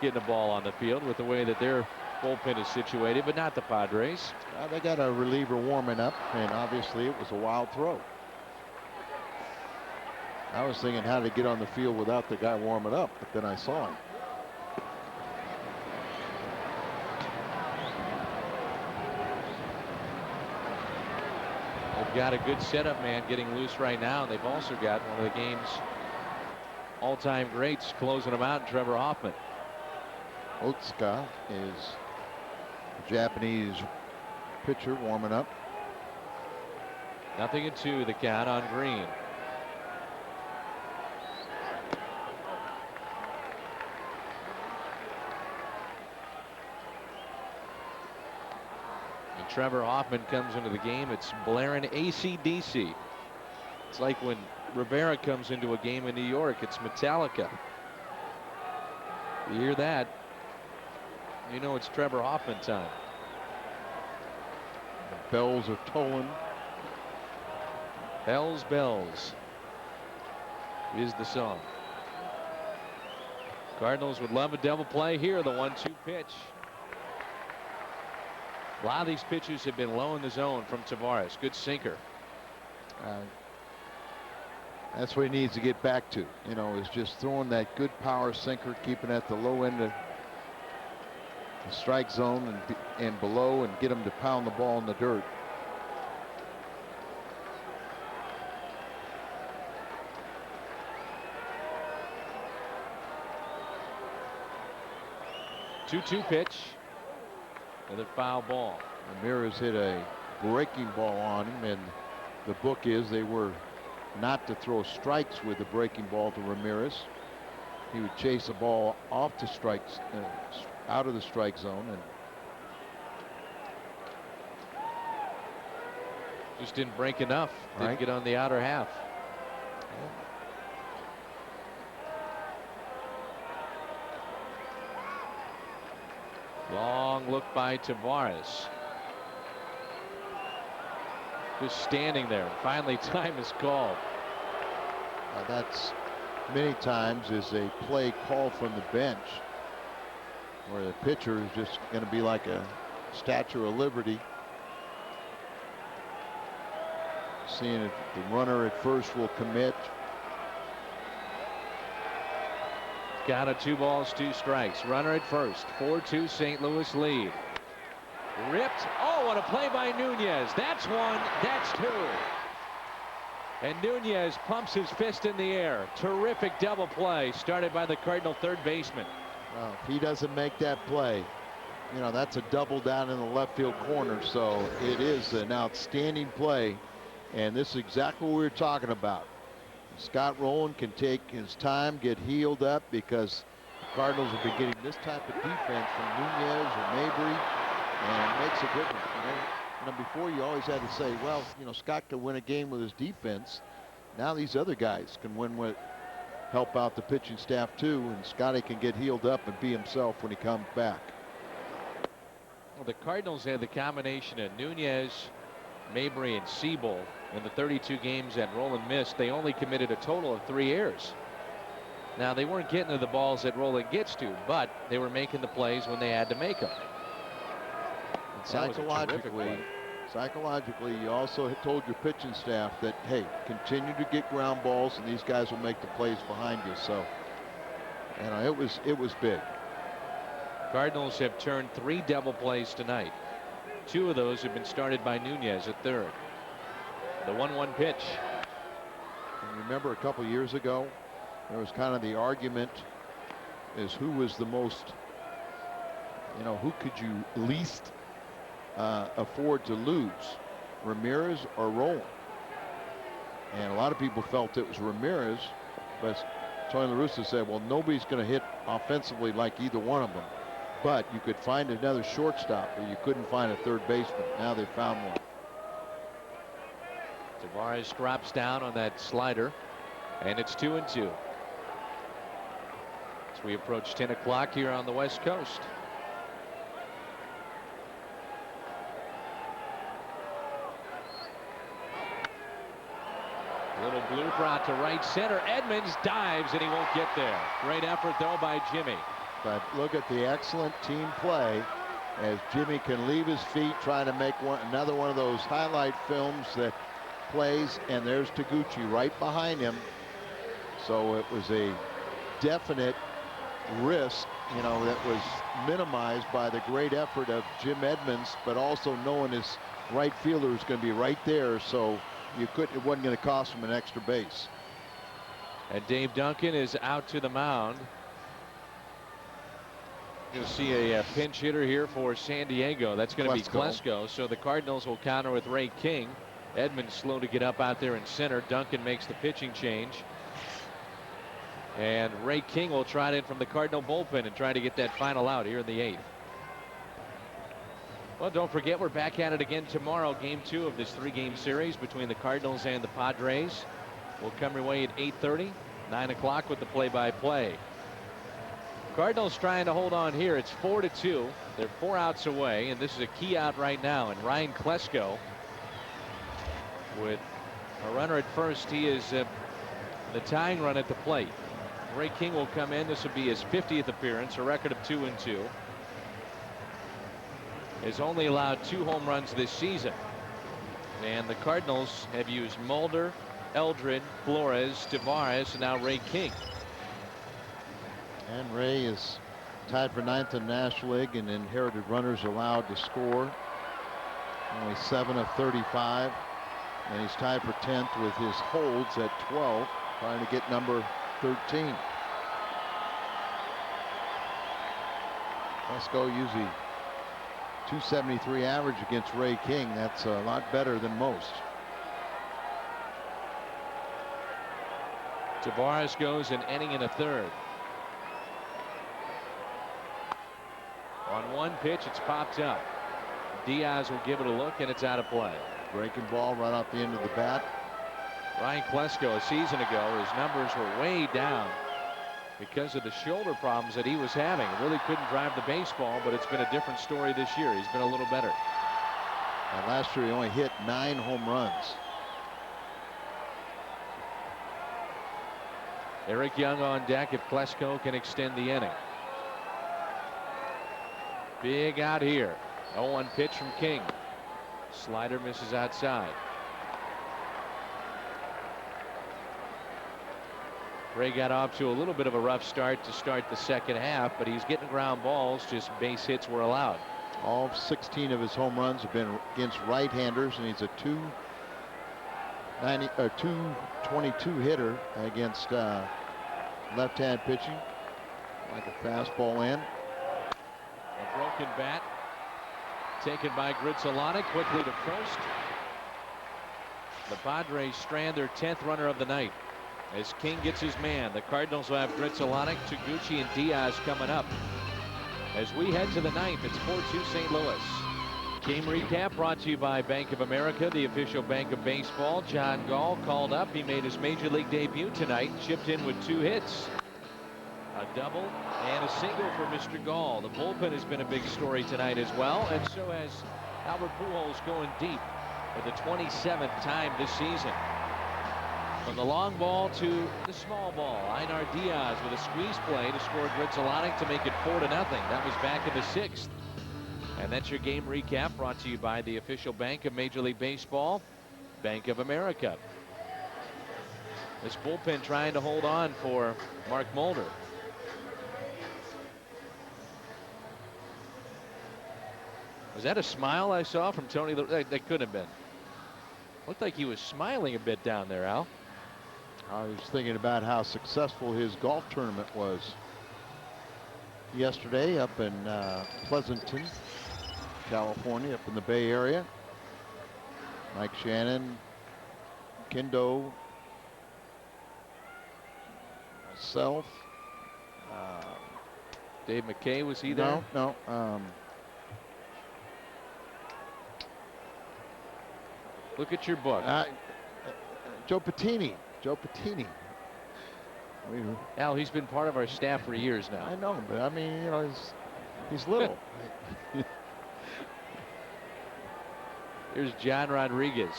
Speaker 1: getting the ball on the field with the way that their bullpen is situated, but not the Padres.
Speaker 2: They got a reliever warming up, and obviously it was a wild throw. I was thinking how to get on the field without the guy warming up, but then I saw him.
Speaker 1: They've got a good setup man getting loose right now. They've also got one of the game's all-time greats closing them out, Trevor Hoffman.
Speaker 2: Otsuka is a Japanese pitcher warming up.
Speaker 1: 0-2 the count on Green. And Trevor Hoffman comes into the game. It's blaring AC/DC. It's like when Rivera comes into a game in New York, it's Metallica. You hear that, you know it's Trevor Hoffman time.
Speaker 2: The bells are tolling.
Speaker 1: Bells, bells is the song. Cardinals would love a double play here. The 1-2 pitch. A lot of these pitches have been low in the zone from Tavares. Good sinker.
Speaker 2: That's what he needs to get back to. Is just throwing that good power sinker, keeping at the low end of the strike zone and below and get them to pound the ball in the dirt.
Speaker 1: Two-two pitch. Another foul ball.
Speaker 2: Ramirez hit a breaking ball on him, and the book is they were not to throw strikes with the breaking ball to Ramirez. He would chase the ball off the strikes, out of the strike zone, and
Speaker 1: just didn't break enough. Didn't
Speaker 2: Right.
Speaker 1: get on the outer half. Long look by Tavares. Just standing there. Finally, time is called.
Speaker 2: that's many times is a play called from the bench where the pitcher is just going to be like a Statue of Liberty. Seeing if the runner at first will commit.
Speaker 1: Got a 2 balls, 2 strikes. Runner at first. 4-2 St. Louis lead. Ripped. Oh, what a play by Nunez. That's one. That's two. And Nunez pumps his fist in the air. Terrific double play started by the Cardinal third baseman.
Speaker 2: Well, if he doesn't make that play, you know, that's a double down in the left field corner. So it is an outstanding play. And this is exactly what we were talking about. Scott Rowland can take his time, get healed up, because the Cardinals have been getting this type of defense from Nunez or Mabry, and it makes a difference. You know, before you always had to say, well, you know, Scott could win a game with his defense. Now these other guys can win with help out the pitching staff too, and Scotty can get healed up and be himself when he comes back.
Speaker 1: Well, the Cardinals had the combination of Nunez, Mabry, and Siebel in the 32 games that Rowland missed. They only committed a total of 3 errors. Now, they weren't getting to the balls that Rowland gets to, but they were making the plays when they had to make them.
Speaker 2: Psychologically, you also had told your pitching staff that, hey, continue to get ground balls, and these guys will make the plays behind you. So, you know, it was big.
Speaker 1: Cardinals have turned 3 double plays tonight. 2 of those have been started by Nunez at third. The 1-1 pitch.
Speaker 2: And remember a couple years ago, there was kind of the argument is who was the most, you know, who could you least afford to lose, Ramirez or Rowland? And a lot of people felt it was Ramirez, but Tony La Russa said, well, nobody's going to hit offensively like either one of them, but you could find another shortstop, or you couldn't find a third baseman. Now they found one.
Speaker 1: Tavares drops down on that slider, and it's 2-2 as we approach 10 o'clock here on the West Coast. Little blooper out to right center. Edmonds dives, and he won't get there. Great effort though by Jimmy.
Speaker 2: But look at the excellent team play as Jimmy can leave his feet, trying to make another one of those highlight films that plays, and there's Taguchi right behind him. So it was a definite risk, you know, that was minimized by the great effort of Jim Edmonds, but also knowing his right fielder was going to be right there, so it wasn't going to cost him an extra base.
Speaker 1: And Dave Duncan is out to the mound. You'll see a pinch hitter here for San Diego. That's going to be Klesko. So the Cardinals will counter with Ray King. Edmonds slow to get up out there in center. Duncan makes the pitching change. And Ray King will try it in from the Cardinal bullpen and try to get that final out here in the 8th. Well, don't forget, we're back at it again tomorrow. Game 2 of this 3-game series between the Cardinals and the Padres will come your way at 8:30, 9 o'clock with the play-by-play. Cardinals trying to hold on here. It's 4-2. They're 4 outs away, and this is a key out right now. And Ryan Klesko, with a runner at first, he is the tying run at the plate. Ray King will come in. This will be his 50th appearance, a record of 2-2. Has only allowed 2 home runs this season. And the Cardinals have used Mulder, Eldred, Flores, Tavares, and now Ray King.
Speaker 2: And Ray is Tied for 9th in the National League in inherited runners allowed to score. Only 7 of 35. And he's tied for 10th with his holds at 12, trying to get number 13. Klesko usually 273 average against Ray King. That's a lot better than most.
Speaker 1: Tavares goes an inning and a third. On one pitch, it's popped up. Diaz will give it a look, and it's out of play.
Speaker 2: Breaking ball right off the end of the bat.
Speaker 1: Ryan Klesko, a season ago, his numbers were way down because of the shoulder problems that he was having. Really couldn't drive the baseball, but it's been a different story this year. He's been a little better.
Speaker 2: And last year he only hit 9 home runs.
Speaker 1: Eric Young on deck if Klesko can extend the inning. Big out here. 0-1 pitch from King. Slider misses outside. Ray got off to a little bit of a rough start to start the second half, but he's getting ground balls. Just base hits were allowed.
Speaker 2: All 16 of his home runs have been against right-handers, and he's a 222 hitter against left-hand pitching. Like a fastball in.
Speaker 1: A broken bat taken by Grizzolani quickly to first. The Padres strand their 10th runner of the night as King gets his man. The Cardinals will have Grizzolani, Taguchi, and Diaz coming up. As we head to the 9th, it's 4-2 St. Louis. Game recap brought to you by Bank of America, the official bank of baseball. John Gall called up. He made his major league debut tonight, chipped in with 2 hits. A double and a single for Mr. Gall. The bullpen has been a big story tonight as well, and so has Albert Pujols going deep for the 27th time this season. From the long ball to the small ball, Einar Diaz with a squeeze play to score Grizzolani to make it 4-0. That was back in the 6th. And that's your game recap brought to you by the official bank of Major League Baseball, Bank of America. This bullpen trying to hold on for Mark Mulder. Was that a smile I saw from Tony? That could have been. Looked like he was smiling a bit down there, Al.
Speaker 2: I was thinking about how successful his golf tournament was yesterday up in Pleasanton, California, up in the Bay Area. Mike Shannon, Kendo, myself.
Speaker 1: Dave McKay, was he there?
Speaker 2: No.
Speaker 1: Look at your book.
Speaker 2: Joe Patini.
Speaker 1: Al, he's been part of our staff for years now.
Speaker 2: I know, but I mean, you know, he's little.
Speaker 1: Here's John Rodriguez.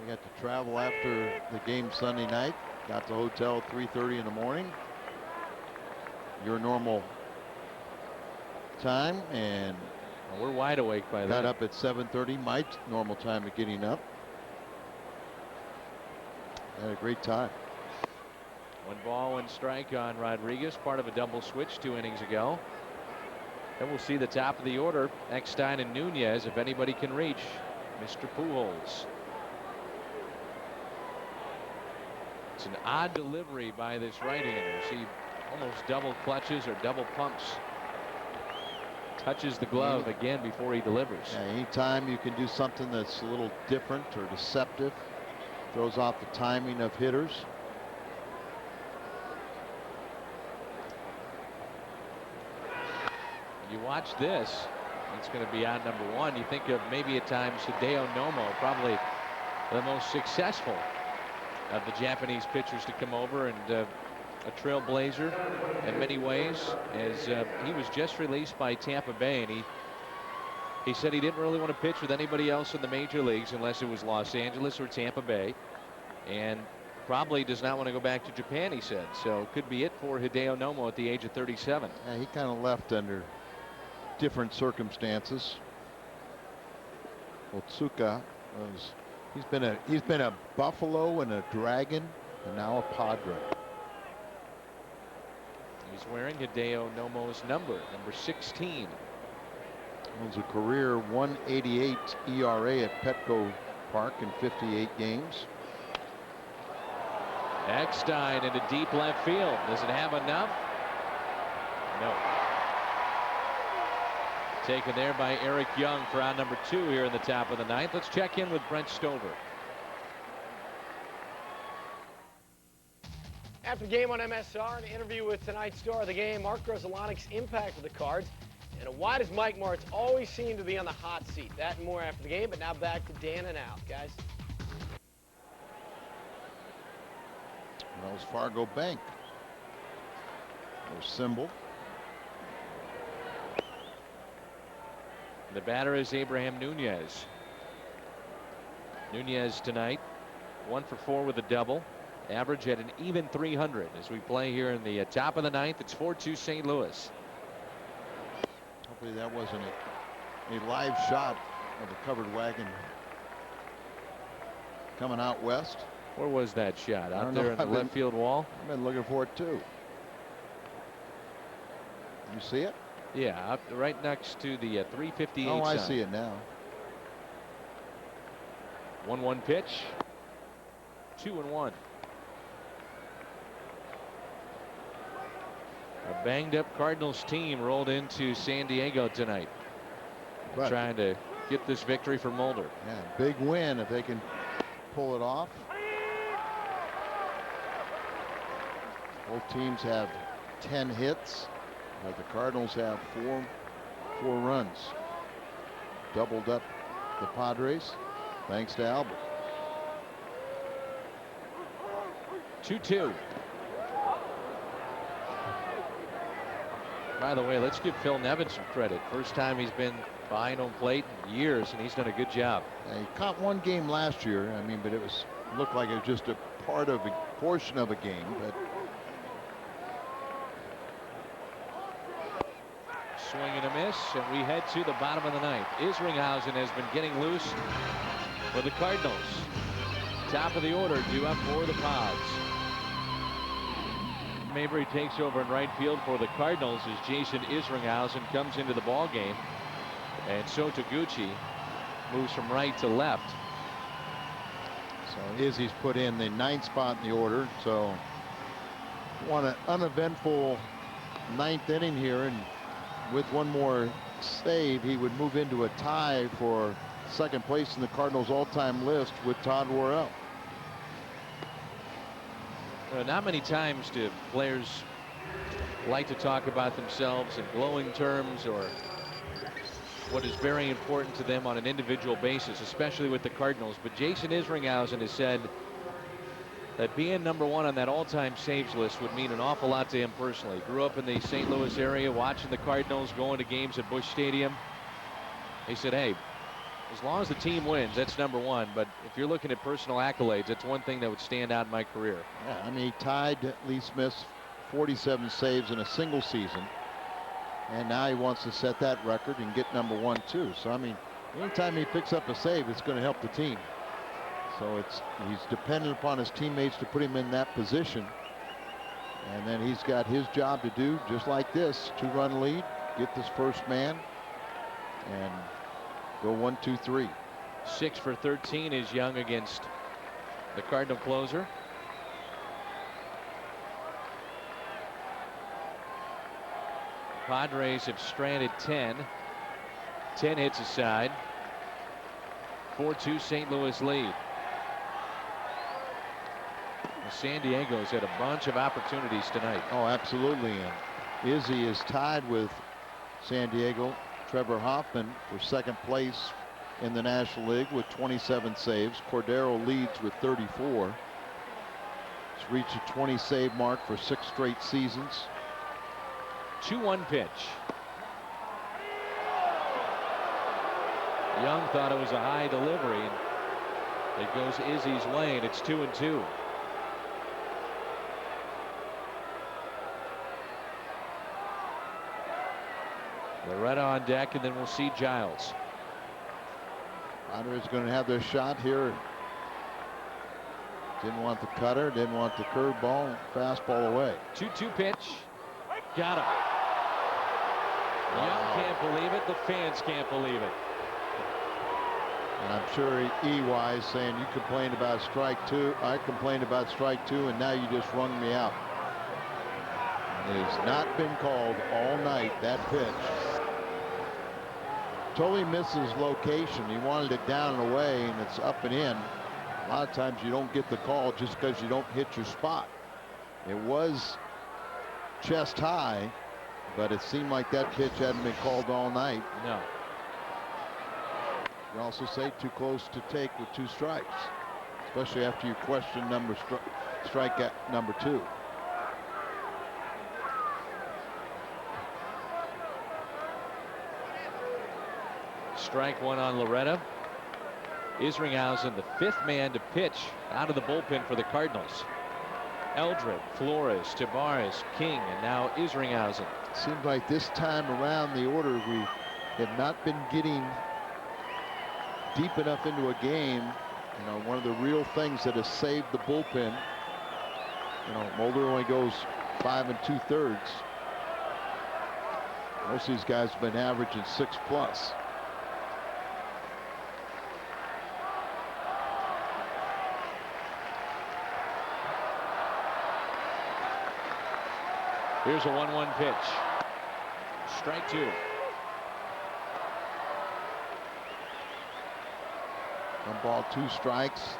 Speaker 2: We got to travel after the game Sunday night. Got to the hotel at 3:30 in the morning. Your normal time, and
Speaker 1: we're wide awake by then.
Speaker 2: Got up at 7:30, my normal time of getting up. Had a great time.
Speaker 1: 1 ball, 1 strike on Rodriguez, part of a double switch 2 innings ago. And we'll see the top of the order, Eckstein and Nunez, if anybody can reach Mr. Pujols. It's an odd delivery by this right-hander. See almost double clutches or double pumps. Touches the glove again before he delivers.
Speaker 2: Yeah, anytime you can do something that's a little different or deceptive, throws off the timing of hitters.
Speaker 1: You watch this, it's going to be on number 1. You think of maybe at times Hideo Nomo, probably the most successful of the Japanese pitchers to come over, and a trailblazer in many ways, as he was just released by Tampa Bay, and he said he didn't really want to pitch with anybody else in the major leagues unless it was Los Angeles or Tampa Bay, and probably does not want to go back to Japan, he said. So it could be it for Hideo Nomo at the age of 37.
Speaker 2: Yeah, he kind of left under different circumstances. Otsuka was, he's been a Buffalo and a Dragon and now a Padre.
Speaker 1: wearing Hideo Nomo's number 16.
Speaker 2: It was a career 188 ERA at Petco Park in 58 games.
Speaker 1: Eckstein into deep left field. Does it have enough? No. Taken there by Eric Young for out number 2 here in the top of the 9th. Let's check in with Brent Stover.
Speaker 4: After the game on MSR, an interview with tonight's star of the game, Mark Grudzielanik's impact with the Cards, and why does Mike Martz always seem to be on the hot seat? That and more after the game, but now back to Dan and Al, guys.
Speaker 2: Wells Fargo Bank. Their symbol.
Speaker 1: The batter is Abraham Nunez. Nunez tonight 1 for 4 with a double. Average at an even 300 as we play here in the top of the 9th. It's 4-2 St. Louis.
Speaker 2: Hopefully that wasn't a live shot of a covered wagon coming out west.
Speaker 1: Where was that shot? Out
Speaker 2: know.
Speaker 1: there in the left field wall?
Speaker 2: I've been looking for it too. You see it?
Speaker 1: Yeah, up right next to the 358
Speaker 2: Oh, I
Speaker 1: sign.
Speaker 2: see it now.
Speaker 1: 1-1 pitch. 2-1. A banged up Cardinals team rolled into San Diego tonight.
Speaker 2: Right.
Speaker 1: Trying to get this victory for Mulder.
Speaker 2: Yeah, big win if they can pull it off. Both teams have 10 hits, but the Cardinals have four runs. Doubled up the Padres thanks to Albert.
Speaker 1: 2-2. By the way, let's give Phil Nevin some credit. First time he's been behind home plate in years, and he's done a good job.
Speaker 2: He caught one game last year. I mean, but it looked like it was just a portion of a game. But
Speaker 1: swing and a miss, and we head to the bottom of the 9th. Isringhausen has been getting loose for the Cardinals. Top of the order due up for the Pods. Mabry takes over in right field for the Cardinals as Jason Isringhausen comes into the ball game, and so Taguchi moves from right to left.
Speaker 2: so Izzy's put in the 9th spot in the order. So want an uneventful 9th inning here, and with one more save, he would move into a tie for second place in the Cardinals all-time list with Todd Worrell.
Speaker 1: Not many times do players like to talk about themselves in glowing terms or what is very important to them on an individual basis, especially with the Cardinals. But Jason Isringhausen has said that being number 1 on that all-time saves list would mean an awful lot to him personally. Grew up in the St. Louis area watching the Cardinals, going to games at Busch Stadium. He said, hey, as long as the team wins, that's number 1. But if you're looking at personal accolades, that's one thing that would stand out in my career.
Speaker 2: Yeah, I mean, he tied Lee Smith's 47 saves in a single season, and now he wants to set that record and get number 1 too. So I mean, anytime he picks up a save, it's going to help the team. So he's dependent upon his teammates to put him in that position, and then he's got his job to do, just like this 2-run lead, get this first man and go 1, 2, 3.
Speaker 1: 6 for 13 is Young against the Cardinal closer. Padres have stranded 10 hits aside. 4-2 St. Louis lead. San Diego's had a bunch of opportunities tonight.
Speaker 2: Oh, absolutely. And Izzy is tied with San Diego Trevor Hoffman for second place in the National League with 27 saves. Cordero leads with 34. He's reached a 20 save mark for 6 straight seasons.
Speaker 1: 2-1 pitch. Young thought it was a high delivery, and it goes Izzy's way, and it's 2-2. Loretta on deck, and then we'll see Giles.
Speaker 2: Padres going to have their shot here. Didn't want the cutter, didn't want the curveball, fastball away.
Speaker 1: 2-2 pitch. Got him.
Speaker 2: Wow.
Speaker 1: Young can't believe it. The fans can't believe it.
Speaker 2: And I'm sure EY is saying, you complained about strike two. I complained about strike two, and now you just wrung me out. It has not been called all night, that pitch. Totally misses location. He wanted it down and away, and it's up and in. A lot of times you don't get the call just because you don't hit your spot. It was chest high, but it seemed like that pitch hadn't been called all night.
Speaker 1: No.
Speaker 2: You also say too close to take with 2 strikes, especially after you question strike at number 2.
Speaker 1: Strike 1 on Loretta. Isringhausen, the 5th man to pitch out of the bullpen for the Cardinals. Eldred, Flores, Tabares, King, and now Isringhausen.
Speaker 2: Seems like this time around the order we have not been getting deep enough into a game. You know, one of the real things that has saved the bullpen. You know, Mulder only goes 5 2/3. Most of these guys have been averaging 6+.
Speaker 1: Here's a 1-1 pitch. Strike 2.
Speaker 2: 1 ball, 2 strikes.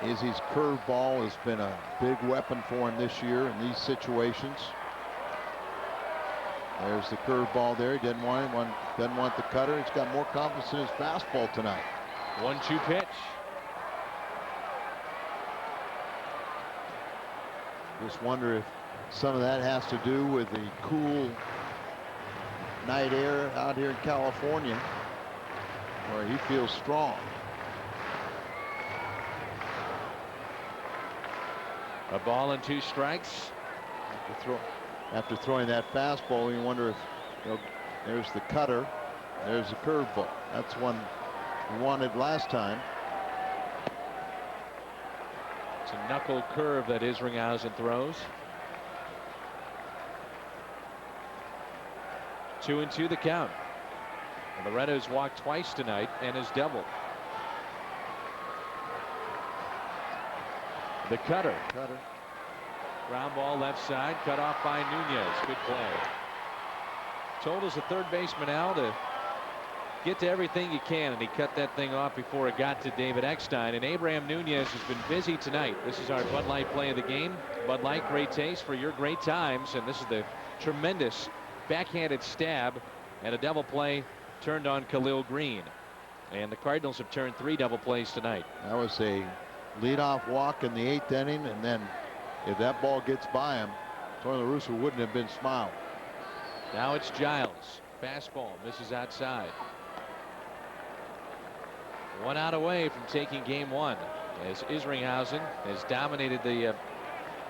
Speaker 2: Izzy's curveball has been a big weapon for him this year in these situations. There's the curveball there. He doesn't want it. Doesn't want the cutter. He's got more confidence in his fastball tonight.
Speaker 1: 1-2 pitch.
Speaker 2: Just wonder if some of that has to do with the cool night air out here in California, where he feels strong.
Speaker 1: A ball and 2 strikes.
Speaker 2: After throwing that fastball, you wonder if, you know, there's the cutter, there's the curveball. That's one he wanted last time.
Speaker 1: It's a knuckle curve that Isringhausen throws. 2-2 the count. And Loretta's walked twice tonight and has doubled. The cutter. Ground ball left side, cut off by Nunez. Good play. Told us the third baseman Al to get to everything you can, and he cut that thing off before it got to David Eckstein. And Abraham Nunez has been busy tonight. This is our Bud Light play of the game. Bud Light, great taste for your great times. And this is the tremendous backhanded stab and a double play turned on Khalil Green. And the Cardinals have turned 3 double plays tonight.
Speaker 2: That was a leadoff walk in the 8th inning, and then if that ball gets by him, Tony La Russa wouldn't have been smiling.
Speaker 1: Now it's Giles. Fastball misses outside. 1 out away from taking game 1, as Isringhausen has dominated the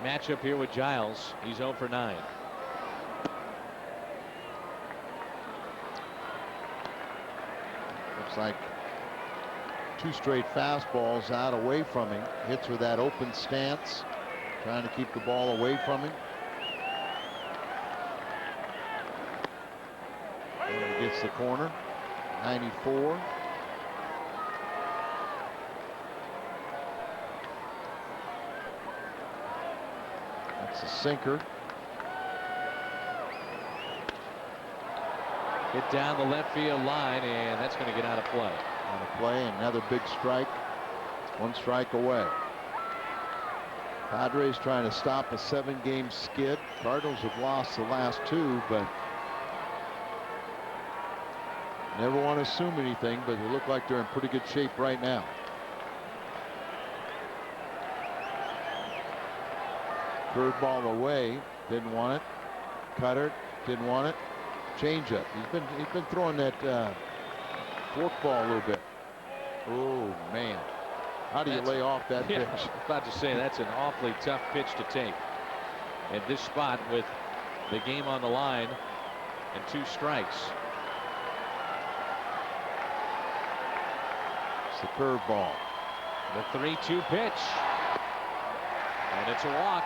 Speaker 1: matchup here with Giles. He's 0 for 9.
Speaker 2: Looks like 2 straight fastballs out away from him. Hits with that open stance, trying to keep the ball away from him. And he gets the corner. 94. That's a sinker.
Speaker 1: Hit down the left field line, and that's going to get out of play.
Speaker 2: On a play, another big strike. 1 strike away. Padres trying to stop a 7-game skid. Cardinals have lost the last 2, but never want to assume anything, but they look like they're in pretty good shape right now. Curveball away, didn't want it. Cutter, didn't want it. Changeup. He's been throwing that forkball a little bit. Oh man, how do you lay off that pitch?
Speaker 1: I was about to say that's an awfully tough pitch to take at this spot with the game on the line and 2 strikes.
Speaker 2: It's the curveball.
Speaker 1: The 3-2 pitch, and it's a walk.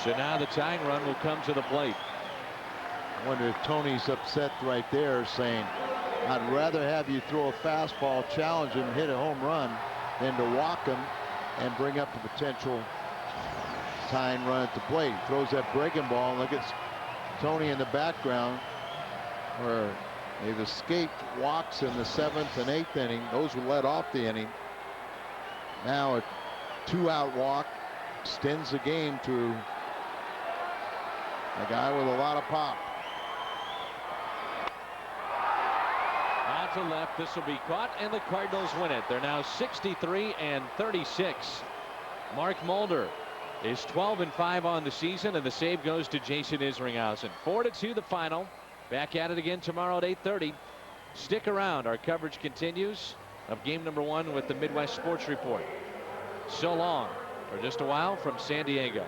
Speaker 1: So now the tying run will come to the plate.
Speaker 2: I wonder if Tony's upset right there, saying, I'd rather have you throw a fastball, challenge him, hit a home run, than to walk him and bring up the potential tying run at the plate. Throws that breaking ball. Look at Tony in the background, where they've escaped walks in the 7th and 8th inning. Those were led off the inning. Now a 2-out walk extends the game to a guy with a lot of pop.
Speaker 1: Out to left. This will be caught, and the Cardinals win it. They're now 63 and 36. Mark Mulder is 12-5 on the season, and the save goes to Jason Isringhausen. 4-2 the final. Back at it again tomorrow at 8:30. Stick around. Our coverage continues of game number 1 with the Midwest Sports Report. So long for just a while from San Diego.